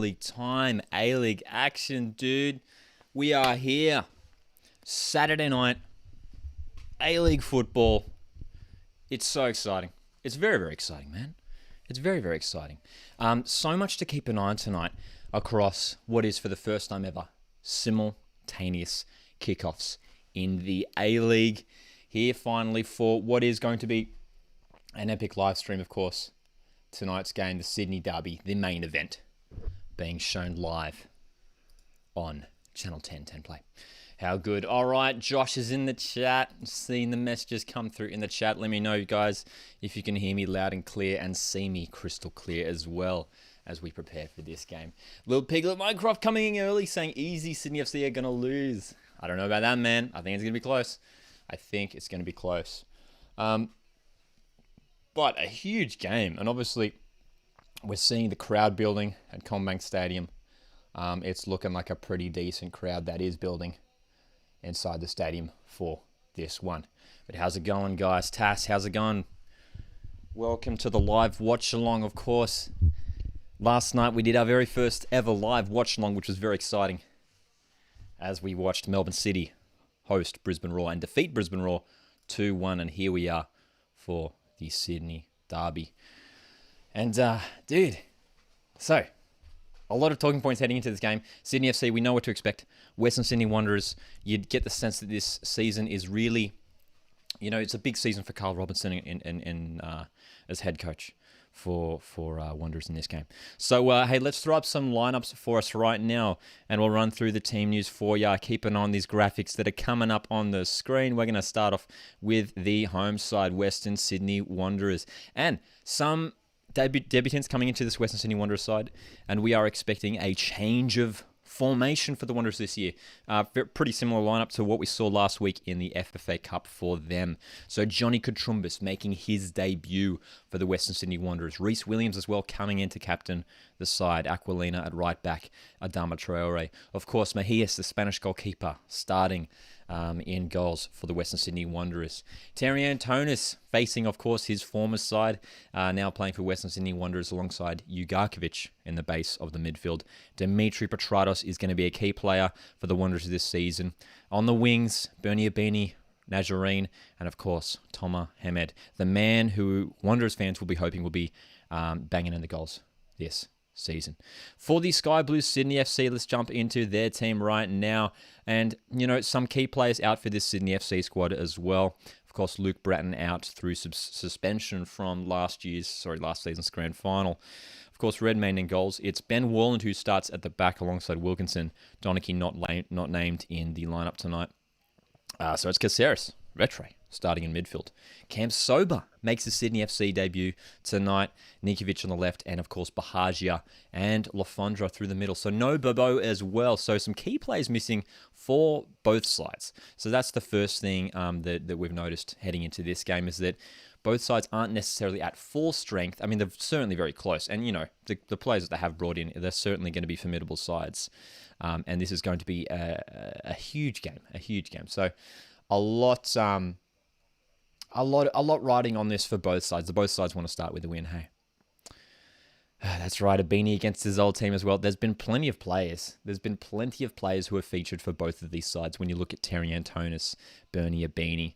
finally time. A-League action, dude. We are here. Saturday night. A-League football. It's so exciting. It's very, very exciting, man. It's very, very exciting. So much to keep an eye on tonight across what is, for the first time ever, simultaneous kickoffs in the A-League. Here finally for what is going to be an epic live stream, of course. Tonight's game, the Sydney Derby, the main event, being shown live on Channel 10 Play. How good. All right, Josh is in the chat. Seeing the messages come through in the chat. Let me know, guys, if you can hear me loud and clear and see me crystal clear as well as we prepare for this game. Little Piglet Minecraft coming in early saying easy, Sydney FC are going to lose. I don't know about that, man. I think it's going to be close. But a huge game. And obviously, we're seeing the crowd building at Combank Stadium. It's looking like a pretty decent crowd that is building inside the stadium for this one. But how's it going, guys? Tass, how's it going? Welcome to the live watch-along, of course. Last night, we did our very first ever live watch-along, which was very exciting, as we watched Melbourne City host Brisbane Roar and defeat Brisbane Roar 2-1. And here we are for the Sydney Derby. And, dude, so a lot of talking points heading into this game. Sydney FC, we know what to expect. Western Sydney Wanderers, you'd get the sense that this season is really, it's a big season for Carl Robinson as head coach for Wanderers in this game. So, hey, let's throw up some lineups for us right now, and we'll run through the team news for you. Keep an eye on these graphics that are coming up on the screen. We're going to start off with the home side, Western Sydney Wanderers, and some debutants coming into this Western Sydney Wanderers side, and we are expecting a change of formation for the Wanderers this year. Pretty similar lineup to what we saw last week in the FFA Cup for them. So Johnny Katrumbis making his debut for the Western Sydney Wanderers. Reece Williams as well coming in to captain the side. Aquilina at right back. Adama Traore. Of course, Mejias, the Spanish goalkeeper, starting in goals for the Western Sydney Wanderers. Terry Antonis facing, of course, his former side, now playing for Western Sydney Wanderers alongside Ugarkovic in the base of the midfield. Dimitri Petratos is going to be a key player for the Wanderers this season. On the wings, Bernie Abini, Nazarene, and of course, Toma Hamed, the man who Wanderers fans will be hoping will be banging in the goals this season. For the Sky Blues Sydney FC, let's jump into their team right now. And, some key players out for this Sydney FC squad as well. Of course, Luke Bratton out through suspension from last season's grand final. Of course, Redmayne in goals. It's Ben Warland who starts at the back alongside Wilkinson. Donachie not named in the lineup tonight. So it's Caceres, Retre, starting in midfield. Cam Sober makes his Sydney FC debut tonight. Nikovic on the left, and of course Bahagia and Lafondra through the middle. So no Bobo as well. So some key players missing for both sides. So that's the first thing that we've noticed heading into this game, is that both sides aren't necessarily at full strength. I mean, they're certainly very close. And, the players that they have brought in, they're certainly going to be formidable sides. And this is going to be a huge game. So a lot riding on this for both sides. Both sides want to start with a win, hey? That's right, Abini against his old team as well. There's been plenty of players. Who have featured for both of these sides. When you look at Terry Antonis, Bernie Abini.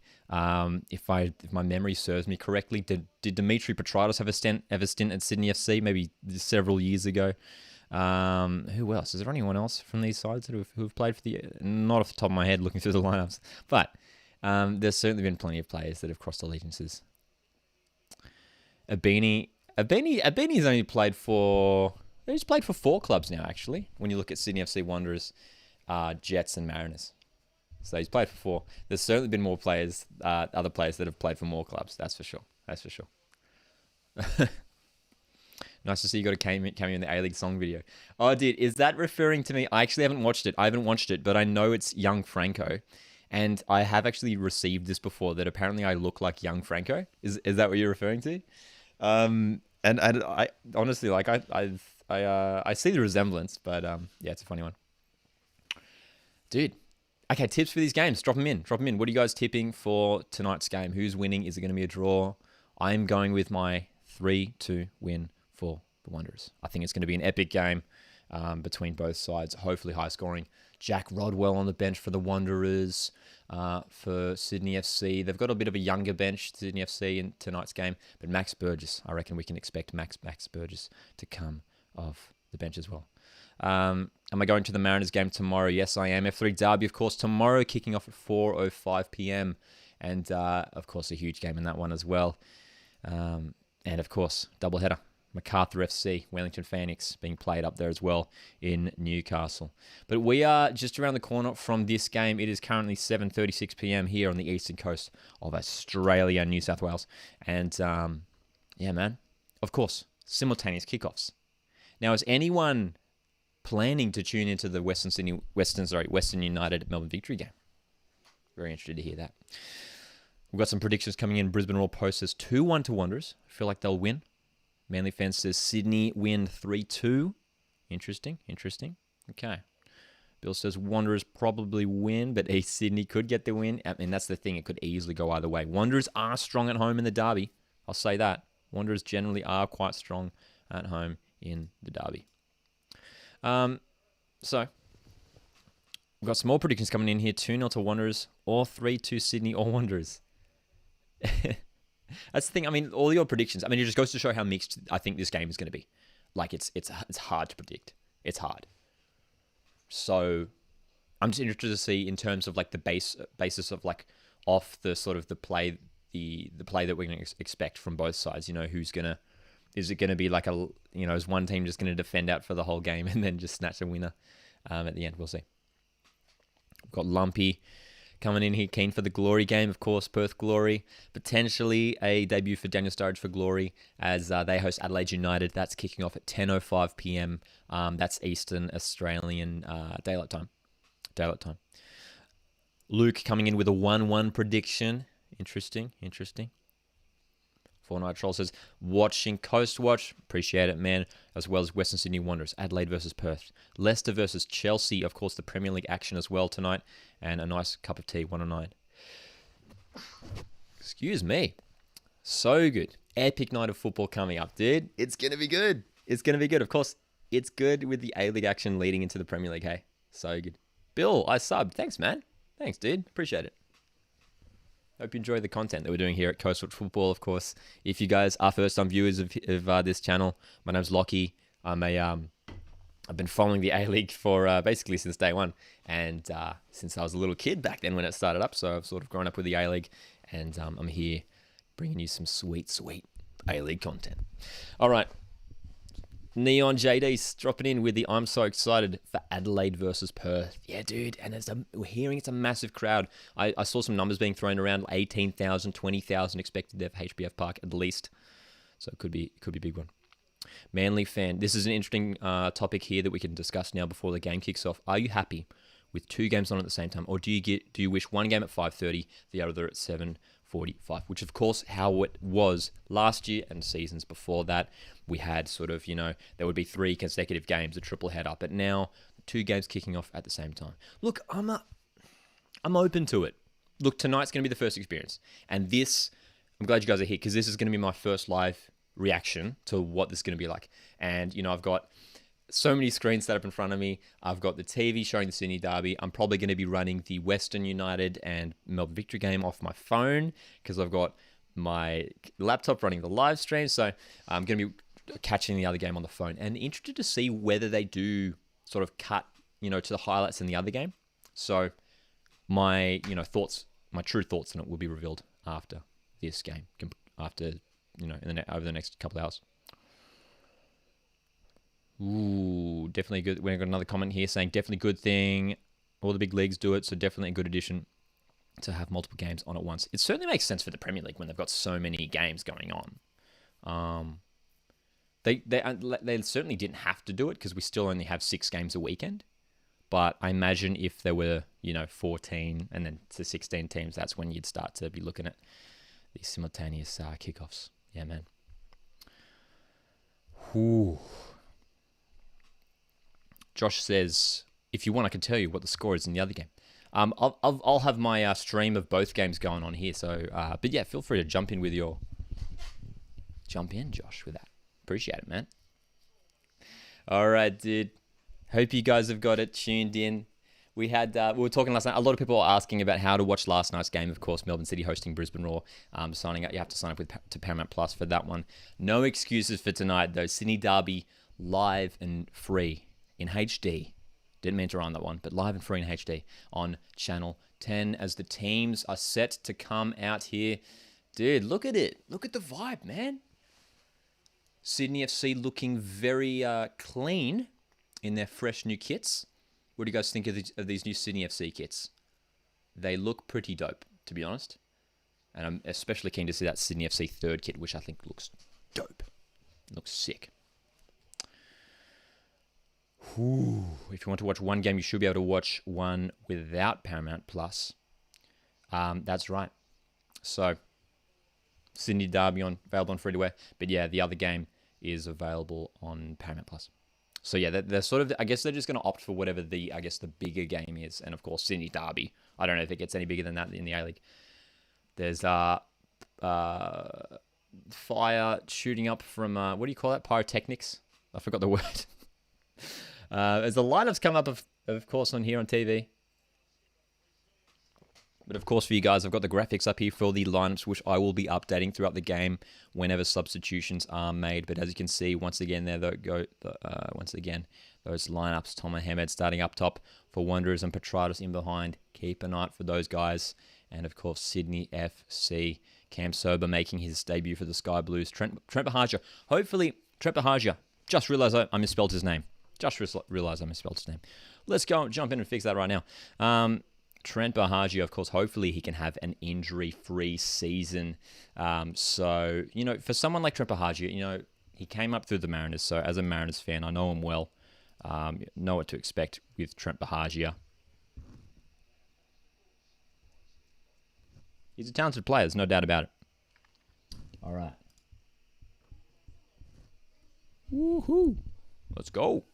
If my memory serves me correctly, did Dimitri Petratos have a stint at Sydney FC maybe several years ago? Who else? Is there anyone else from these sides who have played for the... Not off the top of my head looking through the lineups. But there's certainly been plenty of players that have crossed allegiances. Abini's only played for... He's played for 4 clubs now, actually, when you look at Sydney FC Wanderers, Jets and Mariners. So he's played for 4. There's certainly been more players, other players that have played for more clubs, that's for sure. Nice to see you got a cameo in the A-League song video. Oh, dude, is that referring to me? I actually haven't watched it. But I know it's Young Franco. And I have actually received this before, that apparently I look like Young Franco. Is that what you're referring to? And I honestly, I see the resemblance, but yeah, it's a funny one. Dude, okay, tips for these games. Drop them in. What are you guys tipping for tonight's game? Who's winning? Is it going to be a draw? I'm going with my 3-2 win for the Wanderers. I think it's going to be an epic game. between both sides. Hopefully high scoring. Jack Rodwell on the bench for the Wanderers. For Sydney FC, they've got a bit of a younger bench, Sydney FC, in tonight's game. But Max Burgess, I reckon we can expect Max Burgess to come off the bench as well. Am I going to the Mariners game tomorrow? Yes, I am. F3 Derby, of course, tomorrow, kicking off at 4:05 p.m. And, of course, a huge game in that one as well. And, of course, doubleheader. Macarthur FC, Wellington Phoenix, being played up there as well in Newcastle. But we are just around the corner from this game. It is currently 7:36 p.m. here on the eastern coast of Australia, New South Wales. And, yeah, man, of course, simultaneous kickoffs. Now, is anyone planning to tune into the Western United Melbourne Victory game? Very interested to hear that. We've got some predictions coming in. Brisbane Roar Post says 2-1 to Wanderers. I feel like they'll win. Manly Fans says Sydney win 3-2. Interesting. Okay. Bill says Wanderers probably win, but Sydney could get the win. I mean, that's the thing. It could easily go either way. Wanderers are strong at home in the derby. I'll say that. Wanderers generally are quite strong at home in the derby. So, we've got some more predictions coming in here. 2-0 to Wanderers, or 3-2 Sydney or Wanderers. That's the thing. I mean, all your predictions. I mean, it just goes to show how mixed I think this game is going to be. Like, it's hard to predict. It's hard. So, I'm just interested to see in terms of like the basis of like off the sort of the play that we're going to expect from both sides. You know, is it going to be like is one team just going to defend out for the whole game and then just snatch a winner at the end? We'll see. We've got Lumpy coming in here, keen for the Glory game, of course, Perth Glory. Potentially a debut for Daniel Sturridge for Glory as they host Adelaide United. That's kicking off at 10:05 p.m. That's Eastern Australian daylight time. Luke coming in with a 1-1 prediction. Interesting. Fortnite Troll says, watching Coast Watch. Appreciate it, man. As well as Western Sydney Wanderers. Adelaide versus Perth. Leicester versus Chelsea. Of course, the Premier League action as well tonight. And a nice cup of tea, 109. Excuse me. So good. Epic night of football coming up, dude. It's going to be good. Of course, it's good with the A-League action leading into the Premier League, hey? So good. Bill, I subbed. Thanks, man. Thanks, dude. Appreciate it. Hope you enjoy the content that we're doing here at Coastal Football, of course. If you guys are first-time viewers of this channel, my name's Lockie. I've been following the A-League for basically since day one, and since I was a little kid back then when it started up, so I've sort of grown up with the A-League, and I'm here bringing you some sweet A-League content. All right. Neon JD's dropping in with the I'm so excited for Adelaide versus Perth. Yeah, dude, and we're hearing it's a massive crowd. I saw some numbers being thrown around, 18,000, 20,000 expected there for HBF Park at least. So it could be a big one. Manly fan. This is an interesting topic here that we can discuss now before the game kicks off. Are you happy with two games on at the same time, or do you wish one game at 5:30, the other at 7:45? Which of course how it was last year and seasons before that. We had sort of, there would be 3 consecutive games, a triple header, but now 2 games kicking off at the same time. Look, I'm open to it. Look, tonight's going to be the first experience, and I'm glad you guys are here because this is going to be my first live reaction to what this is going to be like. And I've got so many screens set up in front of me. I've got the TV showing the Sydney Derby. I'm probably going to be running the Western United and Melbourne Victory game off my phone because I've got my laptop running the live stream. So I'm going to be catching the other game on the phone, and interested to see whether they do sort of cut, to the highlights in the other game. So my, thoughts, my true thoughts on it will be revealed after this game, after, over the next couple of hours. Ooh, definitely good. We've got another comment here saying definitely good thing. All the big leagues do it, so definitely a good addition to have multiple games on at once. It certainly makes sense for the Premier League when they've got so many games going on. They certainly didn't have to do it because we still only have 6 games a weekend. But I imagine if there were, 14 and then to 16 teams, that's when you'd start to be looking at these simultaneous kickoffs. Yeah, man. Ooh. Josh says, if you want, I can tell you what the score is in the other game. I'll have my stream of both games going on here. So, but yeah, feel free to jump in, Josh, with that. Appreciate it, man. All right, dude. Hope you guys have got it tuned in. We were talking last night. A lot of people are asking about how to watch last night's game. Of course, Melbourne City hosting Brisbane Roar. Signing up, you have to sign up to Paramount Plus for that one. No excuses for tonight though. Sydney Derby live and free in HD. Didn't mean to run that one, but live and free in HD on Channel 10 as the teams are set to come out here. Dude, look at it. Look at the vibe, man. Sydney FC looking very clean in their fresh new kits. What do you guys think of these new Sydney FC kits? They look pretty dope, to be honest. And I'm especially keen to see that Sydney FC third kit, which I think looks dope. It looks sick. Ooh, if you want to watch one game, you should be able to watch one without Paramount Plus. That's right. So, Sydney Derby available on free-to-air. But yeah, the other game is available on Paramount Plus. So yeah, they're sort of, I guess they're just going to opt for whatever the bigger game is. And of course, Sydney Derby. I don't know if it gets any bigger than that in the A-League. There's fire shooting up from, what do you call that? Pyrotechnics? I forgot the word. As the lineups come up, of course, on here on TV. But of course, for you guys, I've got the graphics up here for the lineups, which I will be updating throughout the game whenever substitutions are made. But as you can see, once again, once again, those lineups. Tom Mohamed starting up top for Wanderers and Petratus in behind. Keep an eye out for those guys. And of course, Sydney FC. Cam Sober making his debut for the Sky Blues. Trent Bahagia. Hopefully, Trent Bahagia. Just realised I misspelled his name. Let's go jump in and fix that right now. Trent Bahagia, of course, hopefully he can have an injury-free season. So, for someone like Trent Bahagia, he came up through the Mariners. So, as a Mariners fan, I know him well. Know what to expect with Trent Bahagia. He's a talented player, there's no doubt about it. All right. Woohoo. Let's go.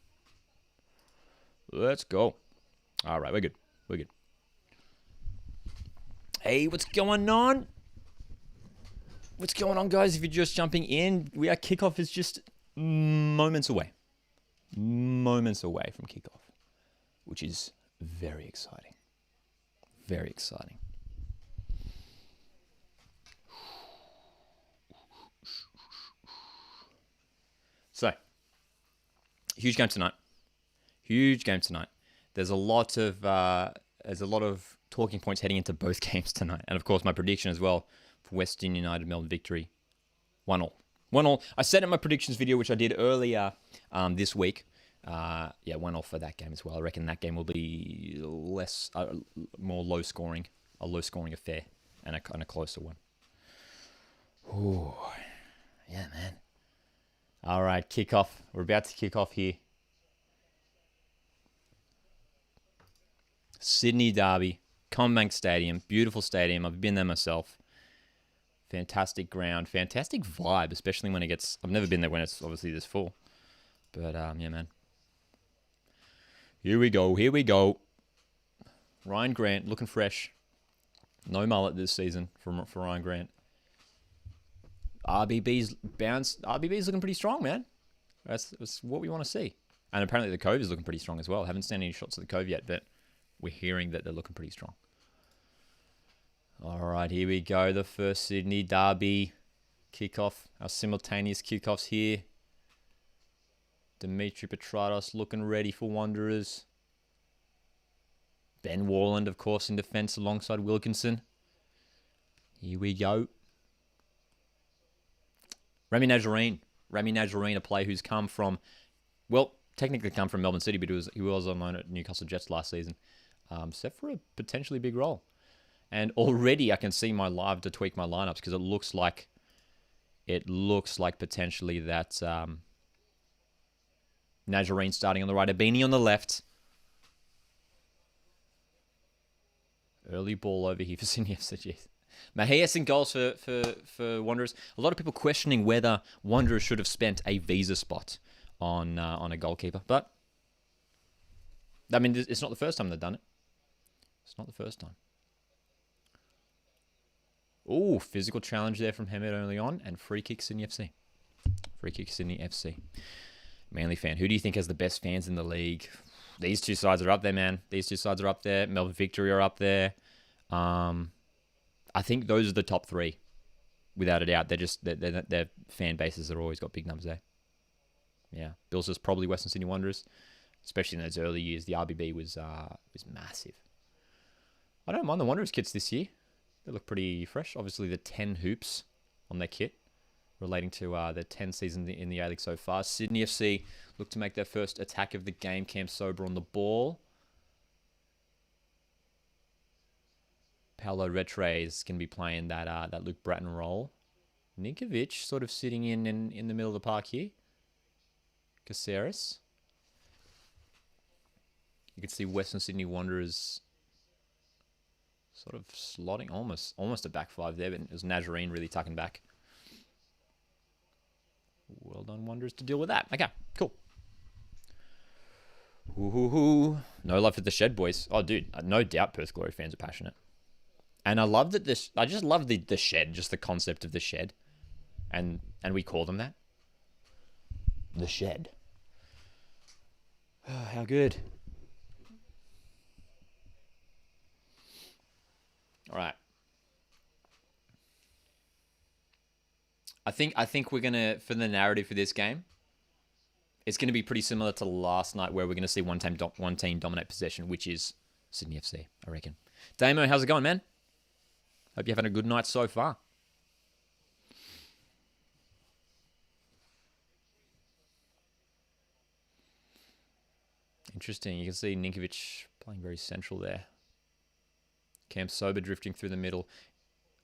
All right, we're good. Hey, what's going on? What's going on, guys? If you're just jumping in, our kickoff is just moments away. Moments away from kickoff, which is very exciting. Very exciting. So, huge game tonight. There's a lot of talking points heading into both games tonight. And of course, my prediction as well for Western United Melbourne victory. 1-1. 1-1. I said in my predictions video, which I did earlier this week. 1-0 for that game as well. I reckon that game will be more low scoring. A low scoring affair. And a closer one. Ooh. Yeah, man. All right, kickoff. We're about to kick off here. Sydney Derby, CommBank Stadium, beautiful stadium. I've been there myself. Fantastic ground, fantastic vibe, especially when it gets. I've never been there when it's obviously this full, but yeah, man. Here we go. Ryan Grant looking fresh. No mullet this season for Ryan Grant. RBB's looking pretty strong, man. That's what we want to see. And apparently the Cove is looking pretty strong as well. Haven't seen any shots of the Cove yet, but we're hearing that they're looking pretty strong. All right, here we go. The first Sydney Derby kickoff. Our simultaneous kickoffs here. Dimitri Petratos looking ready for Wanderers. Ben Warland, of course, in defence alongside Wilkinson. Here we go. Rami Najjarine, a player who's come from, technically come from Melbourne City, but he was on loan at Newcastle Jets last season. Set for a potentially big role. And already I can see my live to tweak my lineups because it looks like potentially that Najjarine starting on the right, Abini on the left. Early ball over here for Sydney FC. Mahias in goals for Wanderers. A lot of people questioning whether Wanderers should have spent a visa spot on a goalkeeper, but I mean, it's not the first time they've done it. It's not the first time. Oh, physical challenge there from Hamed early on, and free kick Sydney FC. Manly fan. Who do you think has the best fans in the league? These two sides are up there, man. These two sides are up there. Melbourne Victory are up there. I think those are the top three, without a doubt. Their fan bases are always got big numbers there. Yeah, Bills is probably Western Sydney Wanderers, especially in those early years. The RBB was massive. I don't mind the Wanderers kits this year. They look pretty fresh. Obviously, the 10 hoops on their kit, relating to their 10 season in the A-League so far. Sydney FC look to make their first attack of the game. Cam Sober on the ball. Paolo Retre is going to be playing that Luke Bratton role. Ninkovic sort of sitting in the middle of the park here. Caceres. You can see Western Sydney Wanderers sort of slotting almost a back five there, but it was Nazarene really tucking back. Well done, Wanderers, to deal with that. Okay, cool. Ooh. No love for the Shed boys. Oh, dude, no doubt Perth Glory fans are passionate. And I love that I just love the Shed, just the concept of the Shed. And we call them that. The Shed. Oh, how good. All right. I think we're gonna, for the narrative for this game, it's gonna be pretty similar to last night, where we're gonna see one team dominate possession, which is Sydney FC, I reckon. Damo, how's it going, man? Hope you're having a good night so far. Interesting. You can see Ninkovic playing very central there. Cam Sober drifting through the middle.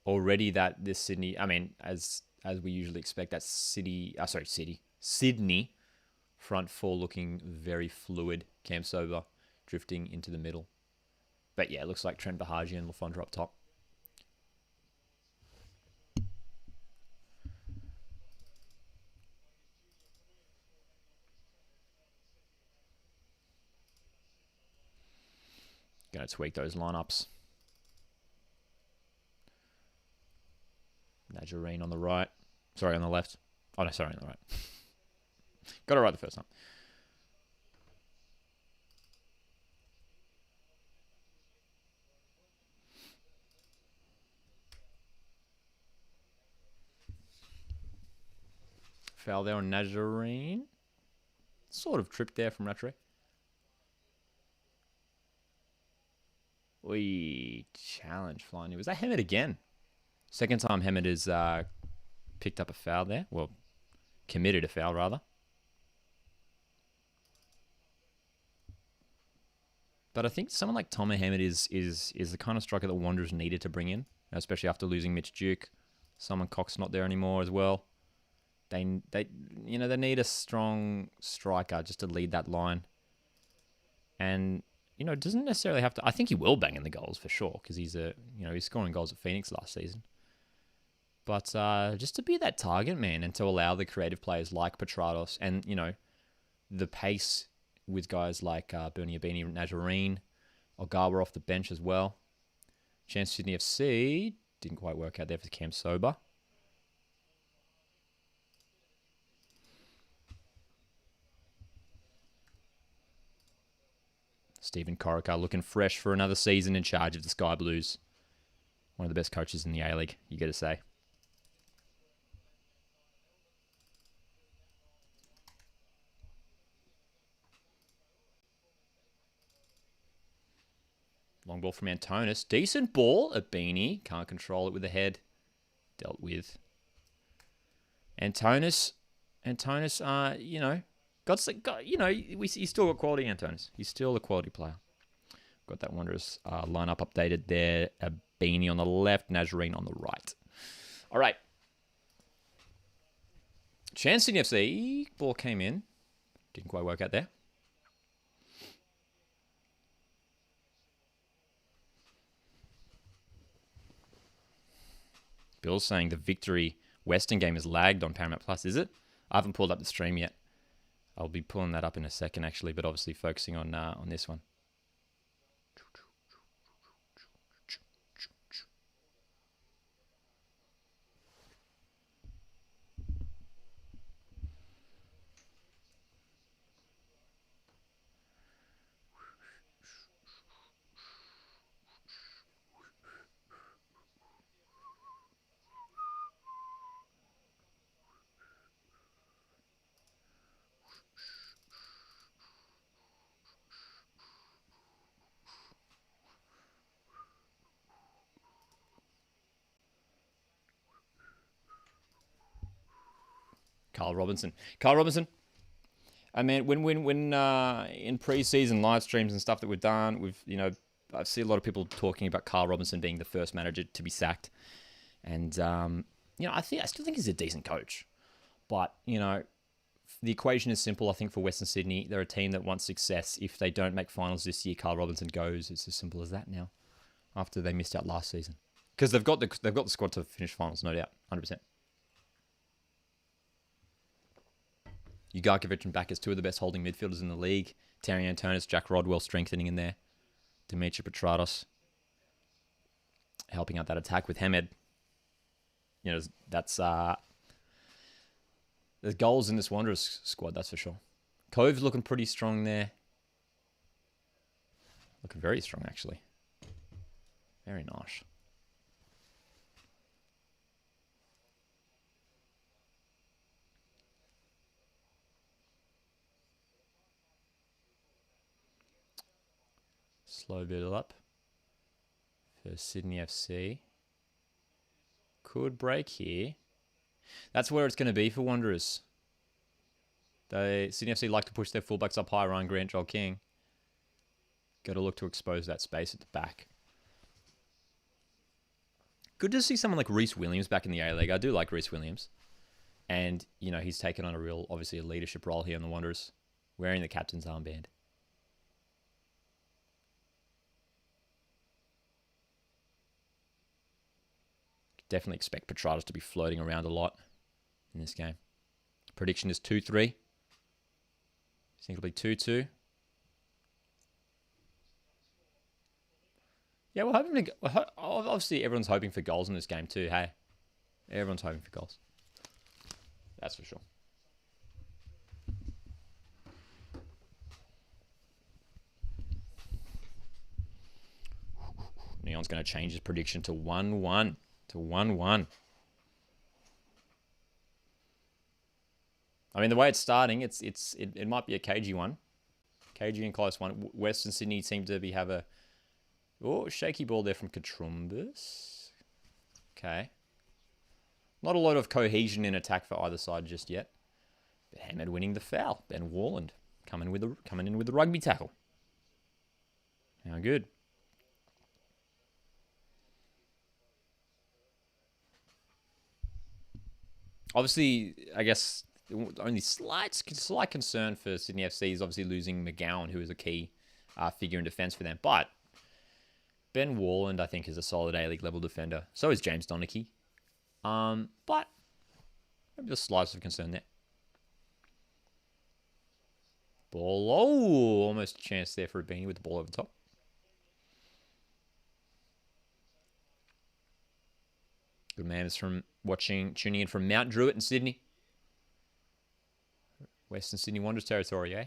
Already that this Sydney, I mean, as we usually expect, that Sydney front four looking very fluid. Cam Sober drifting into the middle. But yeah, it looks like Trent Bahaji and LaFondra up top. Going to tweak those lineups. Nazarene on the right. Sorry, on the left. Oh, no, sorry, on the right. Got it right the first time. Foul there on Nazarene. Sort of tripped there from Rattray. We challenge flying. Was that Hemed again? Second time Hemed has picked up a foul there. Well, committed a foul, rather. But I think someone like Tomer Hemed is the kind of striker that Wanderers needed to bring in, especially after losing Mitch Duke. Simon Cox not there anymore as well. They need a strong striker just to lead that line. And doesn't necessarily have to. I think he will bang in the goals for sure, because he's scoring goals at Phoenix last season. But just to be that target man and to allow the creative players like Petratos and the pace with guys like Bernie Abini, Nazarene, Ogawa off the bench as well. Chance Sydney FC didn't quite work out there for Cam Sober. Stephen Corica looking fresh for another season in charge of the Sky Blues. One of the best coaches in the A-League, you got to say. Long ball from Antonis. Decent ball. Abini can't control it with the head. Dealt with. Antonis, he's still got quality, Antonis. He's still a quality player. Got that Wanderers lineup updated there. Abini on the left, Nazarene on the right. All right. Chance Sydney FC. Ball came in. Didn't quite work out there. Bill's saying the Victory Western game is lagged on Paramount Plus. Is it? I haven't pulled up the stream yet. I'll be pulling that up in a second, actually, but obviously focusing on this one. Carl Robinson. Carl Robinson. I mean, when in pre-season live streams and stuff that we've done, I see a lot of people talking about Carl Robinson being the first manager to be sacked, and I still think he's a decent coach, but the equation is simple. I think for Western Sydney, they're a team that wants success. If they don't make finals this year, Carl Robinson goes. It's as simple as that now. After they missed out last season, because they've got the squad to finish finals, no doubt, 100%. Ugarkovic and Back as two of the best holding midfielders in the league. Terry Antonis, Jack Rodwell strengthening in there. Dimitri Petratos helping out that attack with Hamed. That's there's goals in this Wanderers squad, that's for sure. Cove's looking pretty strong there. Looking very strong, actually. Very nice. Slow build up for Sydney FC. Could break here. That's where it's going to be for Wanderers. Sydney FC like to push their fullbacks up high. Ryan Grant, Joel King. Got to look to expose that space at the back. Good to see someone like Reece Williams back in the A-League. I do like Reece Williams. And, he's taken on obviously a leadership role here in the Wanderers, wearing the captain's armband. Definitely expect Petratos to be floating around a lot in this game. Prediction is 2-3. Think it'll be 2-2. Yeah, we're hoping obviously everyone's hoping for goals in this game too, hey? Everyone's hoping for goals. That's for sure. Neon's going to change his prediction to 1-1. To 1-1. I mean, the way it's starting, it might be a cagey one. Cagey and close one. Western Sydney seem to have a shaky ball there from Katrumbis. Okay. Not a lot of cohesion in attack for either side just yet. But Hamed winning the foul. Ben Warland coming in with the rugby tackle. How good. Obviously, I guess the only slight concern for Sydney FC is obviously losing McGowan, who is a key figure in defence for them. But Ben Warland, I think, is a solid A-League level defender. So is James Donachie. But maybe the slice of concern there. Ball, almost a chance there for a beanie with the ball over the top. Good man is from tuning in from Mount Druitt in Sydney. Western Sydney Wanderers territory, eh?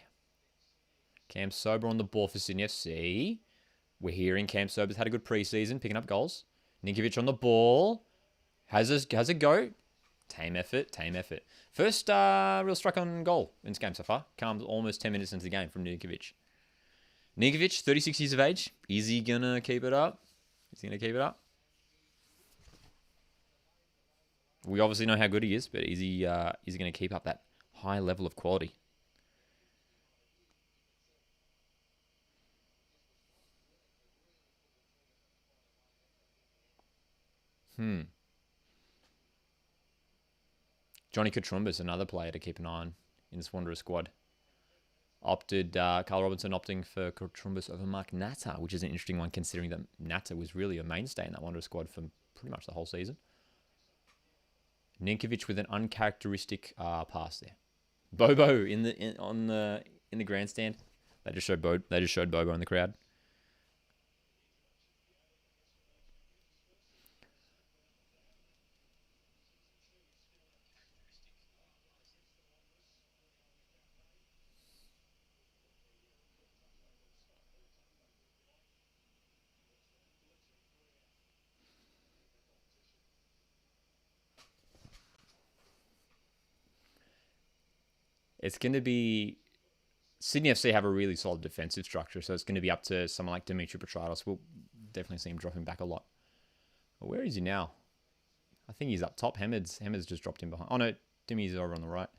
Cam Sober on the ball for Sydney FC. We're hearing Cam Sober's had a good preseason, picking up goals. Ninkovic on the ball. Has a go. Tame effort. First real strike on goal in this game so far. Comes almost 10 minutes into the game from Ninkovic. Ninkovic, 36 years of age. Is he going to keep it up? We obviously know how good he is, but is he going to keep up that high level of quality? Johnny Katrumbis, another player to keep an eye on in this Wanderers squad. Carl Robinson opting for Katrumbis over Mark Natta, which is an interesting one considering that Natta was really a mainstay in that Wanderers squad for pretty much the whole season. Ninkovic with an uncharacteristic pass there. Bobo in the grandstand. They just showed Bobo in the crowd. It's going to be... Sydney FC have a really solid defensive structure, so it's going to be up to someone like Dimitri Petratos. We'll definitely see him dropping back a lot. But where is he now? I think he's up top. Hamed's just dropped him behind. Oh no, Dimi's over on the right.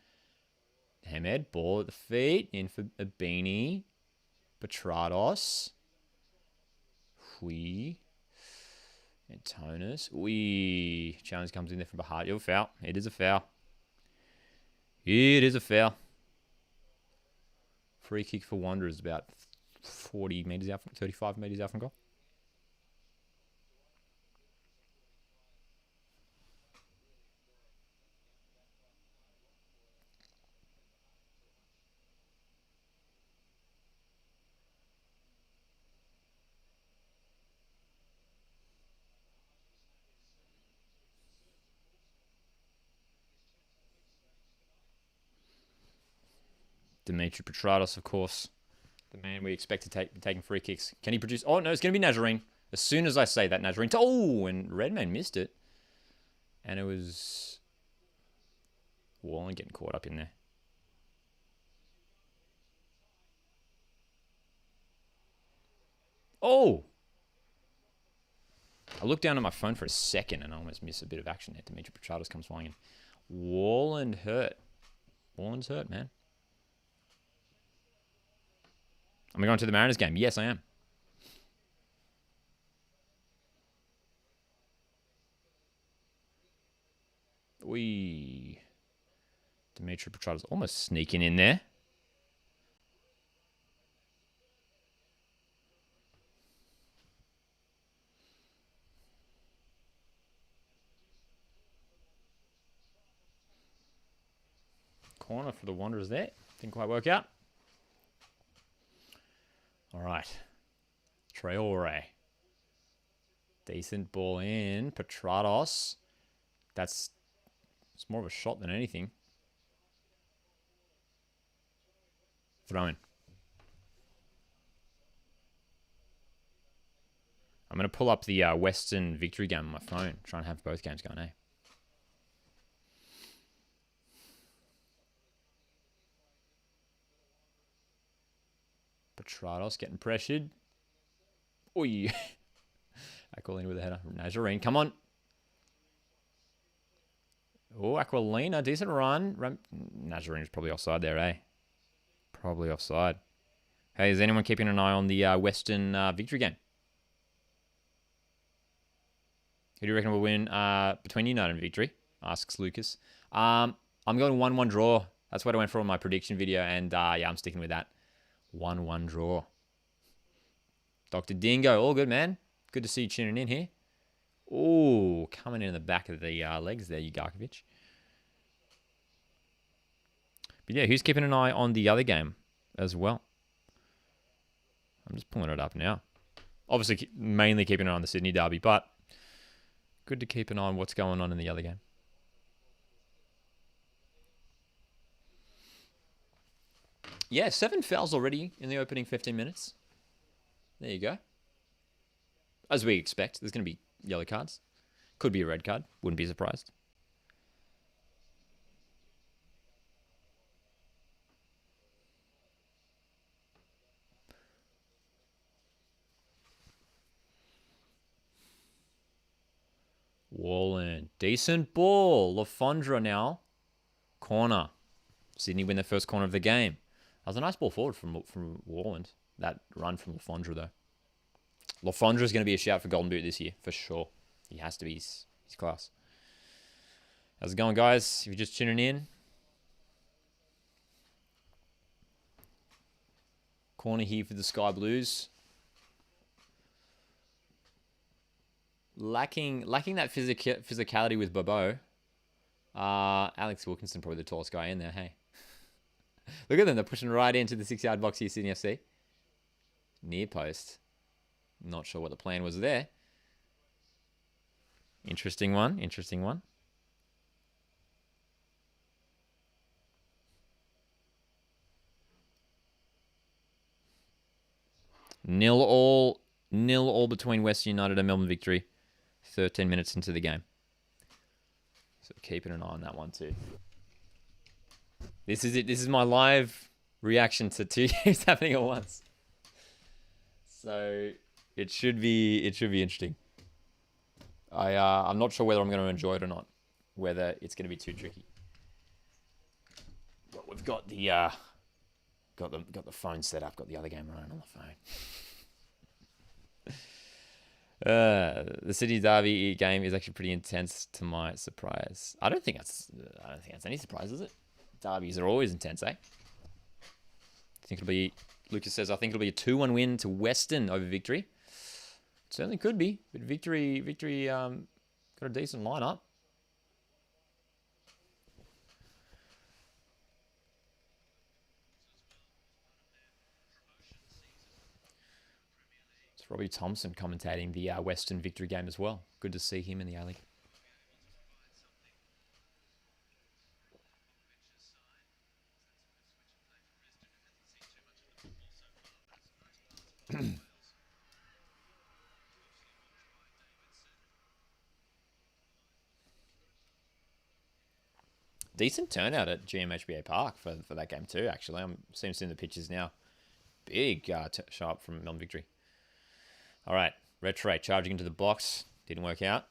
Hamed, ball at the feet. In for a beanie. Petrados. Hui. Antonis. Ui. Challenge comes in there from behind. You're foul. It is a foul. It is a foul. Free kick for Wanderers about 40 metres out from 35 metres out from goal. Dimitri Petrados, of course. The man we expect to take taking free kicks. Can he produce? Oh, no, it's going to be Nazarene. As soon as I say that, Nazarene. Oh, and Redman missed it. And it was Wallen getting caught up in there. Oh! I looked down at my phone for a second and I almost missed a bit of action there. Dimitri Petrados comes flying in. Wallen hurt. Wallen's hurt, man. Am I going to the Mariners game? Yes, I am. Dimitri Petrados almost sneaking in there. Corner for the Wanderers there. Didn't quite work out. All right. Traore. Decent ball in. Petrados. It's more of a shot than anything. Throw in. I'm going to pull up the Western victory game on my phone. Try and have both games going, eh? Petrados getting pressured. Oi. Aquilina with a header. Nazarene, come on. Oh, Aquilina, decent run. Nazarene is probably offside there, eh? Probably offside. Hey, is anyone keeping an eye on the Western victory game? Who do you reckon will win between United and Victory? Asks Lucas. I'm going 1-1 draw. That's what I went for on my prediction video, and yeah, I'm sticking with that. 1-1 draw. Dr. Dingo, all good, man. Good to see you tuning in here. Oh, coming in the back of the legs there, Ugarkovic. But yeah, who's keeping an eye on the other game as well? I'm just pulling it up now. Obviously, mainly keeping an eye on the Sydney derby, but good to keep an eye on what's going on in the other game. Yeah, 7 fouls already in the opening 15 minutes. There you go. As we expect, there's going to be yellow cards. Could be a red card. Wouldn't be surprised. Wallen. Decent ball. Lafondra now. Corner. Sydney win their first corner of the game. That was a nice ball forward from Wallen. That run from Lafondra, though. Lafondra is going to be a shout for Golden Boot this year, for sure. He has to be. He's class. How's it going, guys? If you're just tuning in. Corner here for the Sky Blues. Lacking that physicality with Bobo. Alex Wilkinson, probably the tallest guy in there, hey. Look at them. They're pushing right into the 6-yard box here, Sydney FC. Near post. Not sure what the plan was there. Interesting one. Interesting one. Nil all between West United and Melbourne Victory. 13 minutes into the game. So keeping an eye on that one too. This is it. This is my live reaction to 2 games happening at once. So it should be interesting. I'm not sure whether I'm going to enjoy it or not. Whether it's going to be too tricky. But we've got the got the phone set up. Got the other game running on the phone. The City Derby game is actually pretty intense, to my surprise. I don't think that's any surprise, is it? Derbies are always intense, eh? I think it'll be. Lucas says I think it'll be a 2-1 win to Western over Victory. It certainly could be, but Victory got a decent lineup. It's Robbie Thompson commentating the Western Victory game as well. Good to see him in the A-League. Decent turnout at GMHBA Park for that game too, actually. I'm seeing the pictures now. Big show up from Melbourne Victory. All right, Retray charging into the box. Didn't work out.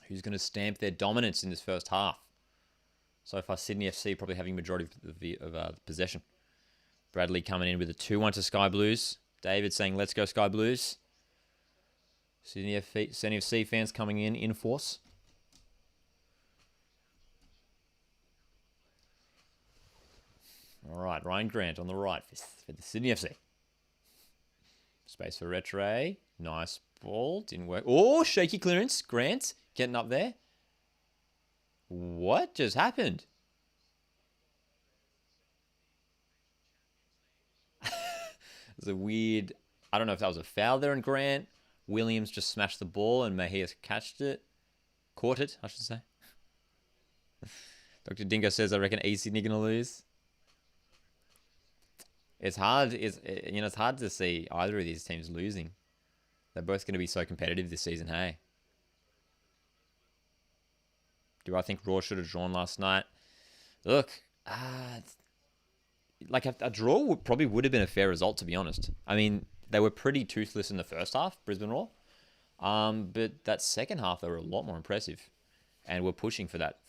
Who's going to stamp their dominance in this first half? So far, Sydney FC probably having majority of the possession. Bradley coming in with a 2-1 to Sky Blues. David saying, let's go Sky Blues. Sydney FC fans coming in force. All right, Ryan Grant on the right for the Sydney FC. Space for Retray. Nice ball. Didn't work. Oh, shaky clearance. Grant getting up there. What just happened? It was a weird... I don't know if that was a foul there in Grant. Williams just smashed the ball and Mejia catched it. Caught it, I should say. Dr. Dingo says, I reckon East Sydney going to lose. It's hard. It's hard to see either of these teams losing. They're both going to be so competitive this season. Hey, do I think Raw should have drawn last night? Look, like a draw probably would have been a fair result, to be honest. I mean, they were pretty toothless in the first half, Brisbane Raw, but that second half they were a lot more impressive, and were pushing for that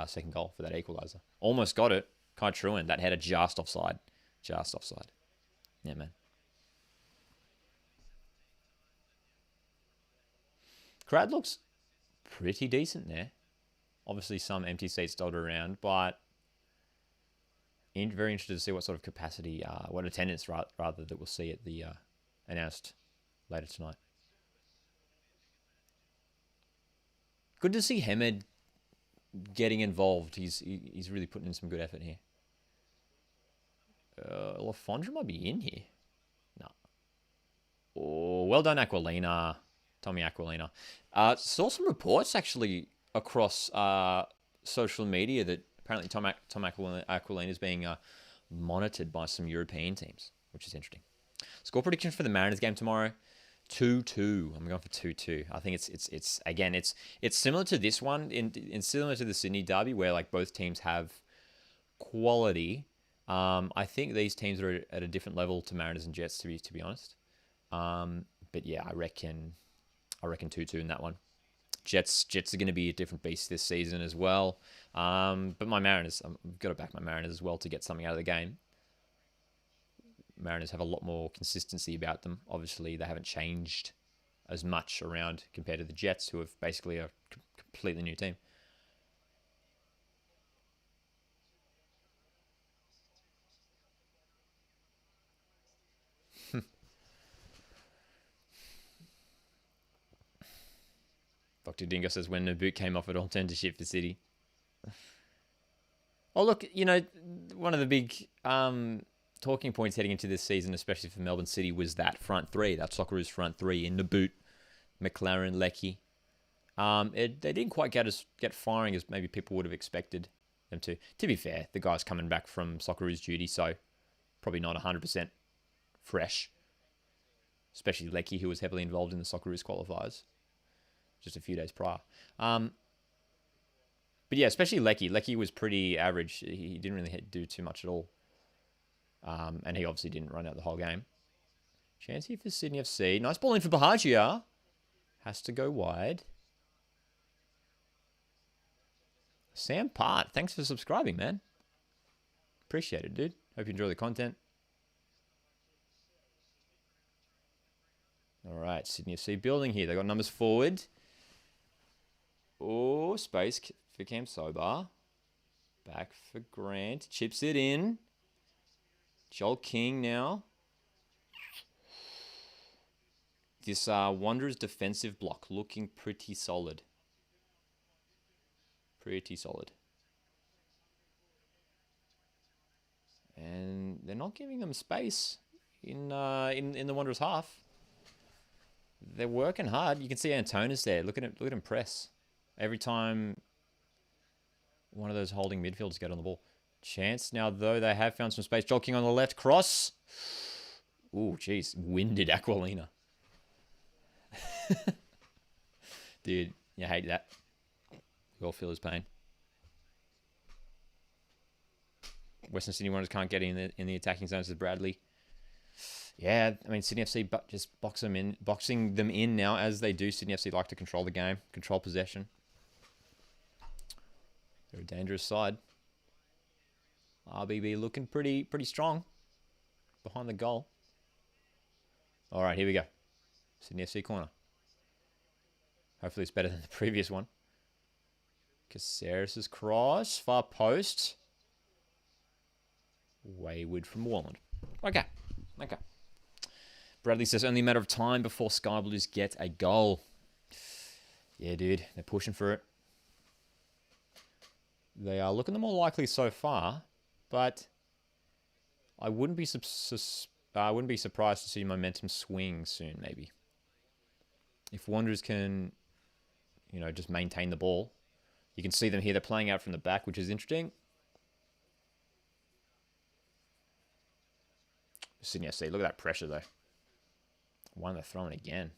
second goal, for that equaliser. Almost got it. Kai Truan, that header just offside. Just offside. Yeah, man. Crowd looks pretty decent there. Obviously, some empty seats dotted around, but very interested to see what sort of capacity, what attendance rather that we'll see at the announced later tonight. Good to see Hamed getting involved. He's really putting in some good effort here. LaFondra might be in here. No. Oh, well done, Aquilina. Tommy Aquilina. Saw some reports actually across social media that apparently Tom Aquilina is being monitored by some European teams, which is interesting. Score prediction for the Mariners game tomorrow: 2-2. I'm going for 2-2. I think it's similar to this one, in similar to the Sydney Derby, where like both teams have quality. I think these teams are at a different level to Mariners and Jets, to be honest. But yeah, I reckon 2-2 in that one. Jets are going to be a different beast this season as well. But my Mariners, I've got to back my Mariners as well to get something out of the game. Mariners have a lot more consistency about them. Obviously, they haven't changed as much around compared to the Jets, who have basically a completely new team. Dr. Dingo says when the boot came off, it all turned to shit for City. Oh, look, one of the big talking points heading into this season, especially for Melbourne City, was that front three, that Socceroos front three in the boot, McLaren, Leckie. They didn't quite get firing as maybe people would have expected them to. To be fair, the guy's coming back from Socceroos duty, so probably not 100% fresh. Especially Leckie, who was heavily involved in the Socceroos qualifiers just a few days prior. But yeah, especially Leckie. Leckie was pretty average. He didn't really do too much at all. And he obviously didn't run out the whole game. Chance here for Sydney FC. Nice ball in for Bahagia. Has to go wide. Sam Part, thanks for subscribing, man. Appreciate it, dude. Hope you enjoy the content. All right, Sydney FC building here. They got numbers forward. Oh, space for Cam Sobar. Back for Grant. Chips it in. Joel King now. This Wanderers defensive block looking pretty solid. Pretty solid. And they're not giving them space in the Wanderers half. They're working hard. You can see Antonis there. Look at him press. Every time one of those holding midfielders get on the ball. Chance now, though, they have found some space. Joel King on the left. Cross. Ooh, jeez. Winded Aquilina. Dude, you hate that. We all feel his pain. Western Sydney Wanderers can't get in the attacking zones with Bradley. Yeah, I mean, Sydney FC just boxing them in now as they do. Sydney FC like to control the game, control possession. They're a dangerous side. RBB looking pretty strong behind the goal. All right, here we go. Sydney FC corner. Hopefully it's better than the previous one. Caceres' cross, far post. Wayward from Warland. Okay. Bradley says only a matter of time before Sky Blues get a goal. Yeah, dude, they're pushing for it. They are looking the more likely so far, but I wouldn't be surprised to see momentum swing soon. Maybe if Wanderers can, just maintain the ball. You can see them here. They're playing out from the back, which is interesting. Sydney FC, look at that pressure though. One they're throwing again.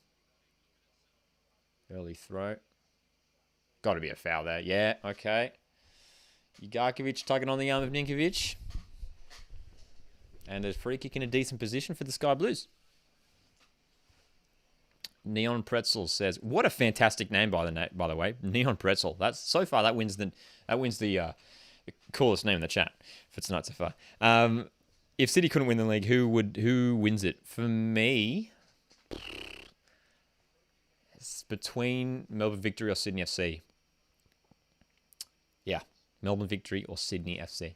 Early throw. Got to be a foul there. Yeah, okay. Ugarkovic tugging on the arm of Ninkovic. And a free kick in a decent position for the Sky Blues. Neon Pretzel says, "What a fantastic name by the way, Neon Pretzel. That's so far that wins the coolest name in the chat for tonight so far. If City couldn't win the league, who wins it? For me, it's between Melbourne Victory or Sydney FC. Yeah, Melbourne Victory or Sydney FC.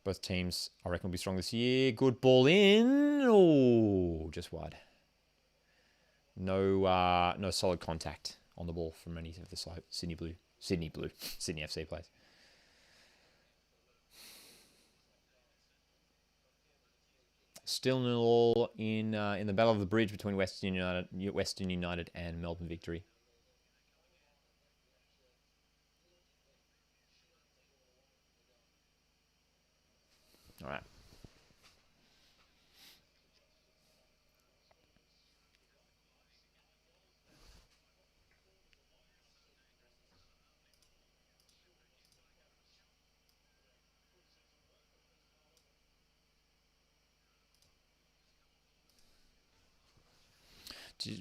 Both teams, I reckon, will be strong this year. Good ball in. Oh, just wide. No solid contact on the ball from any of the Sydney FC players. Still 0-0 in the Battle of the Bridge between Western United and Melbourne Victory. All right.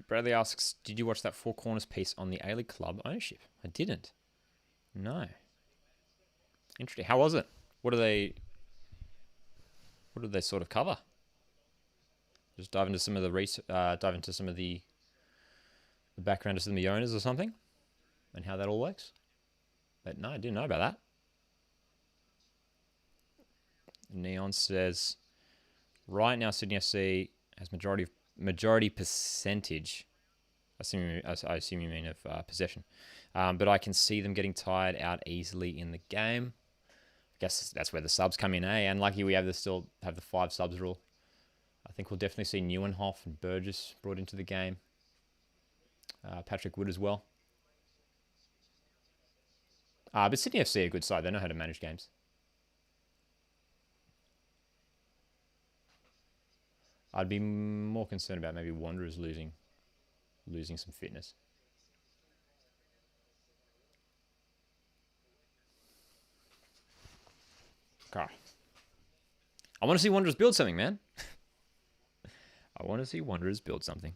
Bradley asks, did you watch that Four Corners piece on the A-League club ownership? I didn't. No. Interesting. How was it? What do they sort of cover? Just dive into some of the background of some of the owners or something, and how that all works. But no, I didn't know about that. Neon says, right now Sydney FC has majority percentage. I assume you mean of possession. But I can see them getting tired out easily in the game. I guess that's where the subs come in, eh? And lucky we still have the 5 subs rule. I think we'll definitely see Neuenhoff and Burgess brought into the game. Patrick Wood as well. But Sydney FC are a good side. They know how to manage games. I'd be more concerned about maybe Wanderers losing some fitness. Okay. I want to see Wanderers build something, man. I want to see Wanderers build something.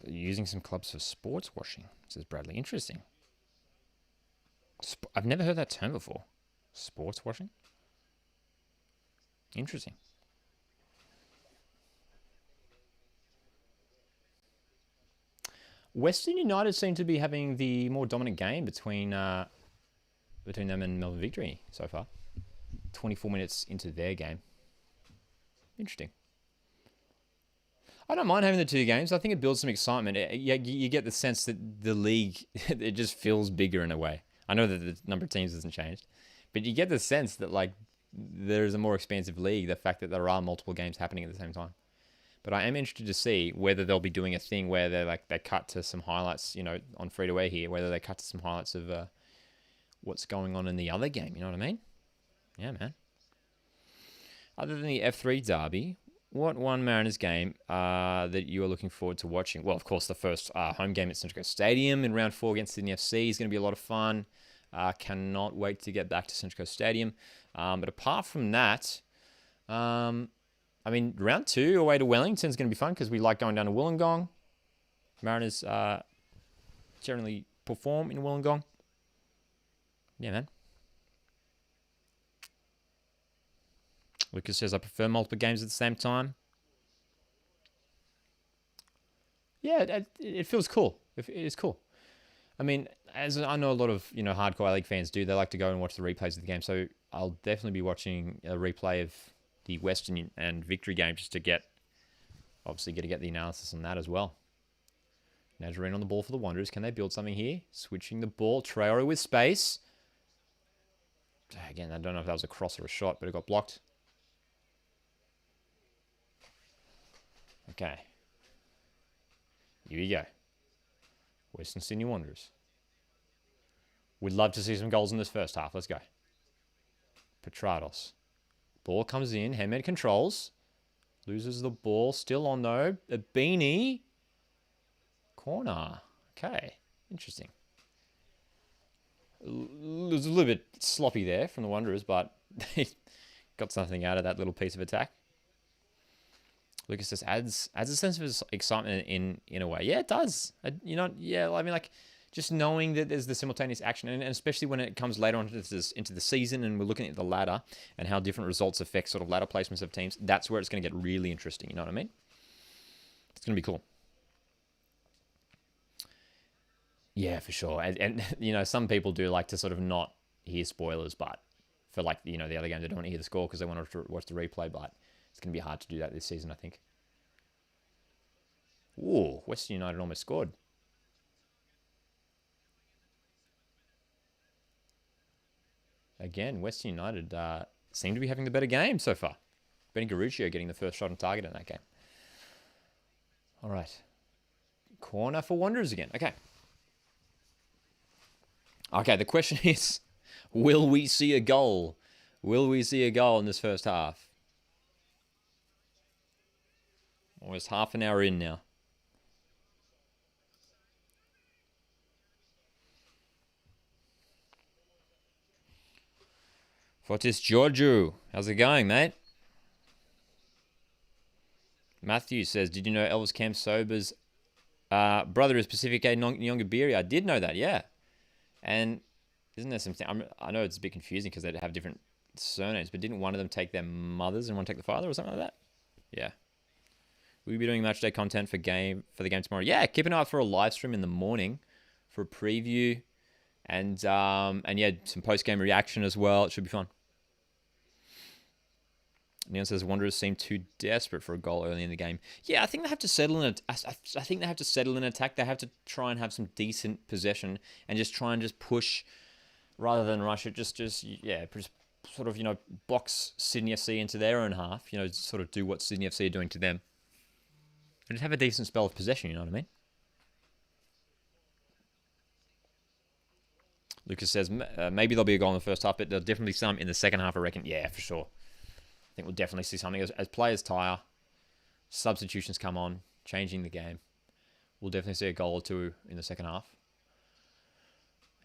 Using some clubs for sports washing, says Bradley. Interesting. I've never heard that term before. Sports washing? Interesting. Western United seem to be having the more dominant game between them and Melbourne Victory so far. 24 minutes into their game. Interesting. I don't mind having the two games. I think it builds some excitement. You get the sense that the league, it just feels bigger in a way. I know that the number of teams hasn't changed, but you get the sense that like there's a more expansive league. The fact that there are multiple games happening at the same time. But I am interested to see whether they'll be doing a thing where they cut to some highlights, on free to air here. Whether they cut to some highlights of what's going on in the other game. You know what I mean? Yeah, man. Other than the F3 derby, what one Mariners game that you are looking forward to watching? Well, of course, the first home game at Central Coast Stadium in round 4 against Sydney FC is going to be a lot of fun. Cannot wait to get back to Central Coast Stadium. But apart from that, round 2 away to Wellington is going to be fun because we like going down to Wollongong. Mariners generally perform in Wollongong. Yeah, man. Lucas says, I prefer multiple games at the same time. Yeah, it feels cool. It is cool. I mean, as I know a lot of, hardcore league fans do, they like to go and watch the replays of the game. So I'll definitely be watching a replay of the Western and Victory game just to get the analysis on that as well. Nazarene on the ball for the Wanderers. Can they build something here? Switching the ball. Traore with space. Again, I don't know if that was a cross or a shot, but it got blocked. Okay. Here we go. Western Sydney Wanderers. We'd love to see some goals in this first half. Let's go. Petrados. Ball comes in. Hamed controls. Loses the ball. Still on though. A beanie. Corner. Okay. Interesting. It was a little bit sloppy there from the Wanderers, but they got something out of that little piece of attack. Lucas just adds a sense of excitement in a way. Yeah, it does. Just knowing that there's the simultaneous action, and especially when it comes later on into the season, and we're looking at the ladder and how different results affect sort of ladder placements of teams. That's where it's going to get really interesting. You know what I mean? It's going to be cool. Yeah, for sure. And some people do like to sort of not hear spoilers, but for the other game, they don't want to hear the score because they want to watch the replay. But it's going to be hard to do that this season, I think. Ooh, Western United almost scored. Again, Western United seem to be having the better game so far. Benny Garuccio getting the first shot on target in that game. All right. Corner for Wanderers again. Okay. Okay, the question is, will we see a goal? Will we see a goal in this first half? Almost half an hour in now. Fotis Georgiou. How's it going, mate? Matthew says, did you know Elvis Camp Sober's brother is Pacifique Nyongabiri? I did know that, yeah. And isn't there something... I know it's a bit confusing because they have different surnames, but didn't one of them take their mothers and one take the father or something like that? Yeah. We'll be doing matchday content for the game tomorrow. Yeah, keep an eye out for a live stream in the morning for a preview. And yeah, some post-game reaction as well. It should be fun. Neil says Wanderers seem too desperate for a goal early in the game. Yeah, I think they have to settle in. I think they have to settle in attack. They have to try and have some decent possession and just try and just push rather than rush it. Just sort of box Sydney FC into their own half. Sort of do what Sydney FC are doing to them. And just have a decent spell of possession. You know what I mean? Lucas says maybe there'll be a goal in the first half, but there'll definitely be some in the second half, I reckon. Yeah, for sure. I think we'll definitely see something. As players tire, substitutions come on, changing the game. We'll definitely see a goal or two in the second half.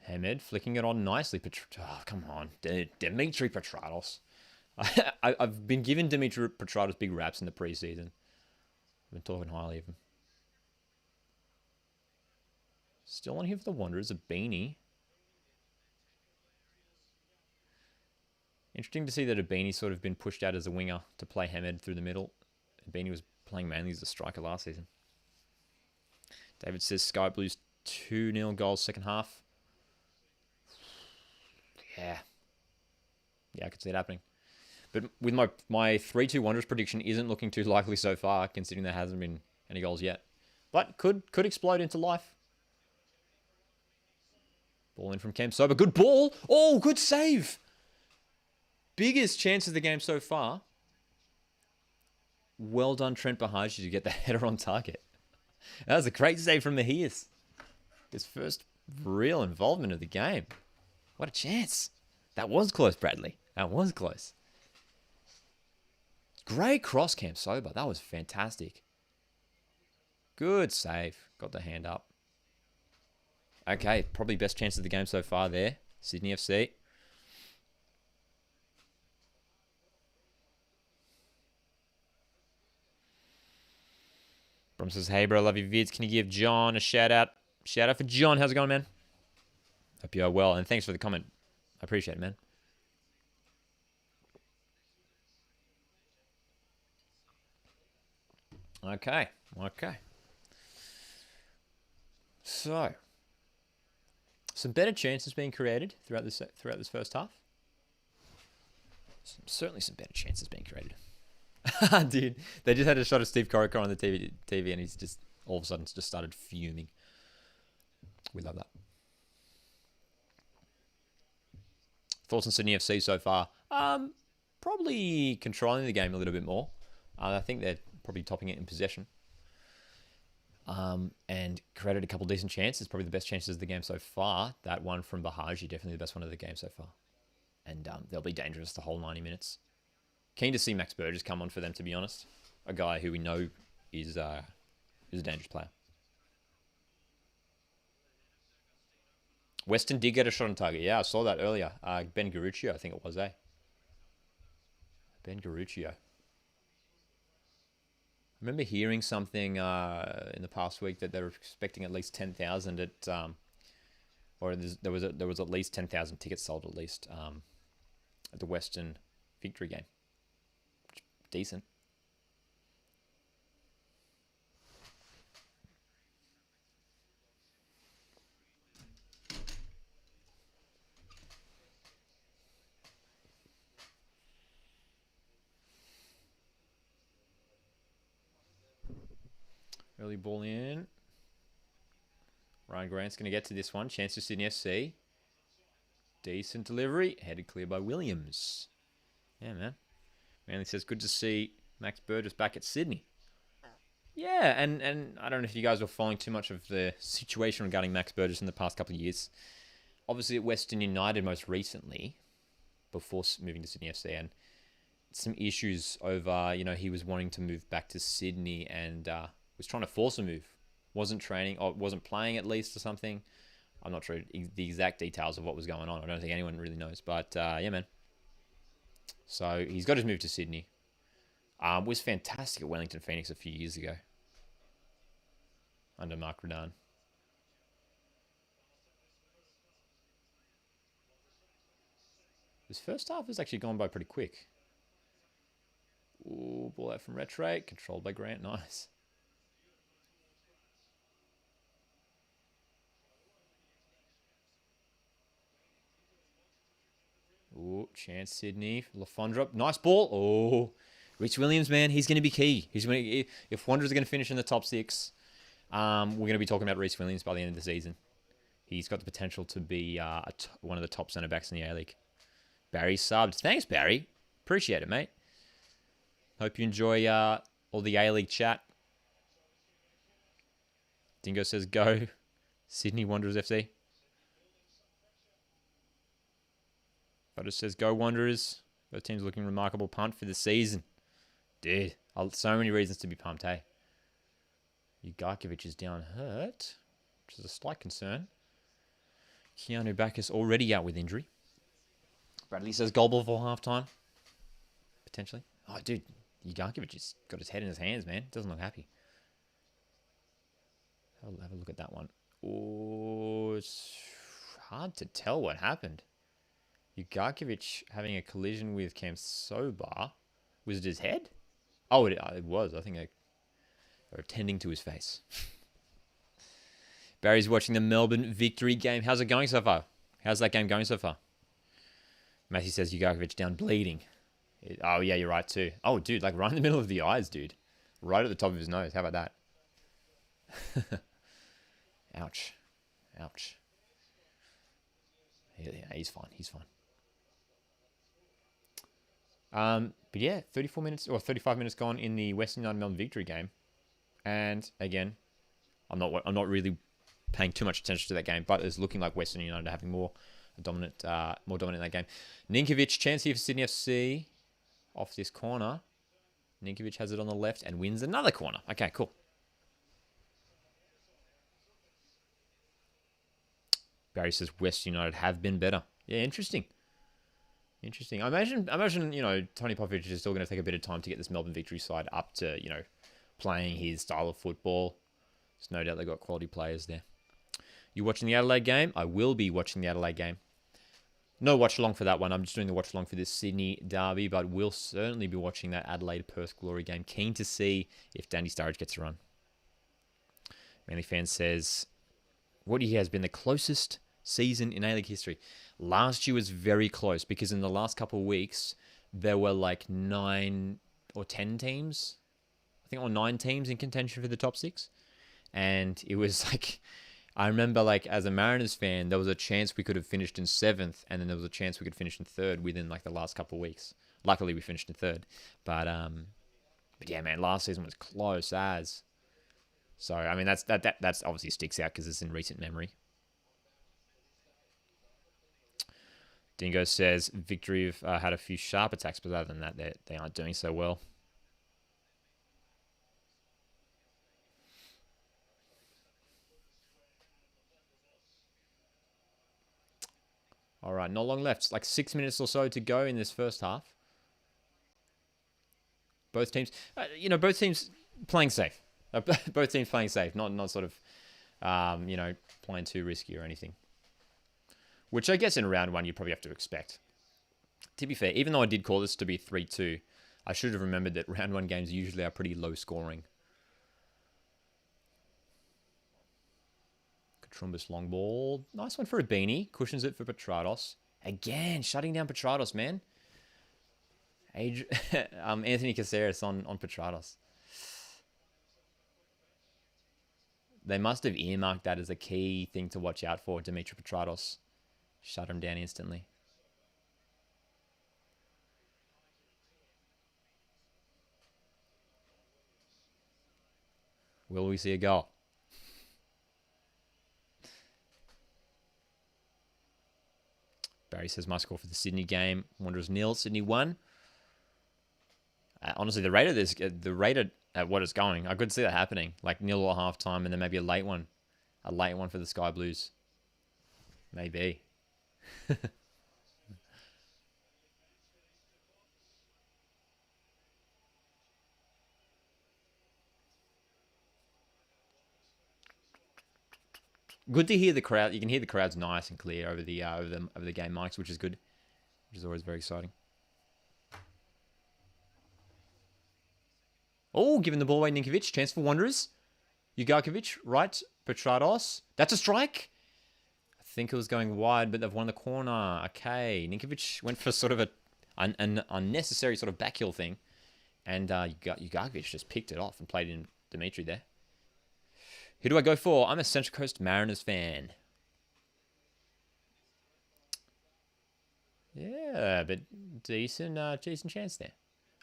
Hamed flicking it on nicely. Oh, come on. Dimitri Petrados. I've been giving Dimitri Petrados big raps in the preseason. I've been talking highly of him. Still on here for the Wanderers, a beanie. Interesting to see that Abini's sort of been pushed out as a winger to play Hamed through the middle. Abini was playing mainly as a striker last season. David says Sky Blues 2-0 goals second half. Yeah. Yeah, I could see it happening. But with my 3-2 Wanderers prediction isn't looking too likely so far, considering there hasn't been any goals yet. But could explode into life. Ball in from Cam Sober. Good ball. Oh, good save. Biggest chance of the game so far. Well done, Trent Bahaji, to get the header on target. That was a great save from Mejias. His first real involvement of the game. What a chance. That was close, Bradley. That was close. Great cross, Cam Sober. That was fantastic. Good save. Got the hand up. Okay, probably best chance of the game so far there. Sydney FC. Brom says, hey bro, love your vids. Can you give John a shout out? Shout out for John. How's it going, man? Hope you are well. And thanks for the comment. I appreciate it, man. Okay. So, some better chances being created throughout this first half. Certainly some better chances being created. Dude, they just had a shot of Steve Corica on the TV, and he's just all of a sudden just started fuming. We love that. Thoughts on Sydney FC so far? Probably controlling the game a little bit more. I think they're probably topping it in possession. And created a couple decent chances. Probably the best chances of the game so far. That one from Bahaji, definitely the best one of the game so far. And they'll be dangerous the whole 90 minutes. Keen to see Max Burgess come on for them, to be honest. A guy who we know is a dangerous player. Weston did get a shot on target. Yeah, I saw that earlier. Ben Garuccio, I think it was, eh? Ben Garuccio. I remember hearing something in the past week that they were expecting at least 10,000 at, or there was at least 10,000 tickets sold at least at the Western victory game. Decent. Early ball in. Ryan Grant's going to get to this one. Chance to Sydney FC. Decent delivery. Headed clear by Williams. Yeah, man. Manly says, good to see Max Burgess back at Sydney. Yeah, and I don't know if you guys were following too much of the situation regarding Max Burgess in the past couple of years. Obviously at Western United most recently, before moving to Sydney FC, and some issues over, he was wanting to move back to Sydney and was trying to force a move. Wasn't training, or wasn't playing at least or something. I'm not sure the exact details of what was going on. I don't think anyone really knows. But, yeah, man. So, he's got his move to Sydney. Was fantastic at Wellington Phoenix a few years ago. Under Mark Redan. His first half has actually gone by pretty quick. Ooh, ball out from Retrate. Controlled by Grant. Nice. Ooh, chance Sydney. LaFondra. Nice ball. Oh, Rich Williams, man. He's going to be key. If Wanderers are going to finish in the top 6, we're going to be talking about Rhys Williams by the end of the season. He's got the potential to be one of the top centre-backs in the A-League. Barry subbed. Thanks, Barry. Appreciate it, mate. Hope you enjoy all the A-League chat. Dingo says, go. Sydney Wanderers FC. Butter says, go Wanderers. Both teams looking remarkable punt for the season. Dude, so many reasons to be pumped, hey? Ugarkovic is down hurt, which is a slight concern. Keanu Bacchus already out with injury. Bradley says, goal before halftime. Potentially. Oh, dude, Ugarkovic has got his head in his hands, man. Doesn't look happy. I'll have a look at that one. Oh, it's hard to tell what happened. Ugarkovic having a collision with Cam Sobar. Was it his head? Oh, it was. I think they were attending to his face. Barry's watching the Melbourne victory game. How's it going so far? How's that game going so far? Matthew says Ugarkovic down bleeding. Oh, yeah, you're right too. Oh, dude, like right in the middle of the eyes, dude. Right at the top of his nose. How about that? Ouch. Ouch. Yeah, he's fine. He's fine. But yeah, 34 minutes or 35 minutes gone in the Western United Melbourne victory game. And again, I'm not really paying too much attention to that game, but it's looking like Western United are having more dominant in that game. Ninkovic, chance here for Sydney FC off this corner. Ninkovic has it on the left and wins another corner. Okay, cool. Barry says Western United have been better. Yeah, interesting. Interesting. I imagine, Tony Popovich is still going to take a bit of time to get this Melbourne victory side up to, playing his style of football. There's no doubt they've got quality players there. You watching the Adelaide game? I will be watching the Adelaide game. No watch along for that one. I'm just doing the watch along for this Sydney derby, but we'll certainly be watching that Adelaide Perth Glory game. Keen to see if Danny Sturridge gets a run. Manly fan says, what he has been the closest season in A-League history. Last year was very close because in the last couple of weeks, there were like 9 or 10 teams. I think or 9 teams in contention for the top 6. And it was like, I remember like as a Mariners fan, there was a chance we could have finished in 7th and then there was a chance we could finish in 3rd within like the last couple of weeks. Luckily we finished in 3rd. But yeah, man, last season was close as. So, I mean, that's obviously sticks out because it's in recent memory. Dingo says Victory have had a few sharp attacks, but other than that, they aren't doing so well. All right, not long left. It's like 6 minutes or so to go in this first half. Both teams, both teams playing safe. Both teams playing safe, not sort of, playing too risky or anything. Which I guess in round 1 you probably have to expect. To be fair, even though I did call this to be 3-2, I should have remembered that round 1 games usually are pretty low scoring. Katrumbis long ball. Nice one for a beanie. Cushions it for Petrados. Again, shutting down Petrados, man. Anthony Caceres on Petrados. They must have earmarked that as a key thing to watch out for, Dimitri Petrados. Shut him down instantly. Will we see a goal? Barry says my score for the Sydney game. Wanderers 0, Sydney 1. Honestly, the rate at what it's going, I could see that happening. Like 0 or half time and then maybe a late one. A late one for the Sky Blues. Maybe. Good to hear the crowd. You can hear the crowd's nice and clear over the game mics, which is good. Which is always very exciting. Oh, giving the ball away, Ninkovic. Chance for Wanderers. Ugarkovic, right. Petrados. That's a strike. I think it was going wide, but they've won the corner. Okay. Ninkovic went for sort of an unnecessary sort of backheel thing. And Ugarkovic just picked it off and played in Dimitri there. Who do I go for? I'm a Central Coast Mariners fan. Yeah, but decent chance there.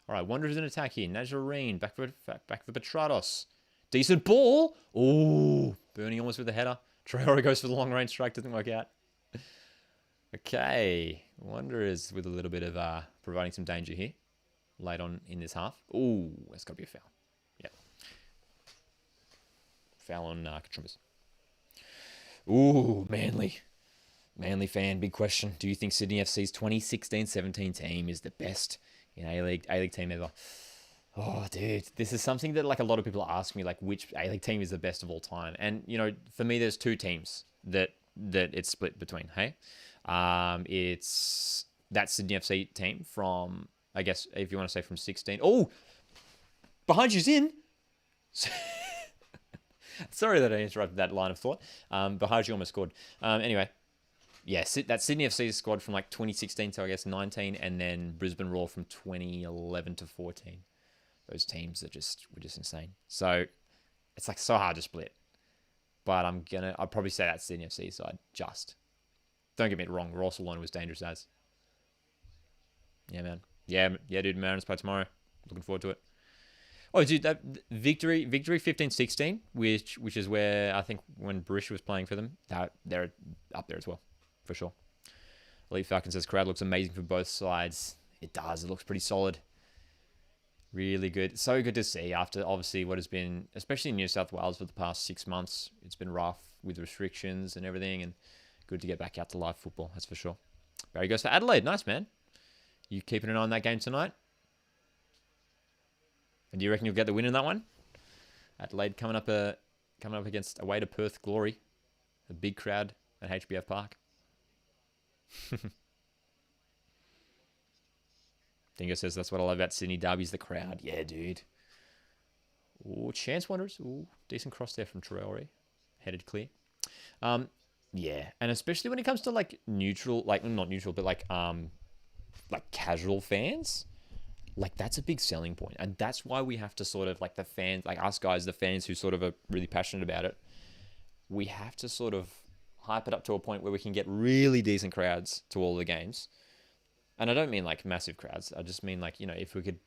All right, Wanderers in attack here. Nazarene, back for Petrados. Decent ball. Oh, Bernie almost with the header. Traore goes for the long range strike. Doesn't work out. Okay, Wanderers with a little bit of providing some danger here. Late on in this half. Oh, that's got to be a foul. Yep. Foul on Katrumbis. Ooh, Manly. Manly fan, big question. Do you think Sydney FC's 2016-17 team is the best in A-League team ever? Oh, dude, this is something that like a lot of people ask me, like which A-League team is the best of all time. And, for me, there's 2 teams that that it's split between. Hey, it's that Sydney FC team from, I guess, if you want to say from 16. Oh, behind you's in. Sorry that I interrupted that line of thought. Behind you almost scored. Anyway, yeah, that Sydney FC squad from like 2016 to I guess 19, and then Brisbane Roar from 2011 to 14. Those teams were just insane. So it's like so hard to split. But I'd probably say that Sydney FC side. Just don't get me wrong, Watchalong was dangerous as. Yeah, man. Yeah, dude. Mariners play tomorrow. Looking forward to it. Oh, dude, that victory 15-16, which is where I think when Barish was playing for them, they're up there as well, for sure. Elite Falcon says crowd looks amazing for both sides. It does. It looks pretty solid. Really good. So good to see after obviously what has been, especially in New South Wales for the past 6 months. It's been rough with restrictions and everything, and good to get back out to live football. That's for sure. Barry goes for Adelaide. Nice, man. You keeping an eye on that game tonight? And do you reckon you'll get the win in that one? Adelaide coming up against away to Perth Glory, a big crowd at HBF Park. Dingo says that's what I love about Sydney derbies, the crowd. Yeah, dude. Ooh, Chance Wanderers. Ooh, decent cross there from Traore. Headed clear. Yeah, and especially when it comes to like neutral, like not neutral, but like casual fans. Like that's a big selling point, and that's why we have to sort of like the fans, like us guys, the fans who sort of are really passionate about it. We have to sort of hype it up to a point where we can get really decent crowds to all the games. And I don't mean like massive crowds. I just mean like, if we could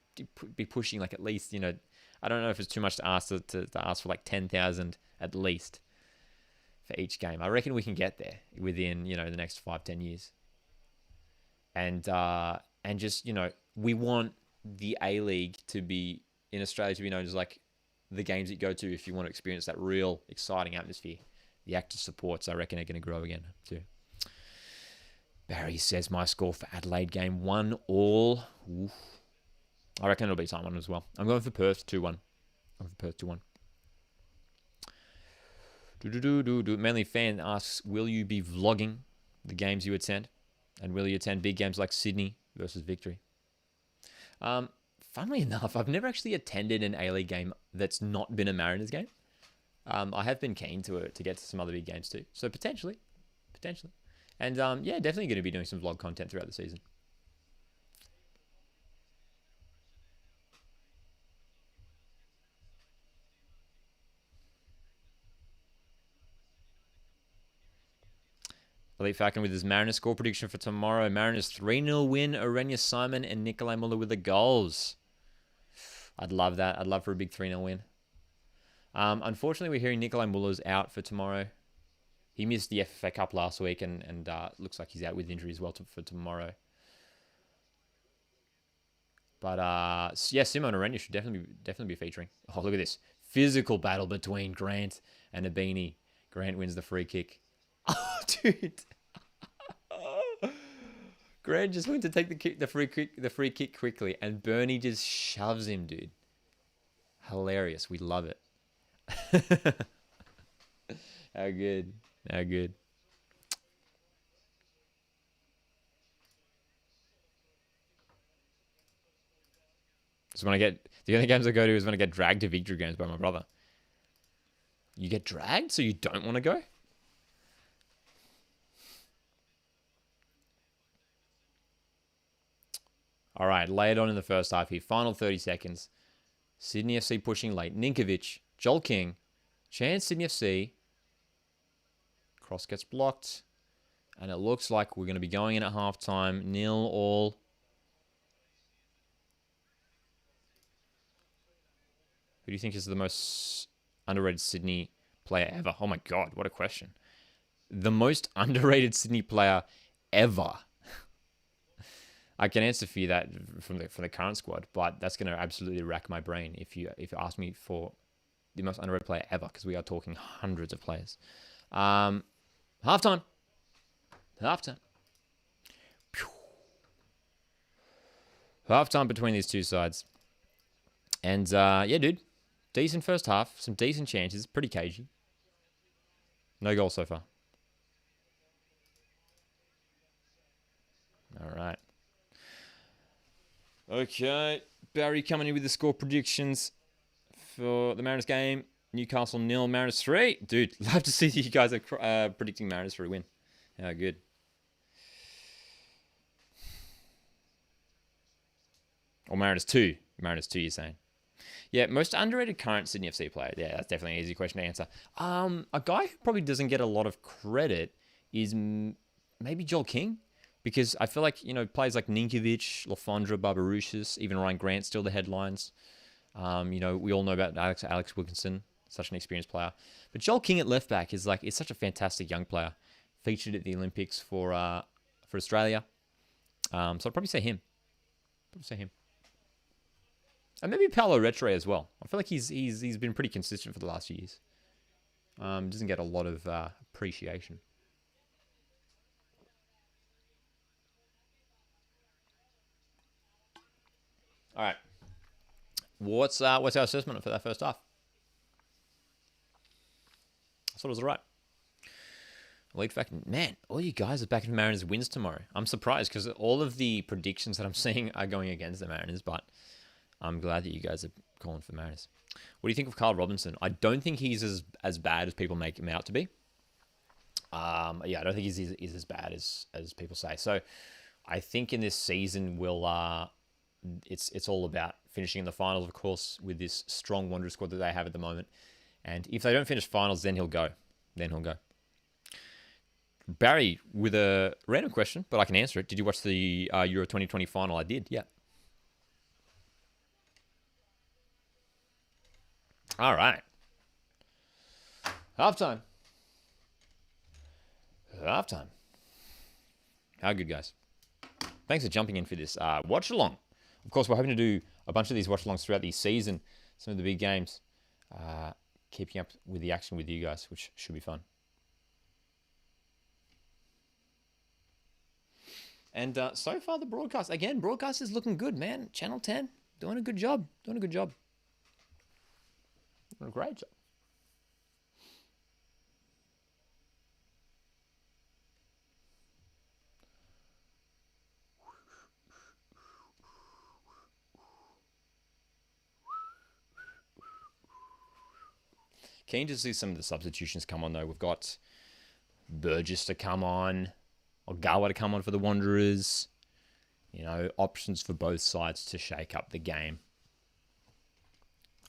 be pushing like at least, I don't know if it's too much to ask to ask for like 10,000 at least for each game. I reckon we can get there within, the next 5-10 years. And just, we want the A-League to be in Australia to be known as like the games that you go to if you want to experience that real exciting atmosphere. The active supports, I reckon, are going to grow again too. Barry says my score for Adelaide game 1-all. Oof. I reckon it'll be time one as well. I'm going for Perth 2-1. Manly fan asks, will you be vlogging the games you attend? And will you attend big games like Sydney versus Victory? Funnily enough, I've never actually attended an A-League game that's not been a Mariners game. I have been keen to get to some other big games too. So potentially. And definitely going to be doing some vlog content throughout the season. Elite Falcon with his Mariners score prediction for tomorrow. Mariners 3-0 win. Orenia Simon and Nikolai Muller with the goals. I'd love that. I'd love for a big 3-0 win. Unfortunately, we're hearing Nikolai Muller's out for tomorrow. He missed the FFA Cup last week and looks like he's out with injury as well for tomorrow. But Simon Orenia should definitely be featuring. Oh, look at this. Physical battle between Grant and Abini. Grant wins the free kick. Oh, dude. Grant just went to take the free kick quickly, and Bernie just shoves him, dude. Hilarious. We love it. How good. So the only games I go to is when I get dragged to victory games by my brother. You get dragged, so you don't want to go? All right, lay it on in the first half here. Final 30 seconds. Sydney FC pushing late. Ninkovic, Joel King, chance Sydney FC. Cross gets blocked. And it looks like we're going to be going in at halftime. 0-all. Who do you think is the most underrated Sydney player ever? Oh my God, what a question. The most underrated Sydney player ever. I can answer for you that from the current squad, but that's going to absolutely rack my brain if you ask me for the most underrated player ever, because we are talking hundreds of players. Halftime. Halftime between these two sides. And dude, decent first half, some decent chances, pretty cagey. No goal so far. All right. Okay. Barry coming in with the score predictions for the Mariners game. Newcastle 0, Mariners 3. Dude, love to see you guys are predicting Mariners for a win. How good. Or Mariners 2. Mariners 2, you're saying. Yeah, most underrated current Sydney FC player. Yeah, that's definitely an easy question to answer. A guy who probably doesn't get a lot of credit is maybe Joel King. Because I feel like, players like Ninkovic, Lafondra, Barbarouches, even Ryan Grant, still the headlines. We all know about Alex Wilkinson, such an experienced player. But Joel King at left back is such a fantastic young player. Featured at the Olympics for Australia. So I'd probably say him. And maybe Paolo Retre as well. I feel like he's been pretty consistent for the last few years. Doesn't get a lot of appreciation. All right. What's our assessment for that first half? I thought it was all right. Elite fact, man, all you guys are backing Mariners wins tomorrow. I'm surprised because all of the predictions that I'm seeing are going against the Mariners, but I'm glad that you guys are calling for Mariners. What do you think of Carl Robinson? I don't think he's as bad as people make him out to be. I don't think he's as bad as people say. So I think in this season it's all about finishing in the finals, of course, with this strong Wanderers squad that they have at the moment. And if they don't finish finals, then he'll go. Barry, with a random question, but I can answer it. Did you watch the Euro 2020 final? I did, yeah. All right. Halftime. How good, guys. Thanks for jumping in for this watch-along. Of course, we're hoping to do a bunch of these watch-alongs throughout the season, some of the big games, keeping up with the action with you guys, which should be fun. And so far, the broadcast is looking good, man. Channel 10, doing a good job. Doing a great job. Keen to see some of the substitutions come on, though. We've got Burgess to come on, Ogawa to come on for the Wanderers. Options for both sides to shake up the game.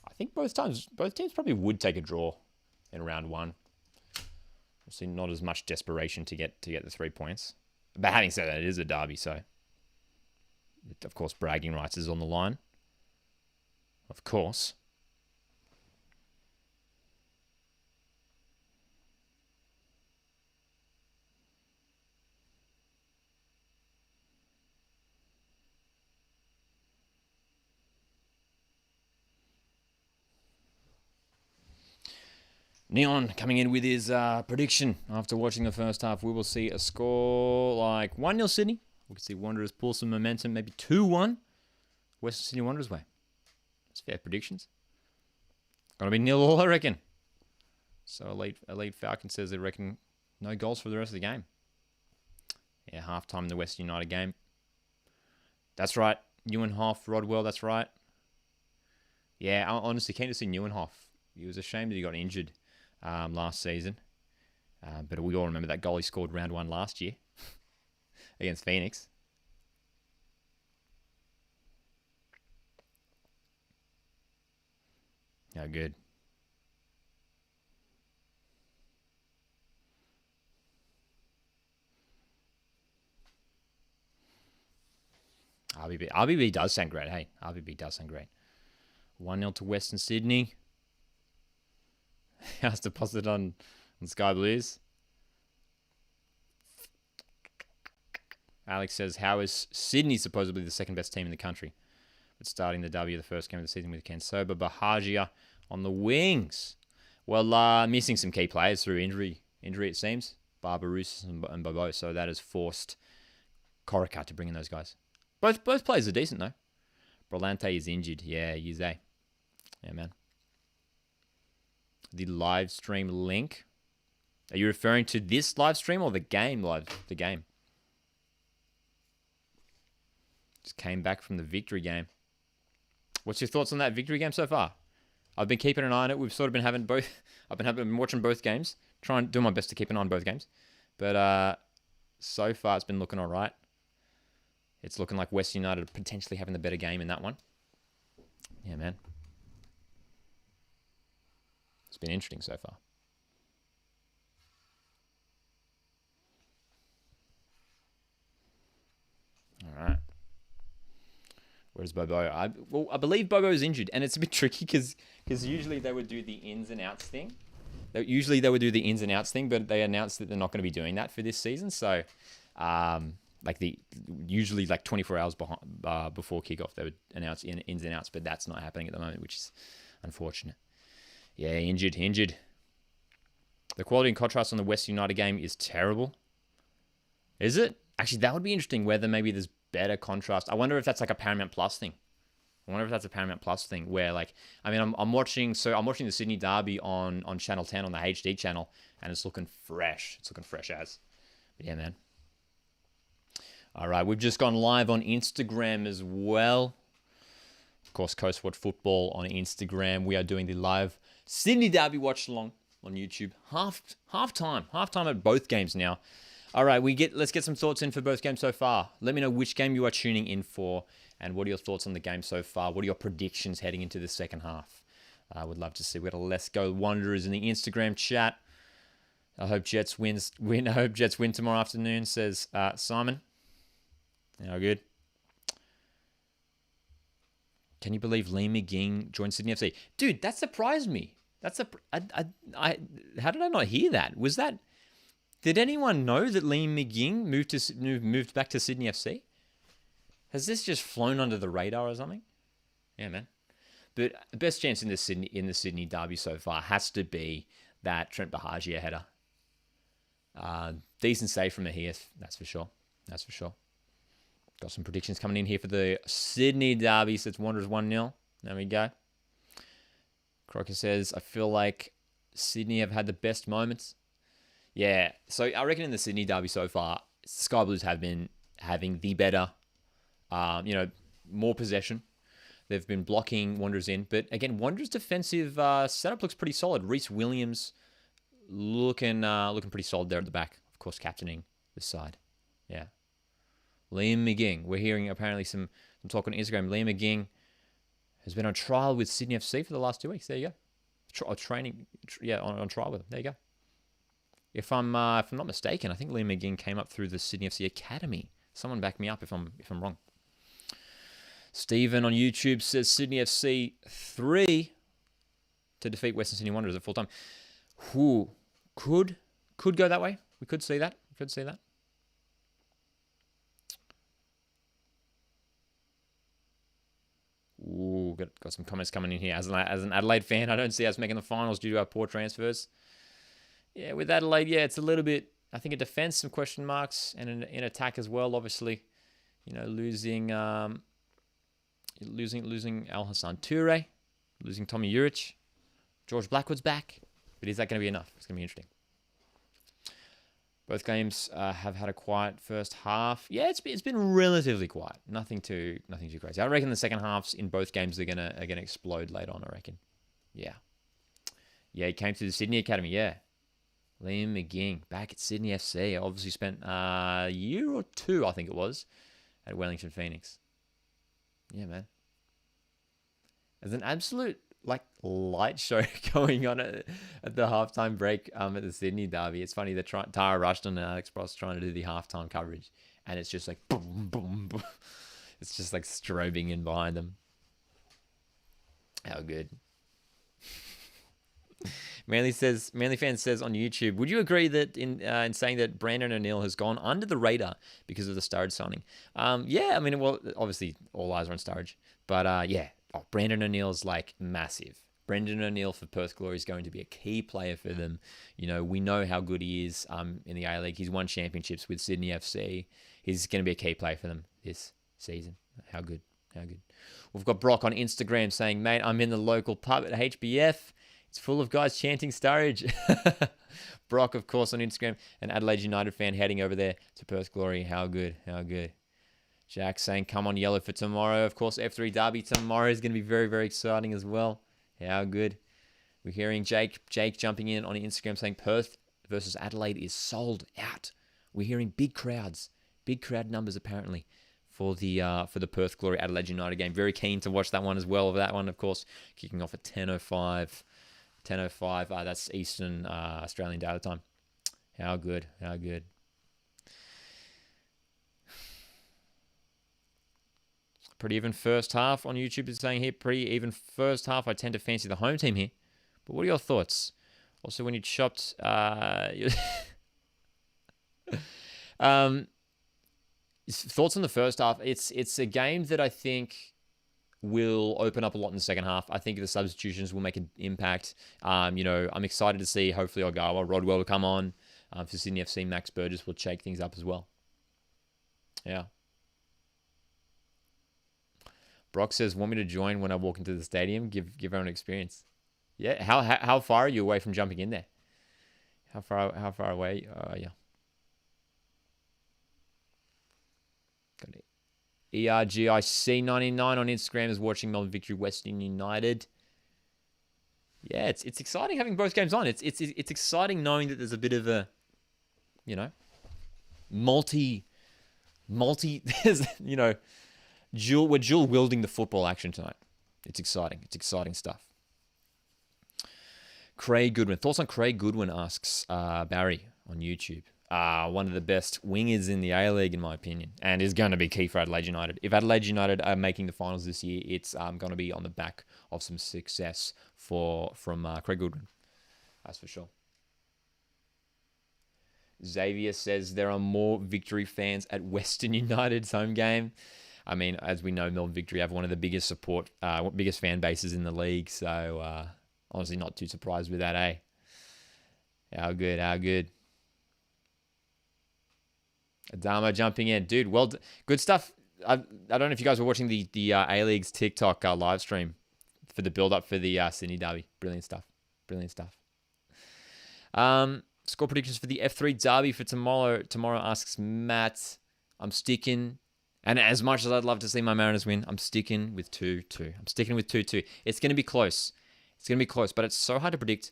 I think both teams probably would take a draw in round one. Obviously, not as much desperation to get the 3 points. But having said that, it is a derby, so of course bragging rights is on the line. Of course. Neon coming in with his prediction after watching the first half. We will see a score like 1-0 Sydney. We can see Wanderers pull some momentum, maybe 2-1 Western Sydney Wanderers way. That's fair predictions. Gonna be 0-0, I reckon. So Elite Falcon says they reckon no goals for the rest of the game. Yeah, halftime in the Western United game. That's right. Neuenhoff, Rodwell, that's right. Yeah, I honestly keen to see Neuenhoff. It was a shame that he got injured last season. But we all remember that goal he scored round one last year against Phoenix. How good. RBB does sound great, hey. RBB does sound great. 1-0 to Western Sydney. Has deposited on Sky Blues. Alex says, how is Sydney supposedly the second best team in the country? But starting the W, the first game of the season with Kensoba Bahagia on the wings. Well, missing some key players through injury it seems. Barbarousse and Bobo, so that has forced Corica to bring in those guys. Both players are decent, though. Brolante is injured. Yeah, Yuze. Yeah, man. The live stream link. Are you referring to this live stream or the game? The game. Just came back from the victory game. What's your thoughts on that victory game so far? I've been keeping an eye on it. We've sort of been having both. I've been watching both games. Trying to do my best to keep an eye on both games. But so far it's been looking all right. It's looking like West United are potentially having the better game in that one. Yeah, man. It's been interesting so far. All right. Where's Bobo? I believe Bobo is injured, and it's a bit tricky because usually they would do the ins and outs thing. Usually they would do the ins and outs thing, but they announced that they're not going to be doing that for this season. So, usually 24 hours before kickoff, they would announce ins and outs, but that's not happening at the moment, which is unfortunate. Yeah, injured. The quality and contrast on the West United game is terrible. Is it? Actually, that would be interesting. Whether maybe there's better contrast. I wonder if that's like a Paramount Plus thing. Where I'm watching the Sydney Derby on Channel 10 on the HD channel, and it's looking fresh. It's looking fresh as. But yeah, man. All right, we've just gone live on Instagram as well. Of course, Coast Watch Football on Instagram. We are doing the live Sydney Derby watch along on YouTube. Half-time at both games now. All right, let's get some thoughts in for both games so far. Let me know which game you are tuning in for, and what are your thoughts on the game so far? What are your predictions heading into the second half? I would love to see. We've got a Let's Go Wanderers in the Instagram chat. I hope Jets win. I hope Jets win tomorrow afternoon, says Simon. How good. Can you believe Liam McGing joined Sydney FC? Dude, that surprised me. How did I not hear that? Did anyone know that Liam McGing moved back to Sydney FC? Has this just flown under the radar or something? Yeah, man. But the best chance in the Sydney Derby so far has to be that Trent Bahagia header. Decent save from Mahias, that's for sure. Got some predictions coming in here for the Sydney Derby. So it's Wanderers 1-0. There we go. Crocker says, I feel like Sydney have had the best moments. Yeah, so I reckon in the Sydney Derby so far, Sky Blues have been having the better, more possession. They've been blocking Wanderers in. But again, Wanderers' defensive setup looks pretty solid. Reece Williams looking pretty solid there at the back. Of course, captaining this side. Yeah. Liam McGing. We're hearing apparently some talk on Instagram. Liam McGing has been on trial with Sydney FC for the last 2 weeks. There you go. On trial with them. There you go. If I'm not mistaken, I think Liam McGing came up through the Sydney FC Academy. Someone back me up if I'm wrong. Stephen on YouTube says Sydney FC 3 to defeat Western Sydney Wanderers at full time. Could go that way. We could see that. Ooh, got some comments coming in here. As an Adelaide fan, I don't see us making the finals due to our poor transfers. Yeah, with Adelaide, it's a little bit, I think, a defense, some question marks, and in attack as well, obviously. Losing Al Hassan Toure, losing Tommy Juric. George Blackwood's back. But is that going to be enough? It's going to be interesting. Both games have had a quiet first half. Yeah, it's been relatively quiet. Nothing too crazy. I reckon the second halves in both games are gonna explode later on. I reckon. Yeah. He came to the Sydney Academy. Yeah. Liam McGing back at Sydney FC. Obviously spent a year or two, I think it was, at Wellington Phoenix. Yeah, man. There's an absolute light show going on at the halftime break at the Sydney Derby. It's funny that Tara Rushton and Alex Pross trying to do the halftime coverage, and it's just like boom, boom, boom. It's just like strobing in behind them. How good. Manly fan says on YouTube, would you agree that in saying that Brandon O'Neill has gone under the radar because of the Sturridge signing? Yeah, I mean, well, obviously all eyes are on Sturridge, but Brandon O'Neill's massive. Brendan O'Neill for Perth Glory is going to be a key player for them. We know how good he is in the A-League. He's won championships with Sydney FC. He's going to be a key player for them this season. How good. We've got Brock on Instagram saying, mate, I'm in the local pub at HBF. It's full of guys chanting Sturridge. Brock, of course, on Instagram, an Adelaide United fan heading over there to Perth Glory. How good. Jack saying, come on yellow for tomorrow. Of course, F3 Derby tomorrow is going to be very, very exciting as well. How good. We're hearing Jake jumping in on Instagram saying Perth versus Adelaide is sold out. We're hearing big crowd numbers apparently for the Perth Glory Adelaide United game. Very keen to watch that one as well. That one, of course, kicking off at 10:05. 10:05. That's Eastern Australian Daylight Time. How good. Pretty even first half on YouTube is saying here. Pretty even first half. I tend to fancy the home team here. But what are your thoughts? Also, when you chopped... thoughts on the first half. It's a game that I think will open up a lot in the second half. I think the substitutions will make an impact. I'm excited to see, hopefully, Ogawa, Rodwell will come on. For Sydney FC, Max Burgess will shake things up as well. Yeah. Brock says, want me to join when I walk into the stadium? Give everyone an experience. Yeah. How far are you away from jumping in there? How far away? Yeah. Got it. ERGIC99 on Instagram is watching Melbourne Victory Western United. Yeah, it's exciting having both games on. It's exciting knowing that there's a bit of a, multi there's, we're dual wielding the football action tonight. It's exciting. It's exciting stuff. Craig Goodwin. Thoughts on Craig Goodwin, asks Barry on YouTube. One of the best wingers in the A-League, in my opinion, and is going to be key for Adelaide United. If Adelaide United are making the finals this year, it's going to be on the back of some success from Craig Goodwin. That's for sure. Xavier says there are more Victory fans at Western United's home game. I mean, as we know, Melbourne Victory have one of the biggest biggest fan bases in the league. So, honestly, not too surprised with that, eh? How good. Adama jumping in. Dude, well, good stuff. I don't know if you guys were watching the A-League's TikTok live stream for the build-up for the Sydney Derby. Brilliant stuff. Score predictions for the F3 Derby for tomorrow. Tomorrow, asks Matt. I'm sticking, and as much as I'd love to see my Mariners win, I'm sticking with 2-2. I'm sticking with 2-2. It's going to be close. But it's so hard to predict.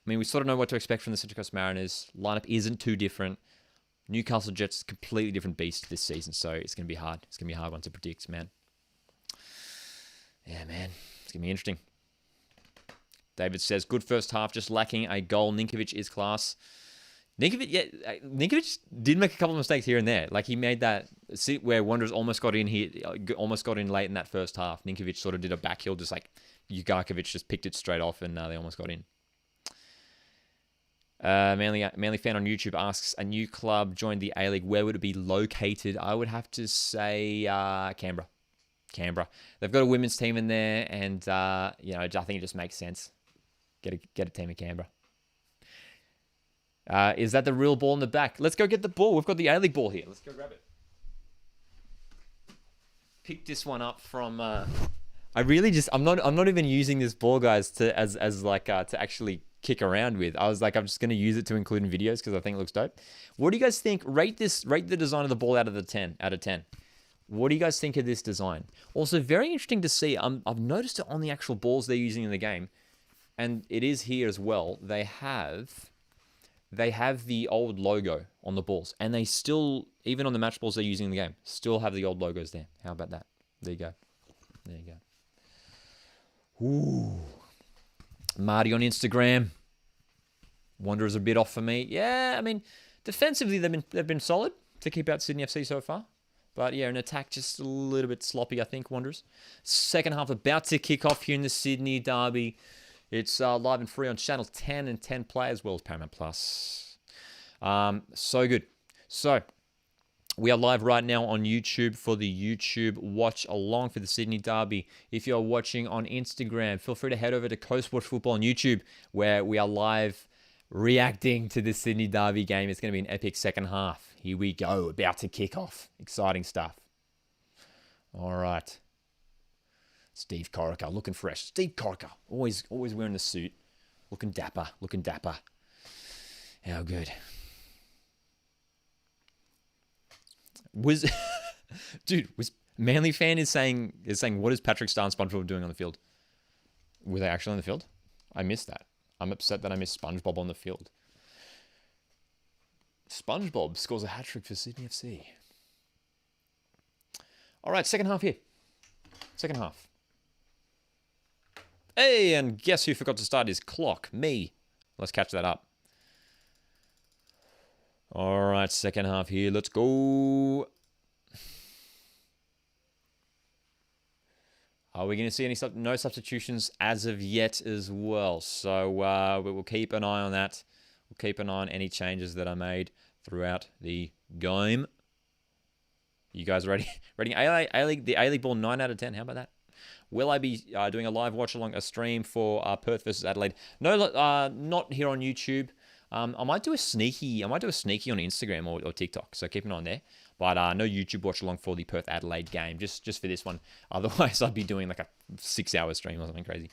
I mean, we sort of know what to expect from the Central Coast Mariners. Lineup isn't too different. Newcastle Jets, completely different beast this season, so it's going to be hard. It's going to be a hard one to predict, man. Yeah, man. It's going to be interesting. David says, good first half, just lacking a goal. Ninkovic is class. Ninkovic did make a couple of mistakes here and there. Like, he made that where Wanderers almost got in late in that first half. Ninkovic sort of did a backheel, just like Ugarkovic just picked it straight off, and they almost got in. Manly fan on YouTube asks, a new club joined the A-League. Where would it be located? I would have to say Canberra. They've got a women's team in there, and I think it just makes sense. Get a team in Canberra. Is that the real ball in the back? Let's go get the ball. We've got the A-League ball here. Let's go grab it. Pick this one up from. I'm not even using this ball, guys, to actually kick around with. I was like, I'm just going to use it to include in videos because I think it looks dope. What do you guys think? Rate the design of the ball out of 10. What do you guys think of this design? Also, very interesting to see. I've noticed it on the actual balls they're using in the game, and it is here as well. They have the old logo on the balls, and they still, even on the match balls they're using in the game, still have the old logos there. How about that? There you go. Ooh. Marty on Instagram. Wanderers a bit off for me. Yeah, I mean, defensively they've been solid to keep out Sydney FC so far. But yeah, an attack just a little bit sloppy, I think, Wanderers. Second half about to kick off here in the Sydney Derby. It's live and free on Channel 10 and 10 Play as well as Paramount Plus. So good. So, we are live right now on YouTube for the YouTube Watch Along for the Sydney Derby. If you're watching on Instagram, feel free to head over to Coast Watch Football on YouTube, where we are live reacting to the Sydney Derby game. It's going to be an epic second half. Here we go, about to kick off. Exciting stuff. All right. Steve Corica, looking fresh. Steve Corica, always wearing the suit. Looking dapper. How good. Dude, was Manly fan is saying what is Patrick Star and SpongeBob doing on the field? Were they actually on the field? I missed that. I'm upset that I missed SpongeBob on the field. SpongeBob scores a hat trick for Sydney FC. All right, second half here. Second half. Hey, and guess who forgot to start his clock? Me. Let's catch that up. All right, second half here. Let's go. Are we going to see any no substitutions as of yet as well? So we will keep an eye on that. We'll keep an eye on any changes that are made throughout the game. You guys ready? Ready? A-League, the A-League ball 9 out of 10. How about that? Will I be doing a live watch along a stream for Perth versus Adelaide? No, not here on YouTube. I might do a sneaky on Instagram or TikTok. So keep an eye on there. But no YouTube watch along for the Perth Adelaide game. Just for this one. Otherwise, I'd be doing like a 6-hour stream or something crazy.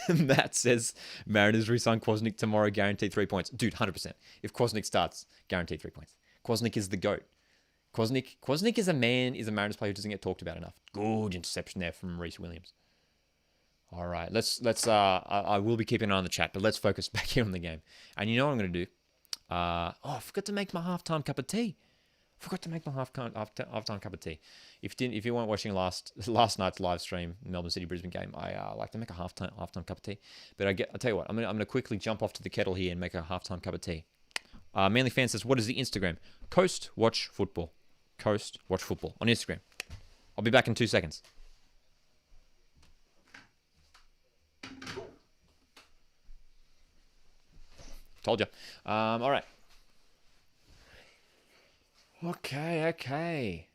Matt says Mariners re-sign Kwasnick tomorrow, guaranteed 3 points. Dude, 100%. If Kwasnick starts, guaranteed 3 points. Kwasnick is the GOAT. Kwasnick is a Mariners player who doesn't get talked about enough. Good interception there from Reece Williams. All right, let's. I will be keeping an eye on the chat, but let's focus back here on the game. And you know what I'm going to do? I forgot to make my halftime cup of tea. Halftime cup of tea. If you weren't watching last night's live stream, Melbourne City Brisbane game, I like to make a halftime cup of tea. But I'll tell you what, I'm gonna quickly jump off to the kettle here and make a halftime cup of tea. Manly fan says, what is the Instagram? Coast Watch Football. Coast Watch Football on Instagram. I'll be back in 2 seconds. Told you. All right. Okay.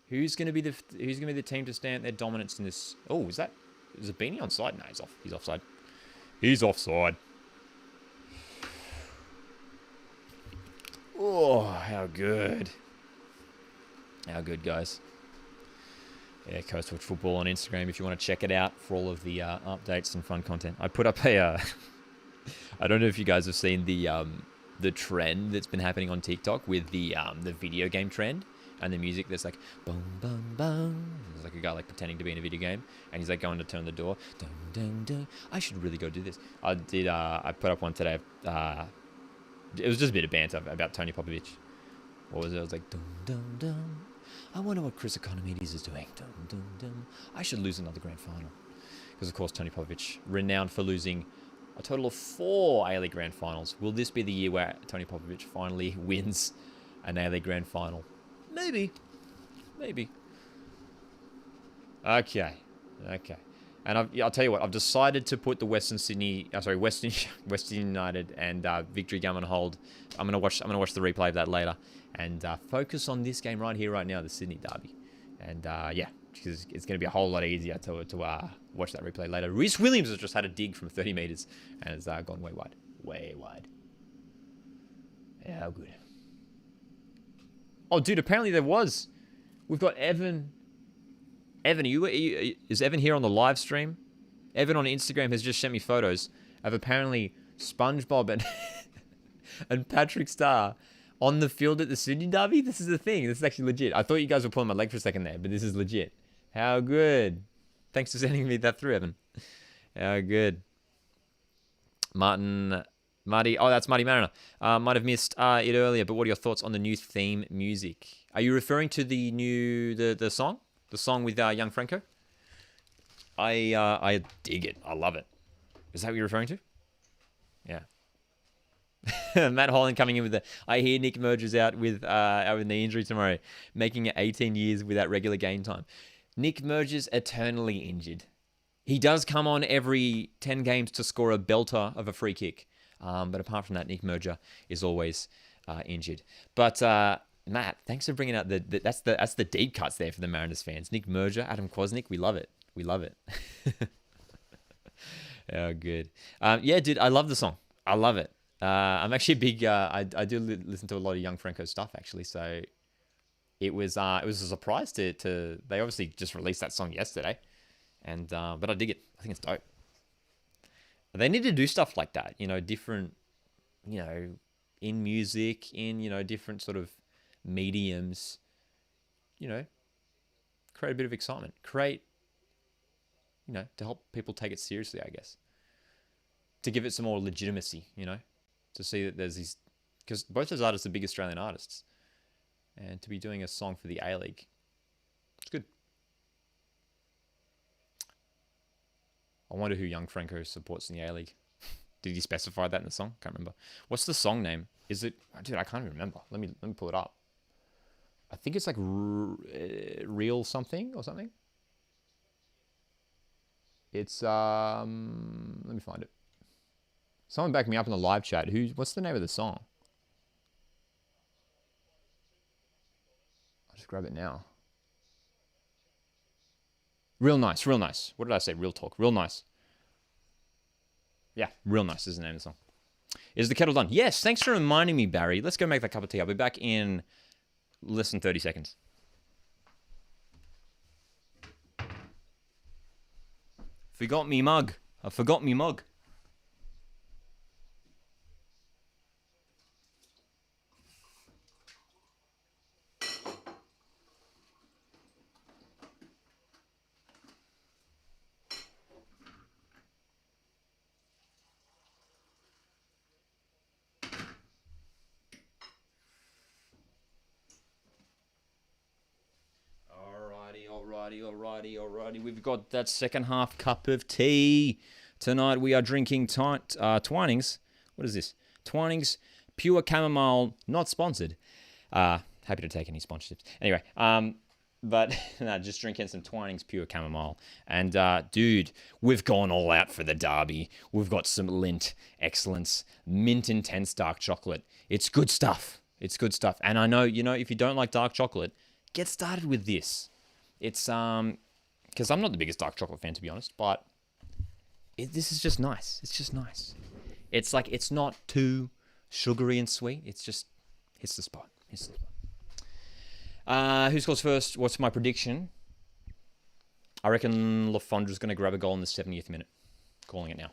Who's gonna be the team to stand their dominance in this? Oh, is a Beanie onside? No, he's off. He's offside. He's offside. Oh, how good. How good, guys. Yeah, Coast Watch Football on Instagram if you want to check it out for all of the updates and fun content. I put up a... I don't know if you guys have seen the trend that's been happening on TikTok with the video game trend and the music that's like boom, boom, boom. There's like a guy like pretending to be in a video game and he's like going to turn the door. Dun, dun, dun. I should really go do this. I put up one today. It was just a bit of banter about Tony Popovich. What was it? I was like, dum, dum, dum. I wonder what Chris Economides is doing. Dum, dum, dum. I should lose another grand final. Because, of course, Tony Popovich, renowned for losing a total of 4 A-League grand finals. Will this be the year where Tony Popovich finally wins an A-League grand final? Maybe. Okay. And I'll tell you what, I've decided to put the Western United and Victory game on hold. I'm gonna watch the replay of that later and focus on this game right here, right now, the Sydney Derby. And yeah, because it's gonna be a whole lot easier to watch that replay later. Reece Williams has just had a dig from 30 meters and has gone way wide. Yeah, how good. Oh, dude, apparently there was. We've got Evan. Evan, is Evan here on the live stream? Evan on Instagram has just sent me photos of apparently SpongeBob and and Patrick Star on the field at the Sydney Derby. This is the thing. This is actually legit. I thought you guys were pulling my leg for a second there, but this is legit. How good. Thanks for sending me that through, Evan. How good. Marty. Oh, that's Marty Mariner. Might have missed it earlier, but what are your thoughts on the new theme music? Are you referring to the song? The song with Young Franco? I dig it. I love it. Is that what you're referring to? Yeah. Matt Holland coming in with I hear Nick Merger's out with knee injury tomorrow, making it 18 years without regular game time. Nick Merger's eternally injured. He does come on every 10 games to score a belter of a free kick. But apart from that, Nick Merger is always injured. But Matt, thanks for bringing out that's the deep cuts there for the Mariners fans. Nick Merger, Adam Kwasnick, we love it. Oh, good. Yeah, dude, I love the song. I love it. I'm actually a big. I do listen to a lot of Young Franco stuff actually. So it was a surprise to they obviously just released that song yesterday, and but I dig it. I think it's dope. They need to do stuff like that. Different. In music, in different sort of mediums, you know, create a bit of excitement. Create, you know, to help people take it seriously, I guess. To give it some more legitimacy, you know, to see that there's these, because both those artists are big Australian artists, and to be doing a song for the A-League, it's good. I wonder who Young Franco supports in the A-League. Did he specify that in the song? Can't remember. What's the song name? Is it... Dude, I can't even remember. Let me pull it up. I think it's like Real Something or something. It's... Let me find it. Someone back me up in the live chat. What's the name of the song? I'll just grab it now. Real Nice, Real Nice. What did I say? Real Talk. Real Nice. Yeah, Real Nice is the name of the song. Is the kettle done? Yes, thanks for reminding me, Barry. Let's go make that cup of tea. I'll be back in less than 30 seconds. Forgot me mug. I forgot me mug. Alrighty. We've got that second half cup of tea. Tonight we are drinking Twinings. What is this? Twinings Pure Chamomile, not sponsored. Happy to take any sponsorships. Anyway, but no, just drinking some Twinings Pure Chamomile. And dude, we've gone all out for the derby. We've got some Lindt Excellence Mint Intense Dark Chocolate. It's good stuff. It's good stuff. And I know, you know, if you don't like dark chocolate, get started with this. It's because I'm not the biggest dark chocolate fan, to be honest, but this is just nice. It's just nice. It's like, it's not too sugary and sweet. It's just hits the spot. Who scores first? What's my prediction? I reckon Lafondra's going to grab a goal in the 70th minute. Calling it now.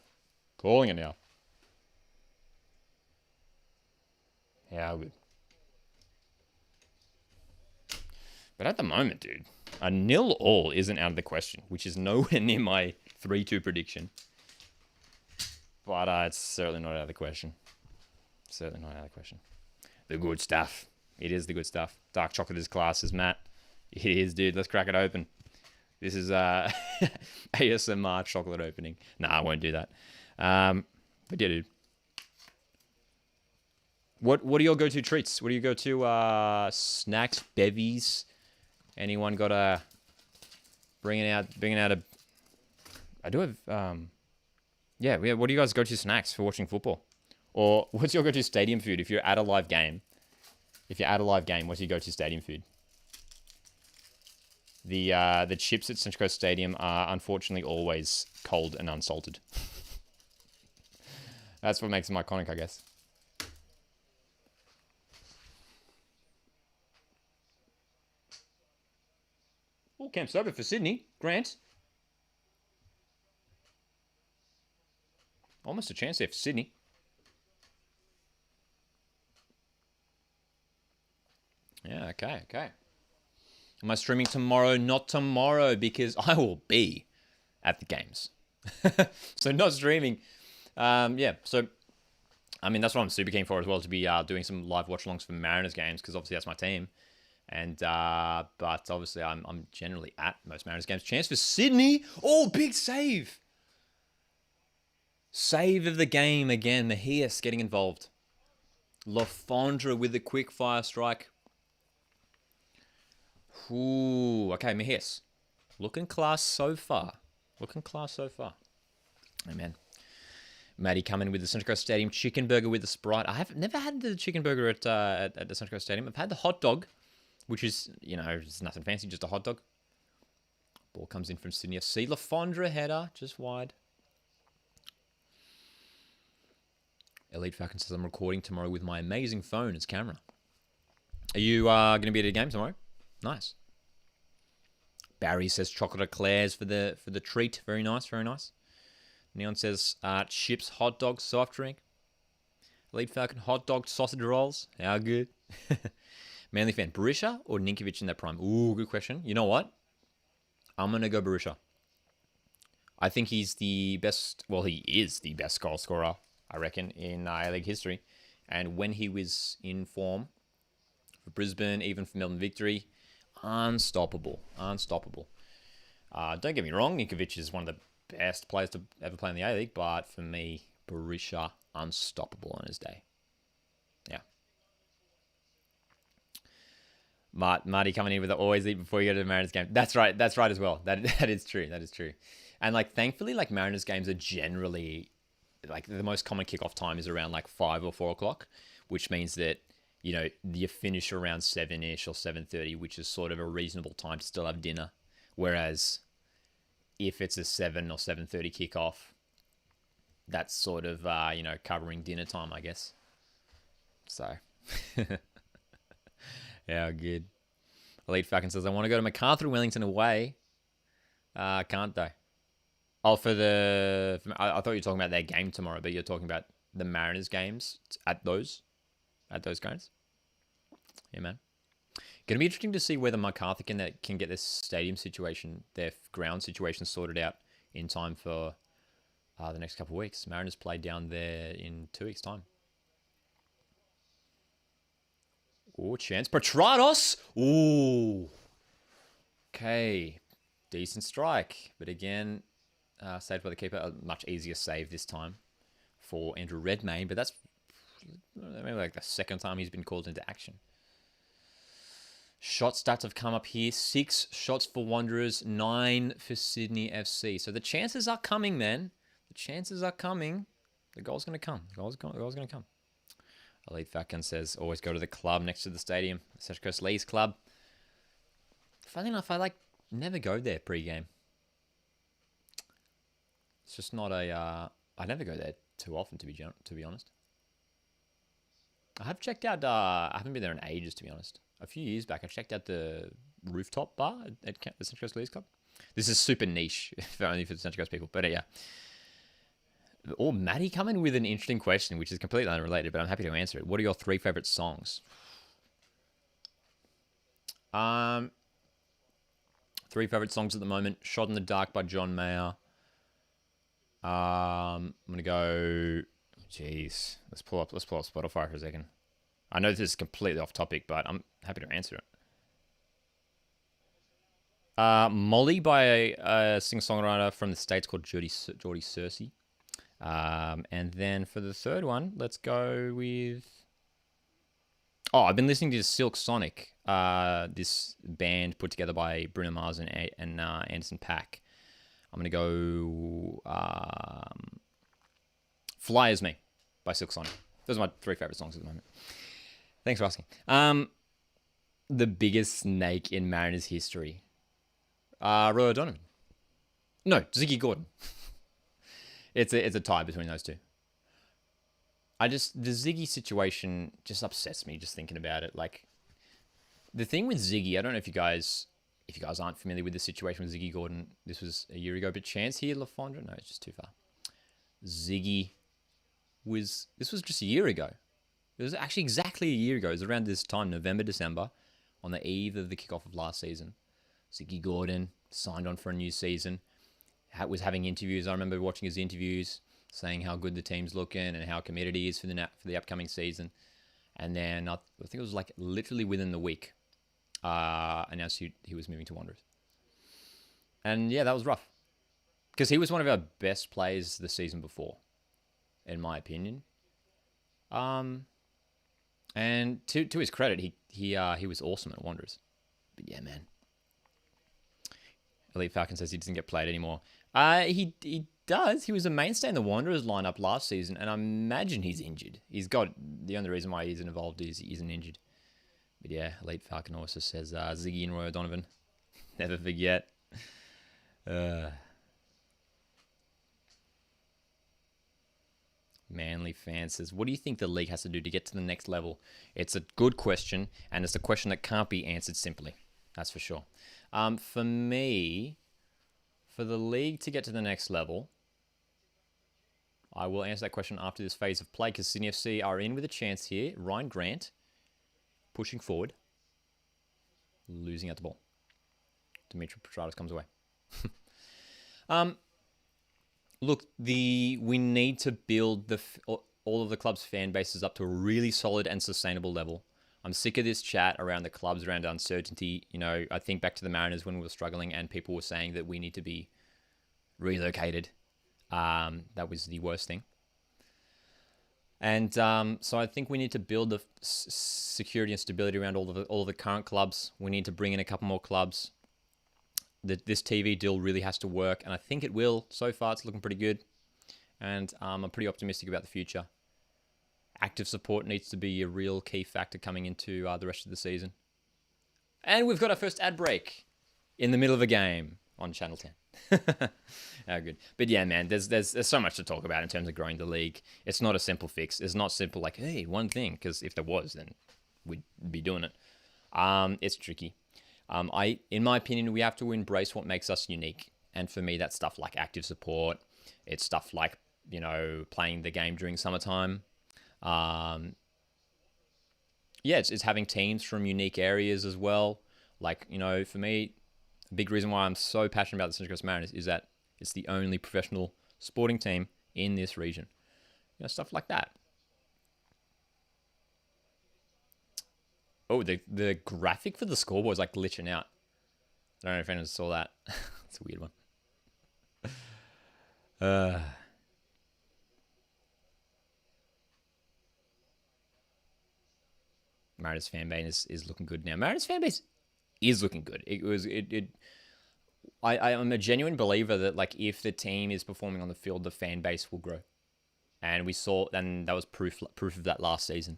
Yeah, good. But at the moment, dude, a 0-0 isn't out of the question, which is nowhere near my 3-2 prediction. But it's certainly not out of the question. The good stuff. It is the good stuff. Dark chocolate is class, as Matt. It is, dude. Let's crack it open. This is ASMR chocolate opening. Nah, I won't do that. But yeah, dude. What are your go-to treats? What do you go to? Snacks, bevies? Anyone got a bringing out a? I do have. Yeah. What do you guys go to snacks for watching football? Or what's your go-to stadium food if you're at a live game? What's your go-to stadium food? The chips at Central Coast Stadium are unfortunately always cold and unsalted. That's what makes them iconic, I guess. All camp sober for Sydney. Grant. Almost a chance there for Sydney. Yeah, okay. Am I streaming tomorrow? Not tomorrow, because I will be at the games. So not streaming. Yeah, so, I mean, that's what I'm super keen for as well, to be doing some live watch-alongs for Mariners games, because obviously that's my team. And but obviously I'm generally at most Mariners games. Chance for Sydney. Oh, big save. Save of the game again. Mejias getting involved. Lafondra with the quick fire strike. Ooh, okay, Mejias. Looking class so far. Amen. Maddie coming with the Central Coast Stadium chicken burger with the Sprite. I have never had the chicken burger at the Central Coast Stadium. I've had the hot dog, which is, you know, it's nothing fancy, just a hot dog. Ball comes in from Sydney FC. Lafondra header, just wide. Elite Falcon says, I'm recording tomorrow with my amazing phone as camera. Are you going to be at a game tomorrow? Nice. Barry says chocolate eclairs for the treat. Very nice. Neon says chips, hot dog, soft drink. Elite Falcon hot dog, sausage rolls. How good. Manly fan, Berisha or Ninkovic in their prime? Ooh, good question. You know what? I'm going to go Berisha. I think he's the best, well, he is the best goal scorer, I reckon, in A-League history. And when he was in form for Brisbane, even for Melbourne Victory, unstoppable. Don't get me wrong, Ninkovic is one of the best players to ever play in the A-League, but for me, Berisha, unstoppable on his day. Yeah. Marty coming in with the always eat before you go to the Mariners game. That's right as well. That is true. And like, thankfully, like, Mariners games are generally, like, the most common kickoff time is around like 5 or 4 o'clock, which means that, you know, you finish around 7-ish or 7:30, which is sort of a reasonable time to still have dinner. Whereas if it's a 7 or 7:30 kickoff, that's sort of, you know, covering dinner time, I guess. So, yeah, good. Elite Falcon says, I want to go to MacArthur Wellington away. Can't though. Oh, I thought you were talking about their game tomorrow, but you're talking about the Mariners games at those games. Yeah, man. Going to be interesting to see whether MacArthur can get this stadium situation, their ground situation sorted out in time for the next couple of weeks. Mariners play down there in 2 weeks' time. Oh, chance. Petrados! Ooh. Okay. Decent strike. But again, saved by the keeper. A much easier save this time for Andrew Redmayne. But that's maybe like the second time he's been called into action. Shot stats have come up here. 6 shots for Wanderers, 9 for Sydney FC. So the chances are coming, man. The chances are coming. The goal's going to come. The goal's going to come. Elite Falcon says, always go to the club next to the stadium. Central Coast Leagues Club. Funny enough, I never go there pre-game. It's just not a... I never go there too often, to be honest. I have checked out... I haven't been there in ages, to be honest. A few years back, I checked out the rooftop bar at the Central Coast Leagues Club. This is super niche, only for the Central Coast people. But yeah. Or Maddie come in with an interesting question, which is completely unrelated, but I'm happy to answer it. What are your 3 favorite songs? 3 favorite songs at the moment. Shot in the Dark by John Mayer. I'm going to go... Jeez. Let's pull up Spotify for a second. I know this is completely off topic, but I'm happy to answer it. Molly by a singer-songwriter from the States called Geordie Cersei. And then for the third one, let's go with... Oh, I've been listening to Silk Sonic, this band put together by Bruno Mars and Anderson .Paak. I'm going to go Fly As Me by Silk Sonic. Those are my 3 favorite songs at the moment. Thanks for asking. The biggest snake in Mariners history. Roy O'Donovan. No, Ziggy Gordon. It's a tie between those two. The Ziggy situation just upsets me just thinking about it. Like, the thing with Ziggy, I don't know if you guys aren't familiar with the situation with Ziggy Gordon. This was a year ago, but Chance here, LaFondra? No, it's just too far. This was just a year ago. It was actually exactly a year ago. It was around this time, November, December, on the eve of the kickoff of last season. Ziggy Gordon signed on for a new season. Was having interviews. I remember watching his interviews, saying how good the team's looking and how committed he is for the upcoming season. And then I think it was like literally within the week, announced he was moving to Wanderers. And yeah, that was rough. Because he was one of our best players the season before, in my opinion. And to his credit, he was awesome at Wanderers. But yeah, man. Elite Falcon says he doesn't get played anymore. He does. He was a mainstay in the Wanderers lineup last season, and I imagine he's injured. The only reason why he isn't involved is he isn't injured. But yeah, Elite Falcon also says Ziggy and Roy O'Donovan. Never forget. Manly fan says, what do you think the league has to do to get to the next level? It's a good question, and it's a question that can't be answered simply. That's for sure. For me, for the league to get to the next level, I will answer that question after this phase of play, because Sydney FC are in with a chance here. Ryan Grant pushing forward. losing at the ball. Dimitri Petratus comes away. Look, we need to build all of the club's fan bases up to a really solid and sustainable level. I'm sick of this chat around the clubs, around uncertainty. You know, I think back to the Mariners when we were struggling and people were saying that we need to be relocated. That was the worst thing. And so I think we need to build the security and stability around all of the current clubs. We need to bring in a couple more clubs. This TV deal really has to work, and I think it will. So far, it's looking pretty good, and I'm pretty optimistic about the future. Active support needs to be a real key factor coming into the rest of the season. And we've got our first ad break in the middle of a game on Channel 10. Oh, good. But yeah, man, there's so much to talk about in terms of growing the league. It's not a simple fix. It's not simple like, hey, one thing, because if there was, then we'd be doing it. It's tricky. In my opinion, we have to embrace what makes us unique. And for me, that's stuff like active support. It's stuff like, playing the game during summertime. It's having teams from unique areas as well. Like, for me, a big reason why I'm so passionate about the Central Coast Mariners is that it's the only professional sporting team in this region. Stuff like that. Oh, the graphic for the scoreboard is like glitching out. I don't know if anyone saw that. It's a weird one. Mariners fan base is looking good now. Mariners fan base is looking good. I'm a genuine believer that like if the team is performing on the field, the fan base will grow, and that was proof of that last season.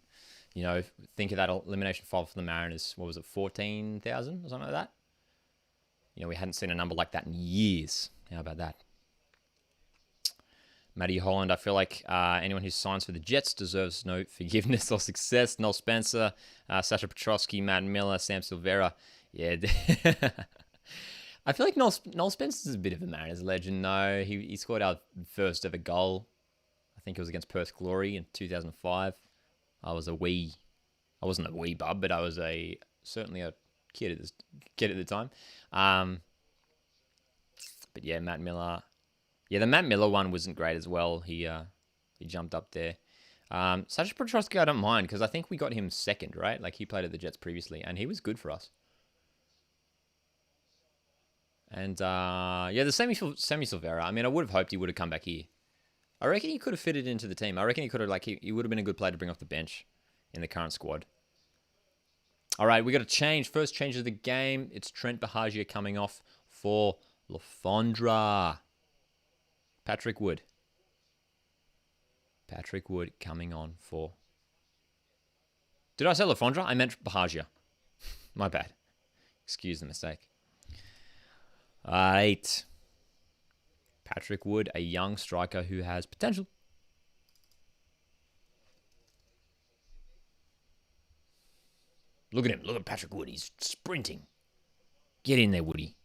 Think of that elimination final for the Mariners. What was it, 14,000 or something like that? We hadn't seen a number like that in years. How about that? Matty Holland, I feel like anyone who signs for the Jets deserves no forgiveness or success. Noel Spencer, Sasha Petrosky, Matt Miller, Sam Silvera. Yeah. I feel like Noel Spencer is a bit of a Mariners legend, though. He scored our first ever goal. I think it was against Perth Glory in 2005. I wasn't a wee bub, but I was certainly a kid at the time. But yeah, Matt Miller. Yeah, the Matt Miller one wasn't great as well. He jumped up there. Sasha Petrosky, I don't mind because I think we got him second, right? Like he played at the Jets previously, and he was good for us. And the Sammy Silvera. I mean, I would have hoped he would have come back here. I reckon he could have fitted into the team. I reckon he could have he would have been a good player to bring off the bench in the current squad. All right, we got a change. First change of the game. It's Trent Bahagia coming off for Lafondra. Patrick Wood coming on for... Did I say Lafondra? I meant Bahagia. My bad. Excuse the mistake. All right. Patrick Wood, a young striker who has potential. Look at him. Look at Patrick Wood. He's sprinting. Get in there, Woody.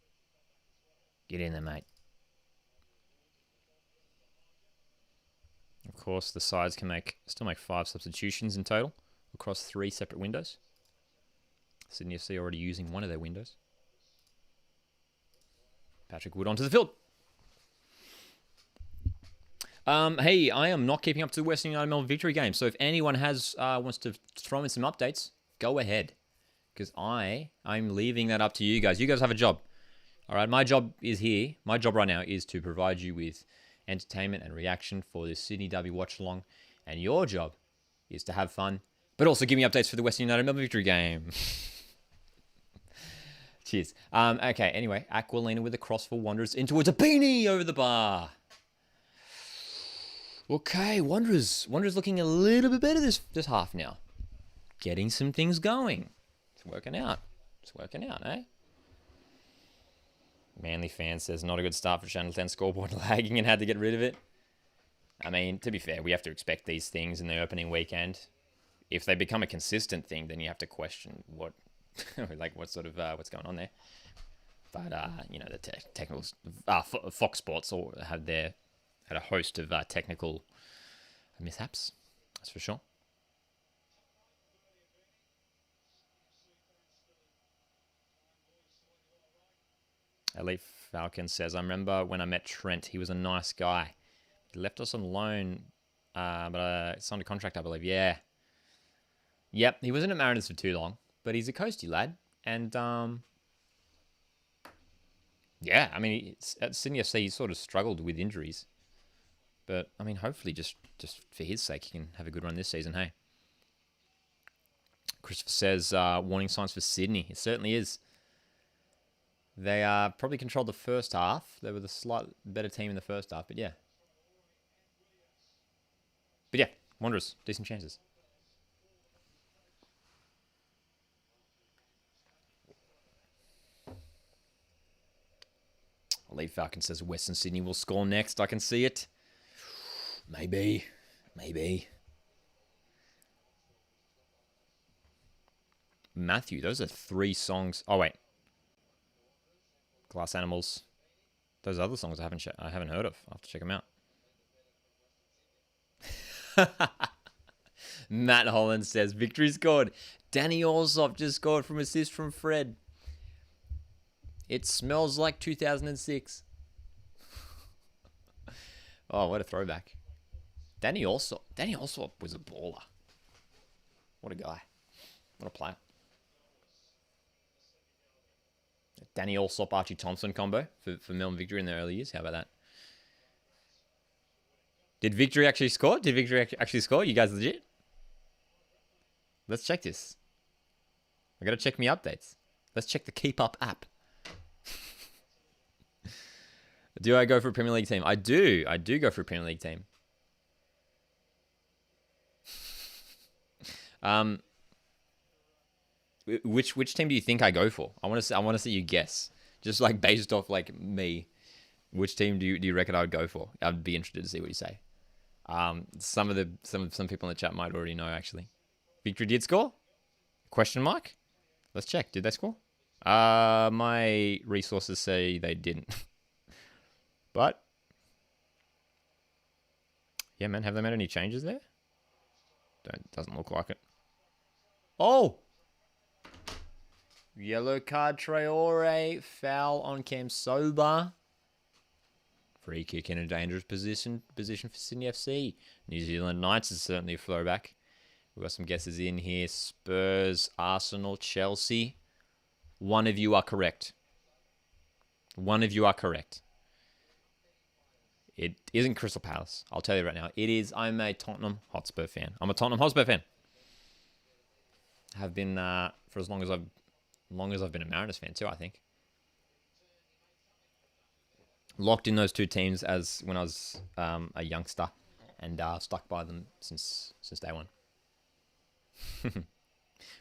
Get in there, mate. Of course, the sides can still make 5 substitutions in total across 3 separate windows. Sydney FC already using one of their windows. Patrick Wood onto the field. Hey, I am not keeping up to the Western United Melbourne victory game, so if anyone wants to throw in some updates, go ahead, because I'm leaving that up to you guys. You guys have a job. All right, my job is here. My job right now is to provide you with entertainment and reaction for this Sydney Derby watch-along, and your job is to have fun, but also give me updates for the Western United Melbourne victory game. Cheers. Okay, anyway, Aquilina with a cross for Wanderers in towards a beanie over the bar. Okay, Wanderers looking a little bit better this half now. Getting some things going. It's working out, eh? Manly fan says not a good start for Channel 10 scoreboard lagging and had to get rid of it. I mean, to be fair, we have to expect these things in the opening weekend. If they become a consistent thing, then you have to question what's going on there. But the technical Fox Sports had a host of technical mishaps. That's for sure. Elite Falcon says, I remember when I met Trent. He was a nice guy. He left us on loan, but signed a contract, I believe. Yeah. Yep, he wasn't at Mariners for too long, but he's a coasty lad. And, yeah, I mean, at Sydney FC, he sort of struggled with injuries. But, I mean, hopefully just for his sake, he can have a good run this season, hey? Christopher says, warning signs for Sydney. It certainly is. They probably controlled the first half. They were the slight better team in the first half, but yeah. But yeah, Wanderers, decent chances. Elite Falcon says Western Sydney will score next. I can see it. Maybe. Matthew, those are 3 songs. Oh, wait. Glass Animals. Those other songs I haven't heard of. I'll have to check them out. Matt Holland says, victory scored. Danny Allsop just scored from assist from Fred. It smells like 2006. Oh, what a throwback. Danny Allsop was a baller. What a guy. What a player. Danny Allsop, Archie Thompson combo for Melbourne Victory in the early years. How about that? Did Victory actually score? Did Victory actually score? You guys legit? Let's check this. I gotta check me updates. Let's check the Keep Up app. Do I go for a Premier League team? I do. I do go for a Premier League team. Which team do you think I go for? I want to see you guess. Just like based off like me. Which team do you reckon I would go for? I'd be interested to see what you say. Some people in the chat might already know actually. Victory did score? Question mark? Let's check. Did they score? My resources say they didn't. But yeah, man, have they made any changes there? Doesn't look like it. Oh! Yellow card Traore. Foul on Cam Sober. Free kick in a dangerous position for Sydney FC. New Zealand Knights is certainly a throwback. We've got some guesses in here. Spurs, Arsenal, Chelsea. One of you are correct. One of you are correct. It isn't Crystal Palace. I'll tell you right now. It is. I'm a Tottenham Hotspur fan. I'm a Tottenham Hotspur fan. Have been for as long as I've been a Mariners fan too, I think. Locked in those two teams as when I was a youngster, and stuck by them since day one. But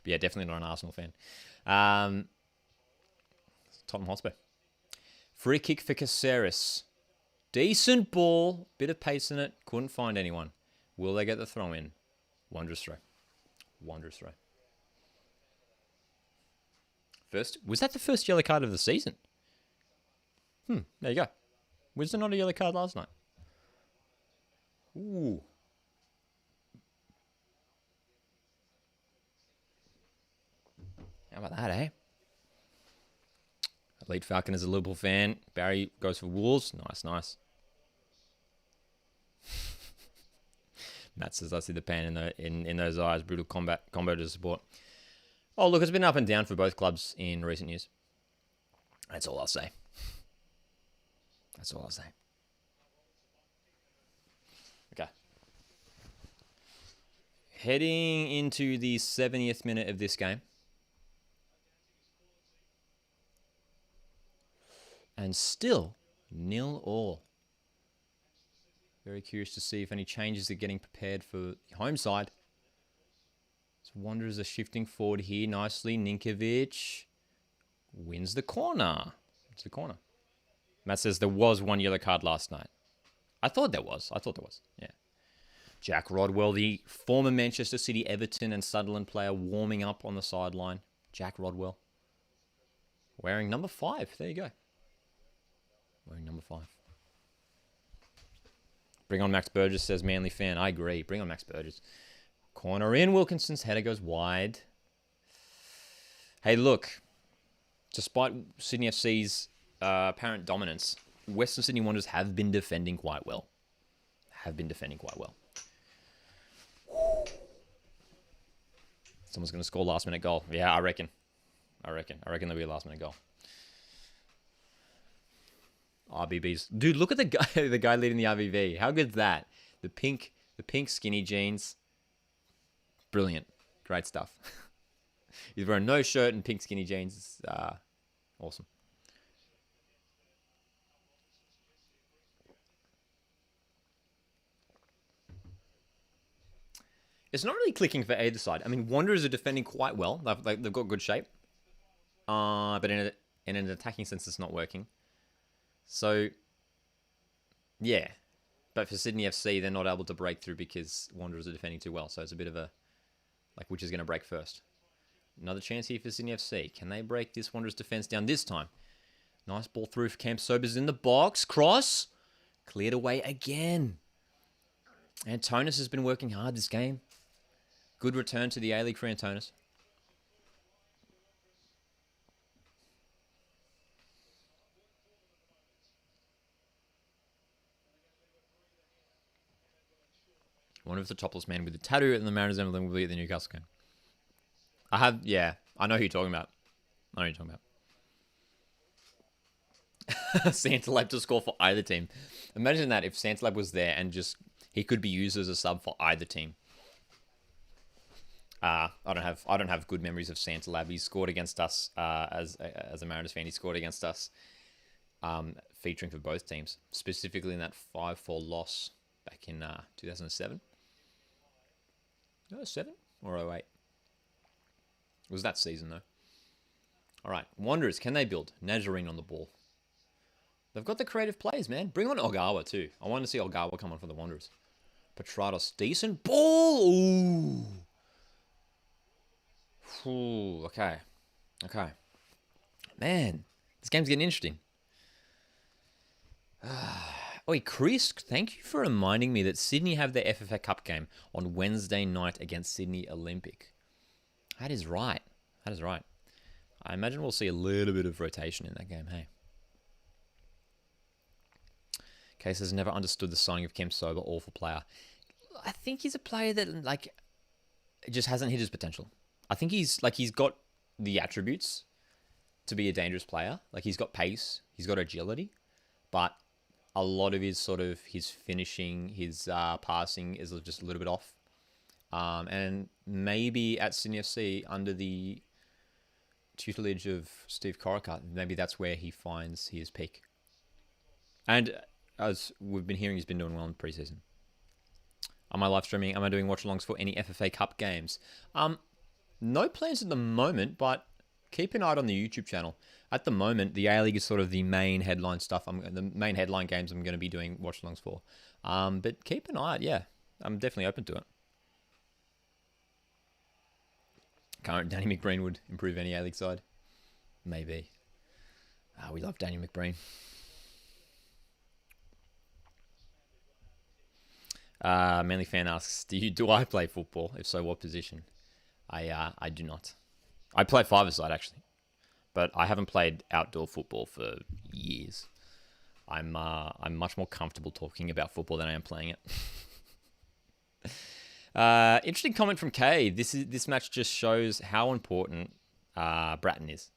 yeah, definitely not an Arsenal fan. Tottenham Hotspur. Free kick for Caceres. Decent ball, bit of pace in it. Couldn't find anyone. Will they get the throw in? Wondrous throw. Wondrous throw. Was that the first yellow card of the season? There you go. Was there not a yellow card last night? Ooh. How about that, eh? Elite Falcon is a Liverpool fan. Barry goes for Wolves. Nice. Matt says, I see the pain in those eyes. Brutal combo to support. Oh, look, it's been up and down for both clubs in recent years. That's all I'll say. That's all I'll say. Okay. Heading into the 70th minute of this game. And still 0-0. Very curious to see if any changes are getting prepared for the home side. So Wanderers are shifting forward here nicely. Ninkovic wins the corner. It's the corner. Matt says there was one yellow card last night. I thought there was. Yeah. Jack Rodwell, the former Manchester City, Everton and Sunderland player, warming up on the sideline. Jack Rodwell. Wearing number 5. There you go. Wearing number 5. Bring on Max Burgess, says Manly fan. I agree. Bring on Max Burgess. Corner in. Wilkinson's header goes wide. Hey, look. Despite Sydney FC's apparent dominance, Western Sydney Wanderers have been defending quite well. Someone's going to score last minute goal. Yeah, I reckon there'll be a last minute goal. RBBs. Dude, look at the guy the guy leading the RBB. How good's that? The pink skinny jeans. Brilliant. Great stuff. He's wearing no shirt and pink skinny jeans. It's, awesome. It's not really clicking for either side. I mean, Wanderers are defending quite well. They've got good shape. But in an attacking sense, it's not working. So, yeah. But for Sydney FC, they're not able to break through because Wanderers are defending too well. So it's a bit of a, like, which is going to break first. Another chance here for Sydney FC. Can they break this Wanderers defense down this time? Nice ball through for Cam Sobers in the box. Cross. Cleared away again. Antonis has been working hard this game. Good return to the A-League for Antonis. Wonder if the topless man with the tattoo and the Mariners emblem will be at the Newcastle game. I know who you're talking about. Santalab to score for either team. Imagine that if Santalab was there and just he could be used as a sub for either team. I don't have good memories of Santalab. He scored against us as a Mariners fan. He scored against us, featuring for both teams, specifically in that 5-4 loss back in 2007. 07 or 08? It was that season though. All right, Wanderers, can they build? Nazarene on the ball. They've got the creative players, man. Bring on Ogawa too. I want to see Ogawa come on for the Wanderers. Petrados, decent ball. Ooh, okay. Man, this game's getting interesting. Oi, Chris, thank you for reminding me that Sydney have their FFA Cup game on Wednesday night against Sydney Olympic. That is right. I imagine we'll see a little bit of rotation in that game, hey? Case has never understood the signing of Kemp Sober, awful player. I think he's a player that, like, just hasn't hit his potential. I think he's got the attributes to be a dangerous player. Like, he's got pace, he's got agility, but a lot of his his finishing, his passing is just a little bit off. And maybe at Sydney FC, under the tutelage of Steve Corica, maybe that's where he finds his peak. And as we've been hearing, he's been doing well in preseason. Am I live streaming? Am I doing watch-alongs for any FFA Cup games? No plans at the moment, but keep an eye on the YouTube channel. At the moment, the A-League is sort of the main headline stuff. The main headline games I'm going to be doing watch-alongs for. But keep an eye out, yeah. I'm definitely open to it. Current Danny McBreen would improve any A-League side. Maybe. We love Danny McBreen. Manly fan asks, do I play football? If so, what position? I do not. I play five-a-side, actually. But I haven't played outdoor football for years. I'm much more comfortable talking about football than I am playing it. Interesting comment from Kay. This match just shows how important Bratton is.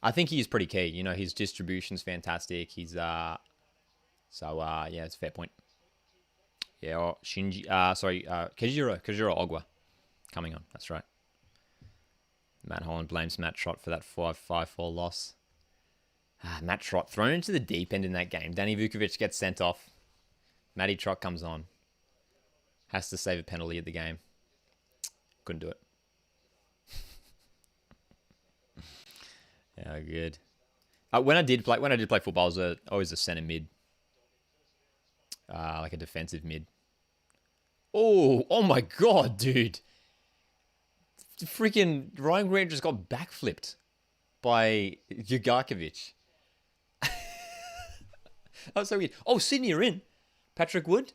I think he is pretty key. You know, his distribution's fantastic. He's yeah, it's a fair point. Yeah, Kejiro Ogwa coming on. That's right. Matt Holland blames Matt Trott for that 5-4 loss. Matt Trott thrown into the deep end in that game. Danny Vukovic gets sent off. Matty Trott comes on. Has to save a penalty at the game. Couldn't do it. Yeah, good. When I did play football, I was always a centre mid. Like a defensive mid. Oh my god, dude. Freaking Ryan Grant just got backflipped by Jugarkovic. That was so weird. Oh, Sydney are in. Patrick Wood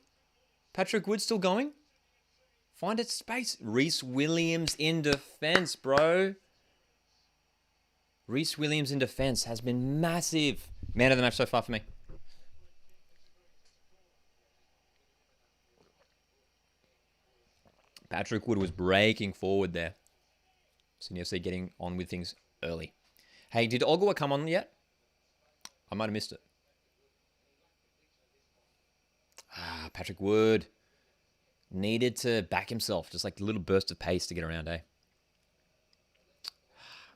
still going. Find its space. Reese Williams in defense, bro. Reece Williams in defence has been massive. Man of the match so far for me. Patrick Wood was breaking forward there. Sydney FC getting on with things early. Hey, did Ogwa come on yet? I might have missed it. Patrick Wood needed to back himself. Just like a little burst of pace to get around, eh?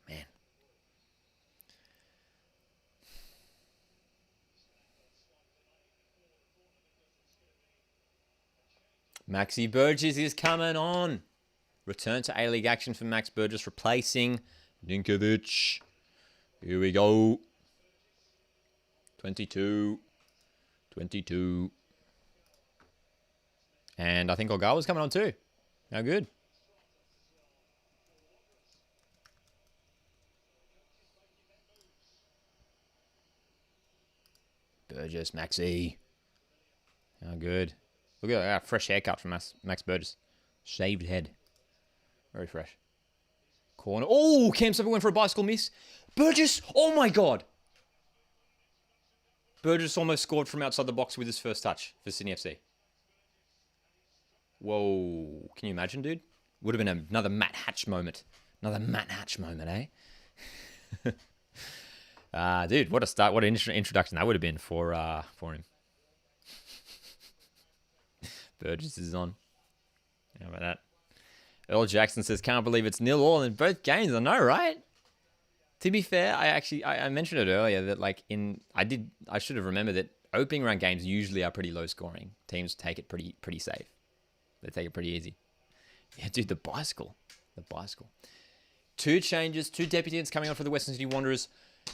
Man. Maxi Burgess is coming on. Return to A-League action for Max Burgess, replacing Ninkovic. Here we go. 22. And I think Ogawa's coming on too. How good. Burgess, Maxi. How good. Look at that fresh haircut from Max Burgess. Shaved head. Very fresh. Corner. Oh, Cam Summer went for a bicycle miss. Burgess. Oh my God. Burgess almost scored from outside the box with his first touch for Sydney FC. Whoa. Can you imagine, dude? Would have been another Matt Hatch moment. Another Matt Hatch moment, eh? Dude, what a start. What an introduction that would have been for him. Burgess is on. How about that? Earl Jackson says, can't believe it's 0-0 in both games. I know, right? To be fair, I mentioned it earlier that I should have remembered that opening round games usually are pretty low scoring. Teams take it pretty safe. They take it pretty easy. Yeah, dude, the bicycle. 2 changes, 2 deputies coming on for the Western Sydney Wanderers.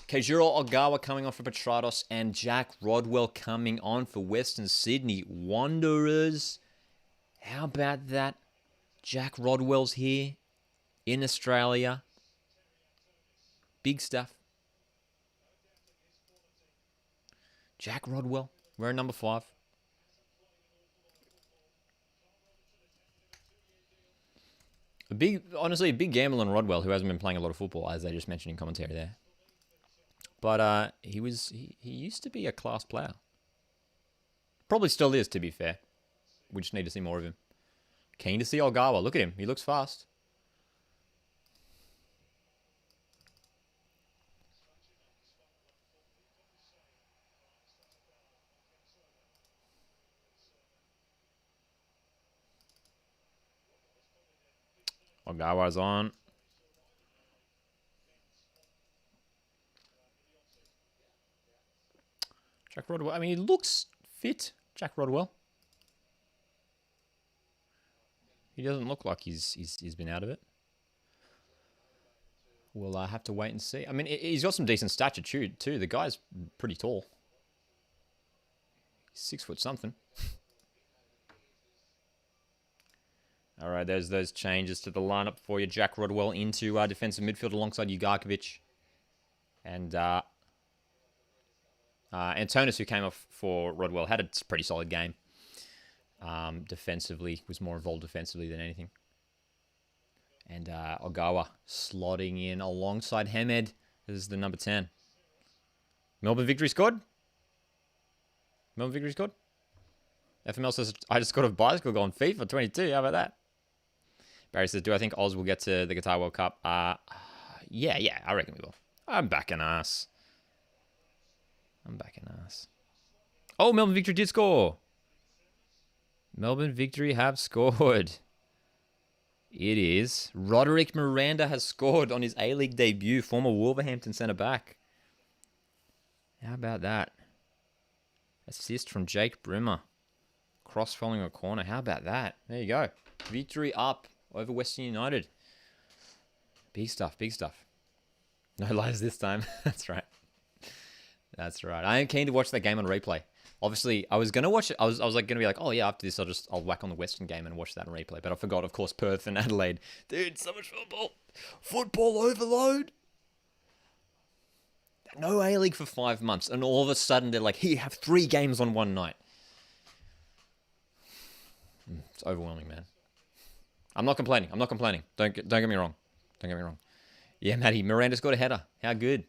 Keijiro Ogawa coming on for Petratos and Jack Rodwell coming on for Western Sydney Wanderers. How about that? Jack Rodwell's here in Australia. Big stuff. Jack Rodwell, wearing number 5. Honestly, a big gamble on Rodwell, who hasn't been playing a lot of football, as they just mentioned in commentary there. But he used to be a class player. Probably still is, to be fair. We just need to see more of him. Keen to see Ogawa. Look at him. He looks fast. Ogawa's on. Jack Rodwell. I mean, he looks fit, Jack Rodwell. He doesn't look like he's been out of it. We'll have to wait and see. I mean, he's got some decent stature too. The guy's pretty tall. He's 6 foot something. All right, there's those changes to the lineup for you. Jack Rodwell into defensive midfield alongside Ugarkovic. And Antonis, who came off for Rodwell, had a pretty solid game. Defensively, was more involved defensively than anything. And Ogawa slotting in alongside Hamed as the number 10. Melbourne Victory scored. FML says, I just got a bicycle going FIFA 22. How about that? Barry says, do I think Oz will get to the Qatar World Cup? Yeah, I reckon we will. I'm backing ass. Oh, Melbourne Victory did score. Melbourne Victory have scored. It is. Roderick Miranda has scored on his A-League debut. Former Wolverhampton centre-back. How about that? Assist from Jake Brimmer. Cross following a corner. How about that? There you go. Victory up over Western United. Big stuff. No lies this time. That's right. I am keen to watch that game on replay. Obviously, I was going to watch it. I was like going to be like, oh yeah, after this, I'll whack on the Western game and watch that on replay. But I forgot, of course, Perth and Adelaide. Dude, so much football. Football overload. No A-League for 5 months. And all of a sudden, they're like, here, you have 3 games on one night. It's overwhelming, man. I'm not complaining. Don't get me wrong. Yeah, Matty, Miranda scored a header. How good?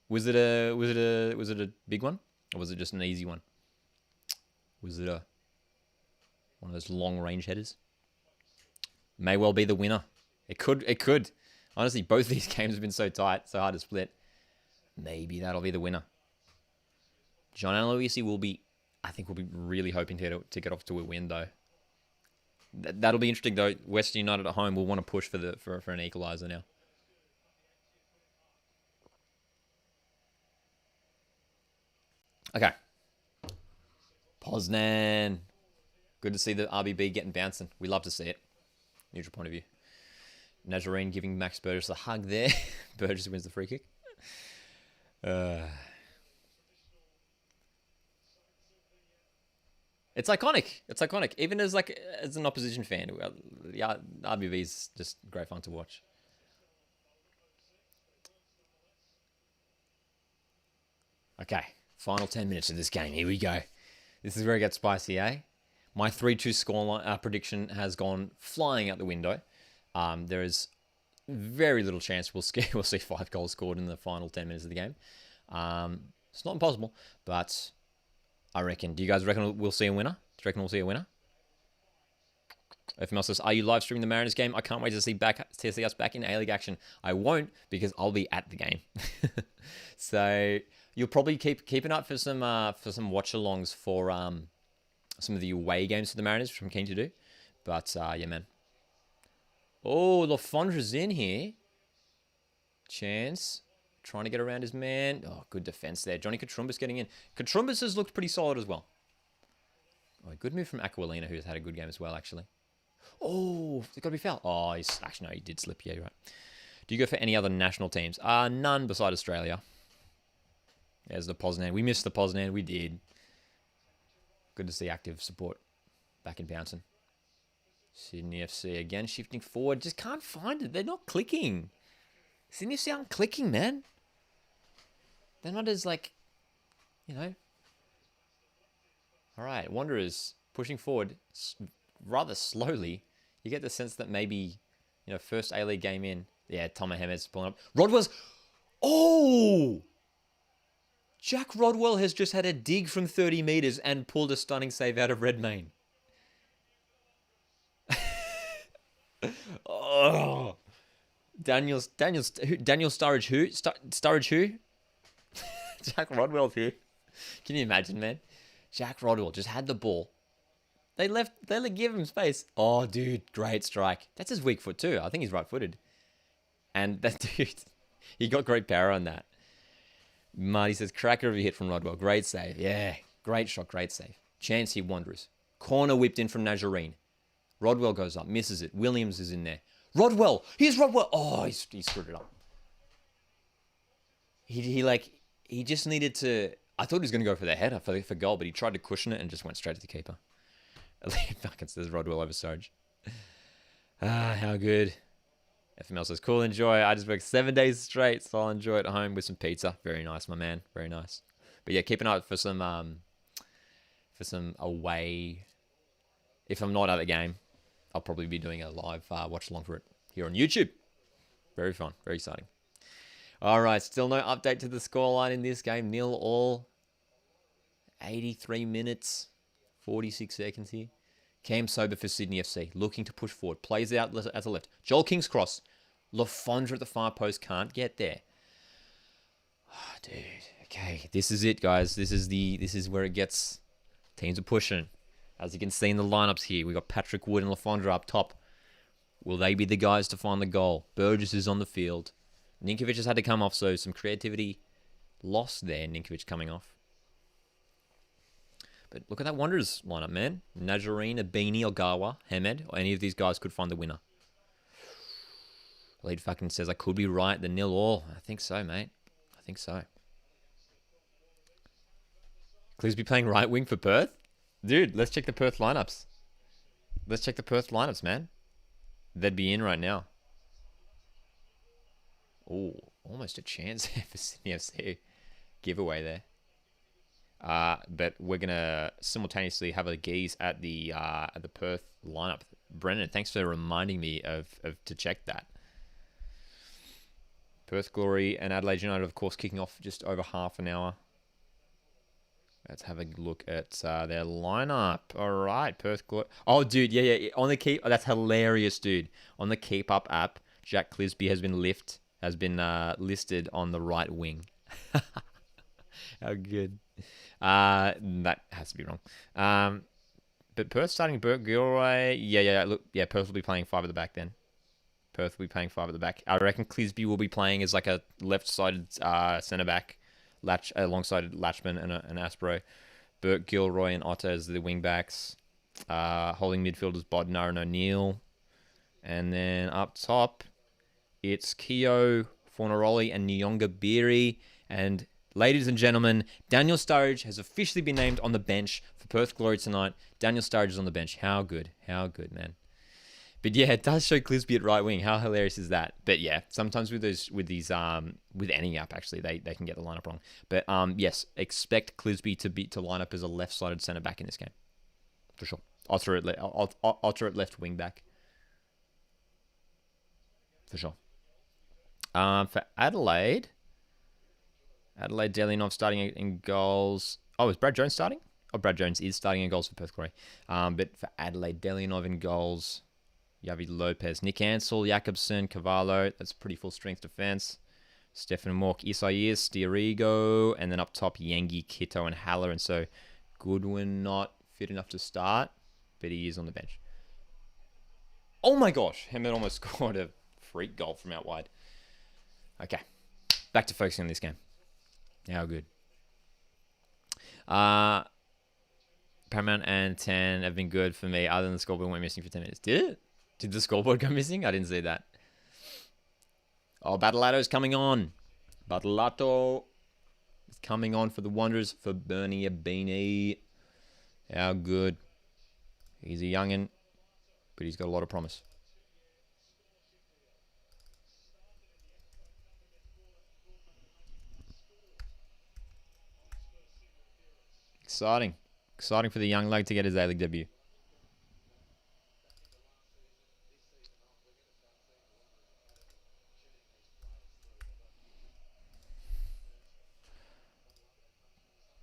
Was it a big one? Or was it just an easy one? Was it one of those long range headers? May well be the winner. It could. Honestly, both these games have been so tight, so hard to split. Maybe that'll be the winner. John Aloisi I think we'll be really hoping to get off to a win though. That'll be interesting though. Western United at home will want to push for an equaliser now. Okay. Poznan. Good to see the RBB getting bouncing. We love to see it. Neutral point of view. Nazarene giving Max Burgess a hug there. Burgess wins the free kick. It's iconic. It's iconic. Even as an opposition fan, yeah, RBB is just great fun to watch. Okay, final 10 minutes of this game. Here we go. This is where it gets spicy, eh? My 3-2 scoreline prediction has gone flying out the window. There is very little chance we'll see 5 goals scored in the final 10 minutes of the game. It's not impossible, but I reckon. Do you guys reckon we'll see a winner? Do you reckon we'll see a winner? FML says, are you live streaming the Mariners game? I can't wait to see us back in A-League action. I won't because I'll be at the game. So you'll probably keep an eye for some watch-alongs for some of the away games for the Mariners, which I'm keen to do. But yeah, man. Oh, Lafondra's in here. Chance. Trying to get around his man. Oh, good defense there. Johnny Katrumbas getting in. Katrumbas has looked pretty solid as well. Oh, a good move from Aquilina, who's had a good game as well, actually. Oh, it's got to be foul. Oh, actually, no, he did slip. Yeah, you're right. Do you go for any other national teams? None beside Australia. There's the Poznan. We missed the Poznan. We did. Good to see active support back in bouncing. Sydney FC again, shifting forward. Just can't find it. They're not clicking. Sydney FC aren't clicking, man. They're not as, All right, Wanderers pushing forward rather slowly. You get the sense that maybe, first A-League game in. Yeah, Tom Mohamed's pulling up. Rodwell's... Oh! Jack Rodwell has just had a dig from 30 metres and pulled a stunning save out of Redmayne. Oh! Daniel Sturridge who? Sturridge who? Jack Rodwell's here. Can you imagine, man? Jack Rodwell just had the ball. They give him space. Oh, dude, great strike. That's his weak foot too. I think he's right-footed. And that dude, he got great power on that. Marty says, cracker of a hit from Rodwell. Great save. Yeah, great shot, great save. Chance here, Wanderers. Corner whipped in from Nazarene. Rodwell goes up, misses it. Williams is in there. Rodwell! Here's Rodwell! Oh, he screwed it up. He just needed to... I thought he was going to go for the header for goal, but he tried to cushion it and just went straight to the keeper. Fucking says Rodwell over Sarge. How good. FML says, cool, enjoy. I just worked 7 days straight, so I'll enjoy it at home with some pizza. Very nice, my man. Very nice. But yeah, keep an eye out for some away... If I'm not at the game, I'll probably be doing a live watch-along for it here on YouTube. Very fun. Very exciting. All right, still no update to the scoreline in this game. 0-0. 83 minutes. 46 seconds here. Cam Sober for Sydney FC. Looking to push forward. Plays out at the left. Joel King's cross. Lafondra at the far post. Can't get there. Oh, dude. Okay, this is it, guys. This is where it gets... Teams are pushing. As you can see in the lineups here, we got Patrick Wood and Lafondra up top. Will they be the guys to find the goal? Burgess is on the field. Ninkovic has had to come off, so some creativity lost there. Ninkovic coming off. But look at that Wanderers lineup, man. Nazarene, Abini, Ogawa, Hamed, or any of these guys could find the winner. Lead fucking says I could be right. The 0-0. I think so, mate. I think so. Clearsby playing right wing for Perth? Dude, let's check the Perth lineups. Let's check the Perth lineups, man. They'd be in right now. Oh, almost a chance for Sydney FC. Giveaway there. But we're going to simultaneously have a gaze at the Perth lineup. Brennan, thanks for reminding me of to check that. Perth Glory and Adelaide United, of course, kicking off just over half an hour. Let's have a look at their lineup. All right, Perth Glory. Oh, dude, yeah. On the keep, that's hilarious, dude. On the Keep Up app, Jack Clisby has been listed on the right wing. How good. That has to be wrong. But Perth starting Burt Gilroy. Yeah. Look, yeah, Perth will be playing 5 at the back then. Perth will be playing 5 at the back. I reckon Clisby will be playing as like a left-sided centre back, alongside Latchman and Aspro. Burt Gilroy and Otter as the wing backs. Holding midfielders Bodnar and O'Neill. And then up top, it's Keogh, Fornaroli, and Nyonga Beery. And ladies and gentlemen, Daniel Sturridge has officially been named on the bench for Perth Glory tonight. Daniel Sturridge is on the bench. How good, man. But yeah, it does show Clisby at right wing. How hilarious is that? But yeah, sometimes with any app actually, they can get the lineup wrong. But yes, expect Clisby to line up as a left-sided centre back in this game, for sure. Otter at left wing back, for sure. For Adelaide, Delianov starting in goals. Oh, is Brad Jones starting? Oh, Brad Jones is starting in goals for Perth Glory. But for Adelaide, Delianov in goals. Yavi Lopez, Nick Ansell, Jakobsen, Cavallo. That's pretty full strength defense. Stefan Mork, Isaias, Diarigo, and then up top, Yengi, Kito, and Haller. And so Goodwin not fit enough to start, but he is on the bench. Oh my gosh, Hammond almost scored a freak goal from out wide. Okay, back to focusing on this game. How good. Paramount and 10 have been good for me, other than the scoreboard went missing for 10 minutes. Did it? Did the scoreboard go missing? I didn't see that. Oh, Battleato's coming on. Battleato is coming on for the Wanderers for Bernie Beanie. How good. He's a youngin', but he's got a lot of promise. Exciting. Exciting for the young lad to get his A-League debut.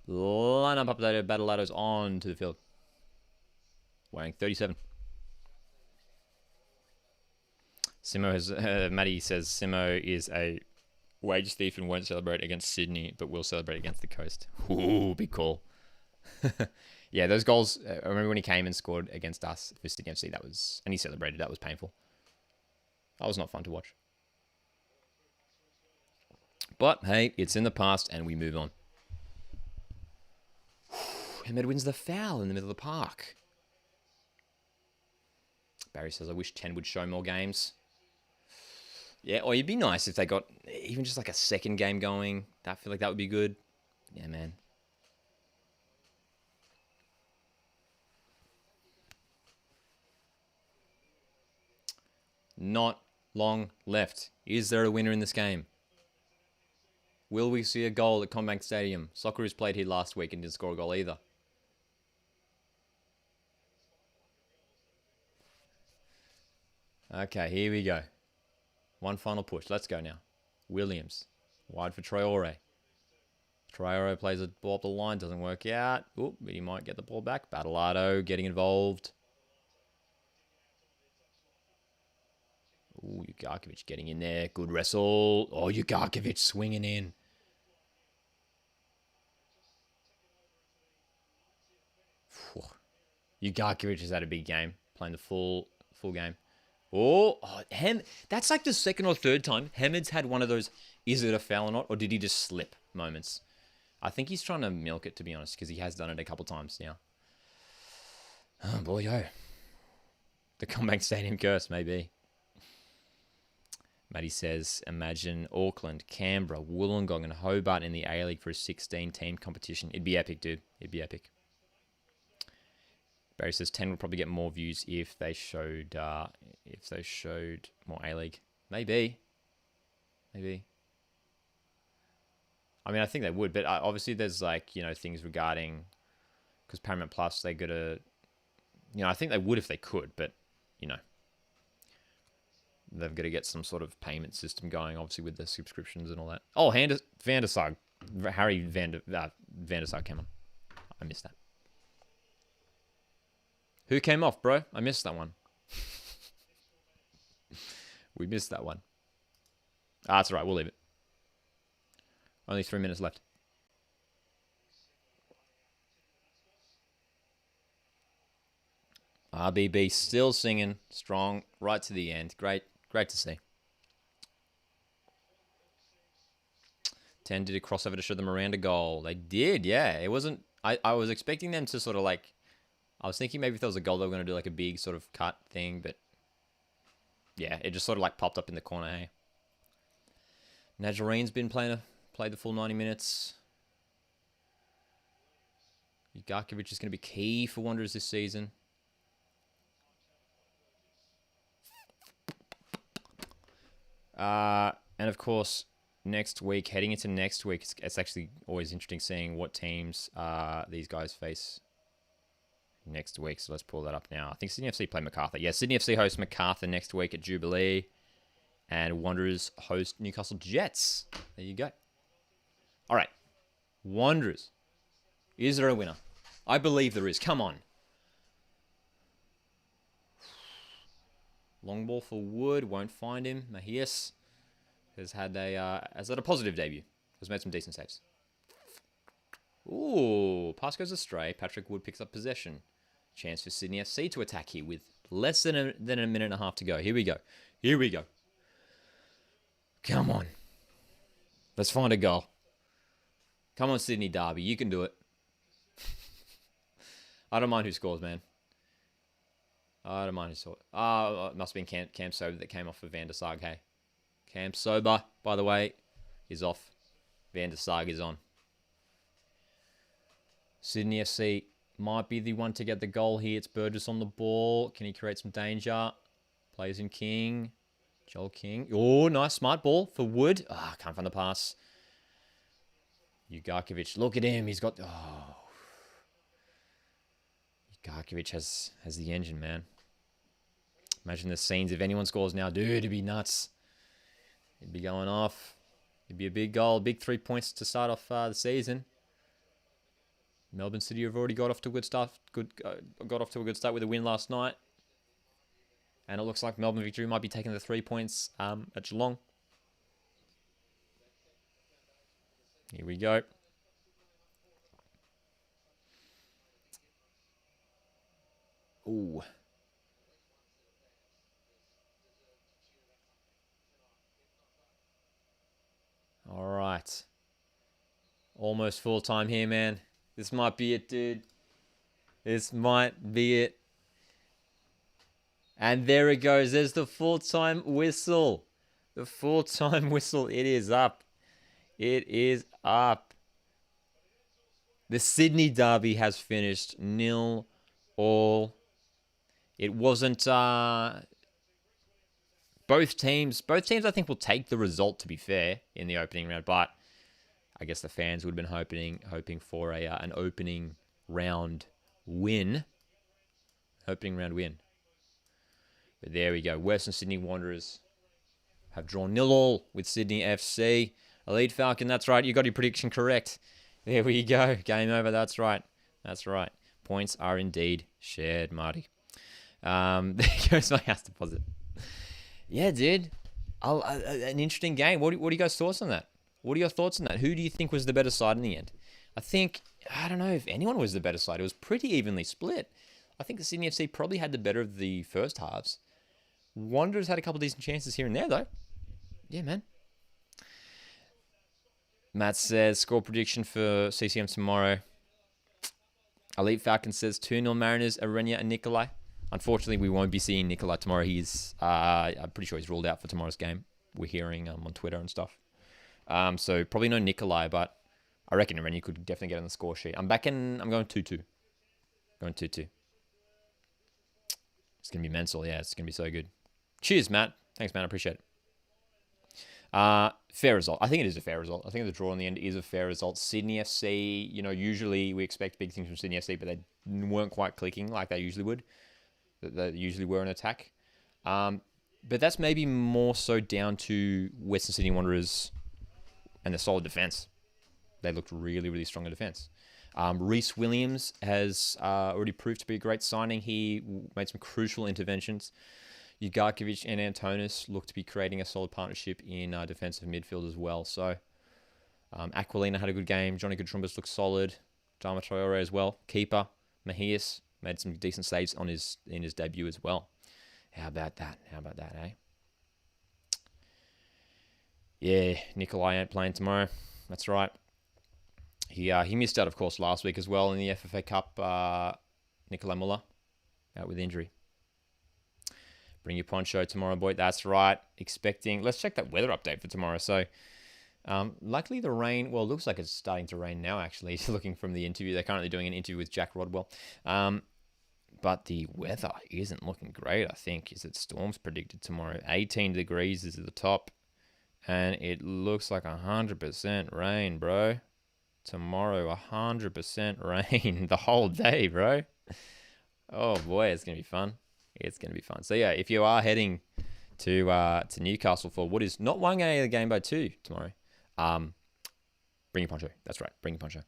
Lineup updated. Battleato's on to the field. Weighing 37. Matty says Simo is a wage thief and won't celebrate against Sydney, but will celebrate against the Coast. Ooh, big call. Yeah, those goals. I remember when he came and scored against us for Sydney FC. And he celebrated. That was painful. That was not fun to watch. But hey, it's in the past, and we move on. Ahmed wins the foul in the middle of the park. Barry says, I wish 10 would show more games. Yeah, or it'd be nice if they got even just like a second game going. I feel like that would be good. Yeah, man. Not long left. Is there a winner in this game? Will we see a goal at Combank Stadium? Socceroos played here last week and didn't score a goal either. Okay, here we go. One final push. Let's go now. Williams. Wide for Traore. Traore plays a ball up the line. Doesn't work out. Oop, but he might get the ball back. Battleato getting involved. Ooh, Ugarkovic getting in there. Good wrestle. Oh, Ugarkovic swinging in. Ugarkovic has had a big game. Playing the full game. Oh, that's like the second or third time Hamid's had one of those, is it a foul or not, or did he just slip moments? I think he's trying to milk it, to be honest, because he has done it a couple times now. Oh, boy, oh. The Combank Stadium curse, maybe. Matty says, imagine Auckland, Canberra, Wollongong, and Hobart in the A-League for a 16-team competition. It'd be epic, dude. It'd be epic. Barry says 10 would probably get more views if they showed more A-League. Maybe. I mean, I think they would, but obviously there's things regarding, because Paramount Plus, they got to, I think they would if they could, but they've got to get some sort of payment system going, obviously with the subscriptions and all that. Oh, Van der Sar. Harry Van der Sar came on. I missed that. Who came off, bro? I missed that one. We missed that one. Ah, that's all right. We'll leave it. Only 3 minutes left. RBB still singing strong right to the end. Great to see. 10 did a crossover to show the Miranda goal. They did, yeah. It wasn't... I was expecting them to sort of like... I was thinking maybe if there was a goal, they were going to do like a big sort of cut thing, but... Yeah, it just sort of like popped up in the corner, hey? Najarine's been played the full 90 minutes. Ugarkovic is going to be key for Wanderers this season. And of course, heading into next week, it's actually always interesting seeing what teams these guys face next week. So let's pull that up now. I think Sydney FC play Macarthur. Yeah, Sydney FC host Macarthur next week at Jubilee. And Wanderers host Newcastle Jets. There you go. All right. Wanderers. Is there a winner? I believe there is. Come on. Long ball for Wood. Won't find him. Mahias has had a positive debut. Has made some decent saves. Ooh. Pass goes astray. Patrick Wood picks up possession. Chance for Sydney FC to attack here with less than a minute and a half to go. Here we go. Come on. Let's find a goal. Come on, Sydney Derby. You can do it. I don't mind who scores, man. I don't mind who scores. It must have been Cam Sober that came off for Van der Sar, hey. Cam Sober, by the way, is off. Van der Sar is on. Sydney FC might be the one to get the goal here. It's Burgess on the ball. Can he create some danger? Plays in King. Joel King. Oh, nice. Smart ball for Wood. Can't find the pass. Ugarkovic. Look at him. He's got... Oh. Ugarkovic has the engine, man. Imagine the scenes. If anyone scores now, dude, it'd be nuts. It'd be going off. It'd be a big goal. Big 3 points to start off the season. Melbourne City have already got off to a good start. Got off to a good start with a win last night. And it looks like Melbourne Victory might be taking the 3 points at Geelong. Here we go. Ooh. All right. Almost full time here, man. This might be it, dude. This might be it. And there it goes. There's the full-time whistle. The full-time whistle. It is up. It is up. The Sydney Derby has finished 0-0. It wasn't... Both teams, I think, will take the result, to be fair, in the opening round. But I guess the fans would have been hoping for an opening round win. Opening round win. But there we go. Western Sydney Wanderers have drawn 0-0 with Sydney FC. Elite Falcon, that's right. You got your prediction correct. There we go. Game over. That's right. Points are indeed shared, Marty. There goes my house deposit. Yeah, dude. An interesting game. What are you guys' thoughts on that? What are your thoughts on that? Who do you think was the better side in the end? I don't know if anyone was the better side. It was pretty evenly split. I think the Sydney FC probably had the better of the first halves. Wanderers had a couple decent chances here and there, though. Yeah, man. Matt says, score prediction for CCM tomorrow. Elite Falcon says 2-0 Mariners, Arenya and Nikolai. Unfortunately, we won't be seeing Nikolai tomorrow. He's, I'm pretty sure he's ruled out for tomorrow's game. We're hearing on Twitter and stuff. So probably no Nikolai, but I reckon Arenya could definitely get on the score sheet. I'm going 2-2. Going 2-2. It's going to be mental. Yeah, it's going to be so good. Cheers, Matt. Thanks, man. I appreciate it. Fair result. I think it is a fair result. I think the draw in the end is a fair result. Sydney FC, usually we expect big things from Sydney FC, but they weren't quite clicking like they usually would. They usually were an attack. But that's maybe more so down to Western Sydney Wanderers and the solid defence. They looked really, really strong in defence. Reece Williams has already proved to be a great signing. He made some crucial interventions. Ugarkovic and Antonis look to be creating a solid partnership in defensive midfield as well. So Aquilina had a good game. Johnny Gutrumbas looked solid. Dharma Traore as well. Keeper Mahias made some decent saves in his debut as well. How about that? Eh? Yeah, Nikolai ain't playing tomorrow. That's right. He missed out, of course, last week as well in the FFA Cup. Nikolai Muller out with injury. Bring your poncho tomorrow, boy. That's right. Let's check that weather update for tomorrow. So, likely the rain. Well, it looks like it's starting to rain now. Actually, looking from the interview, they're currently doing an interview with Jack Rodwell. But the weather isn't looking great. I think storms predicted tomorrow. 18 degrees is at the top, and it looks like 100% rain, bro. Tomorrow, 100% rain the whole day, bro. Oh boy, it's gonna be fun. It's gonna be fun. So yeah, if you are heading to Newcastle for what is not one game by two tomorrow, bring your poncho. That's right, bring your poncho.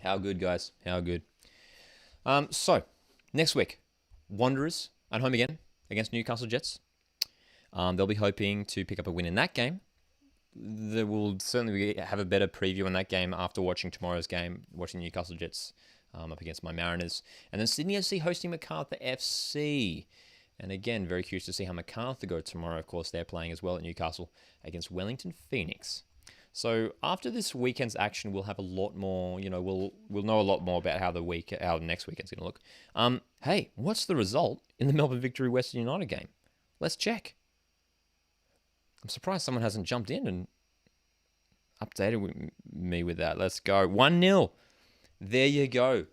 How good, guys? How good? So next week, Wanderers at home again against Newcastle Jets. They'll be hoping to pick up a win in that game. They will certainly have a better preview on that game after watching tomorrow's game, watching Newcastle Jets up against my Mariners. And then Sydney FC hosting Macarthur FC. And again, very curious to see how Macarthur go tomorrow. Of course, they're playing as well at Newcastle against Wellington Phoenix. So after this weekend's action, we'll have a lot more, we'll know a lot more about how the next weekend's going to look. Hey, what's the result in the Melbourne Victory Western United game? Let's check. I'm surprised someone hasn't jumped in and updated me with that. Let's go. 1-0. There you go.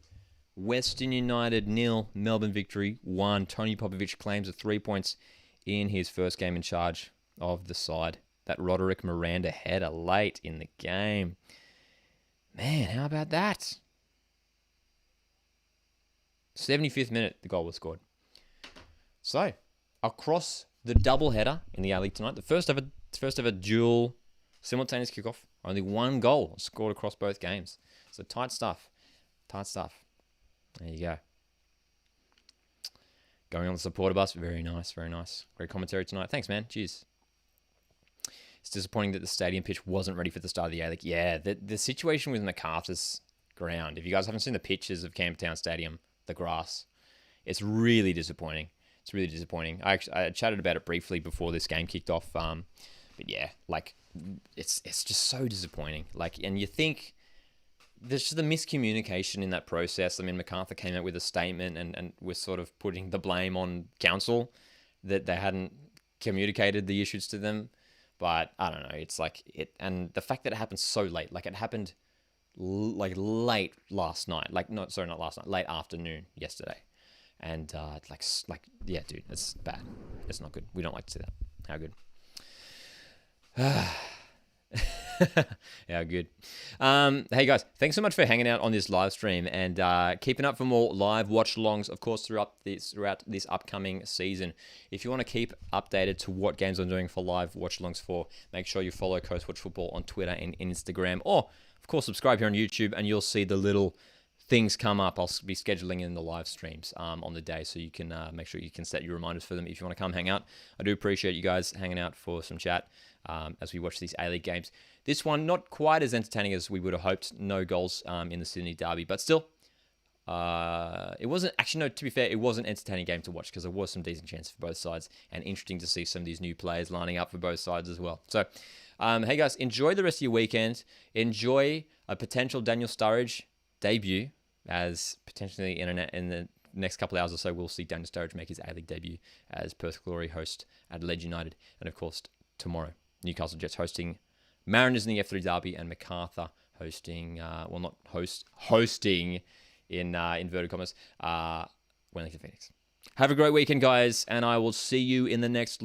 Western United 0, Melbourne Victory 1. Tony Popovic claims the 3 points in his first game in charge of the side. That Roderick Miranda header late in the game. Man, how about that? 75th minute, the goal was scored. So, across the double header in the A-League tonight, the first ever dual simultaneous kickoff, only one goal scored across both games. So tight stuff. There you go. Going on the supporter bus, very nice. Great commentary tonight. Thanks, man. Cheers. It's disappointing that the stadium pitch wasn't ready for the start of the A-League. Yeah, the situation with MacArthur's ground. If you guys haven't seen the pictures of Campbelltown Stadium, the grass, it's really disappointing. I chatted about it briefly before this game kicked off. But yeah, it's just so disappointing. And you think there's just a miscommunication in that process. I mean, MacArthur came out with a statement and was sort of putting the blame on council that they hadn't communicated the issues to them. But I don't know. And the fact that it happened so late, it happened late last night. Not last night, late afternoon yesterday. And yeah, dude, it's bad. It's not good. We don't like to see that. How good? How good. Hey guys, thanks so much for hanging out on this live stream and keeping up for more live watch-alongs, of course, throughout this upcoming season. If you want to keep updated to what games I'm doing for live watch-alongs make sure you follow Coast Watch Football on Twitter and Instagram, or of course subscribe here on YouTube, and you'll see the little things come up. I'll be scheduling in the live streams on the day, so you can make sure you can set your reminders for them if you want to come hang out. I do appreciate you guys hanging out for some chat as we watch these A-League games. This one, not quite as entertaining as we would have hoped. No goals in the Sydney derby, but still, it wasn't, actually, no, to be fair, it was an entertaining game to watch because there was some decent chances for both sides, and interesting to see some of these new players lining up for both sides as well. So, hey guys, enjoy the rest of your weekend. Enjoy a potential Daniel Sturridge debut, as potentially in the next couple of hours or so, we'll see Daniel Sturridge make his A-League debut as Perth Glory host Adelaide United. And of course, tomorrow, Newcastle Jets hosting Mariners in the F3 derby, and Macarthur hosting, hosting in inverted commas, Wellington Phoenix. Have a great weekend, guys, and I will see you in the next live.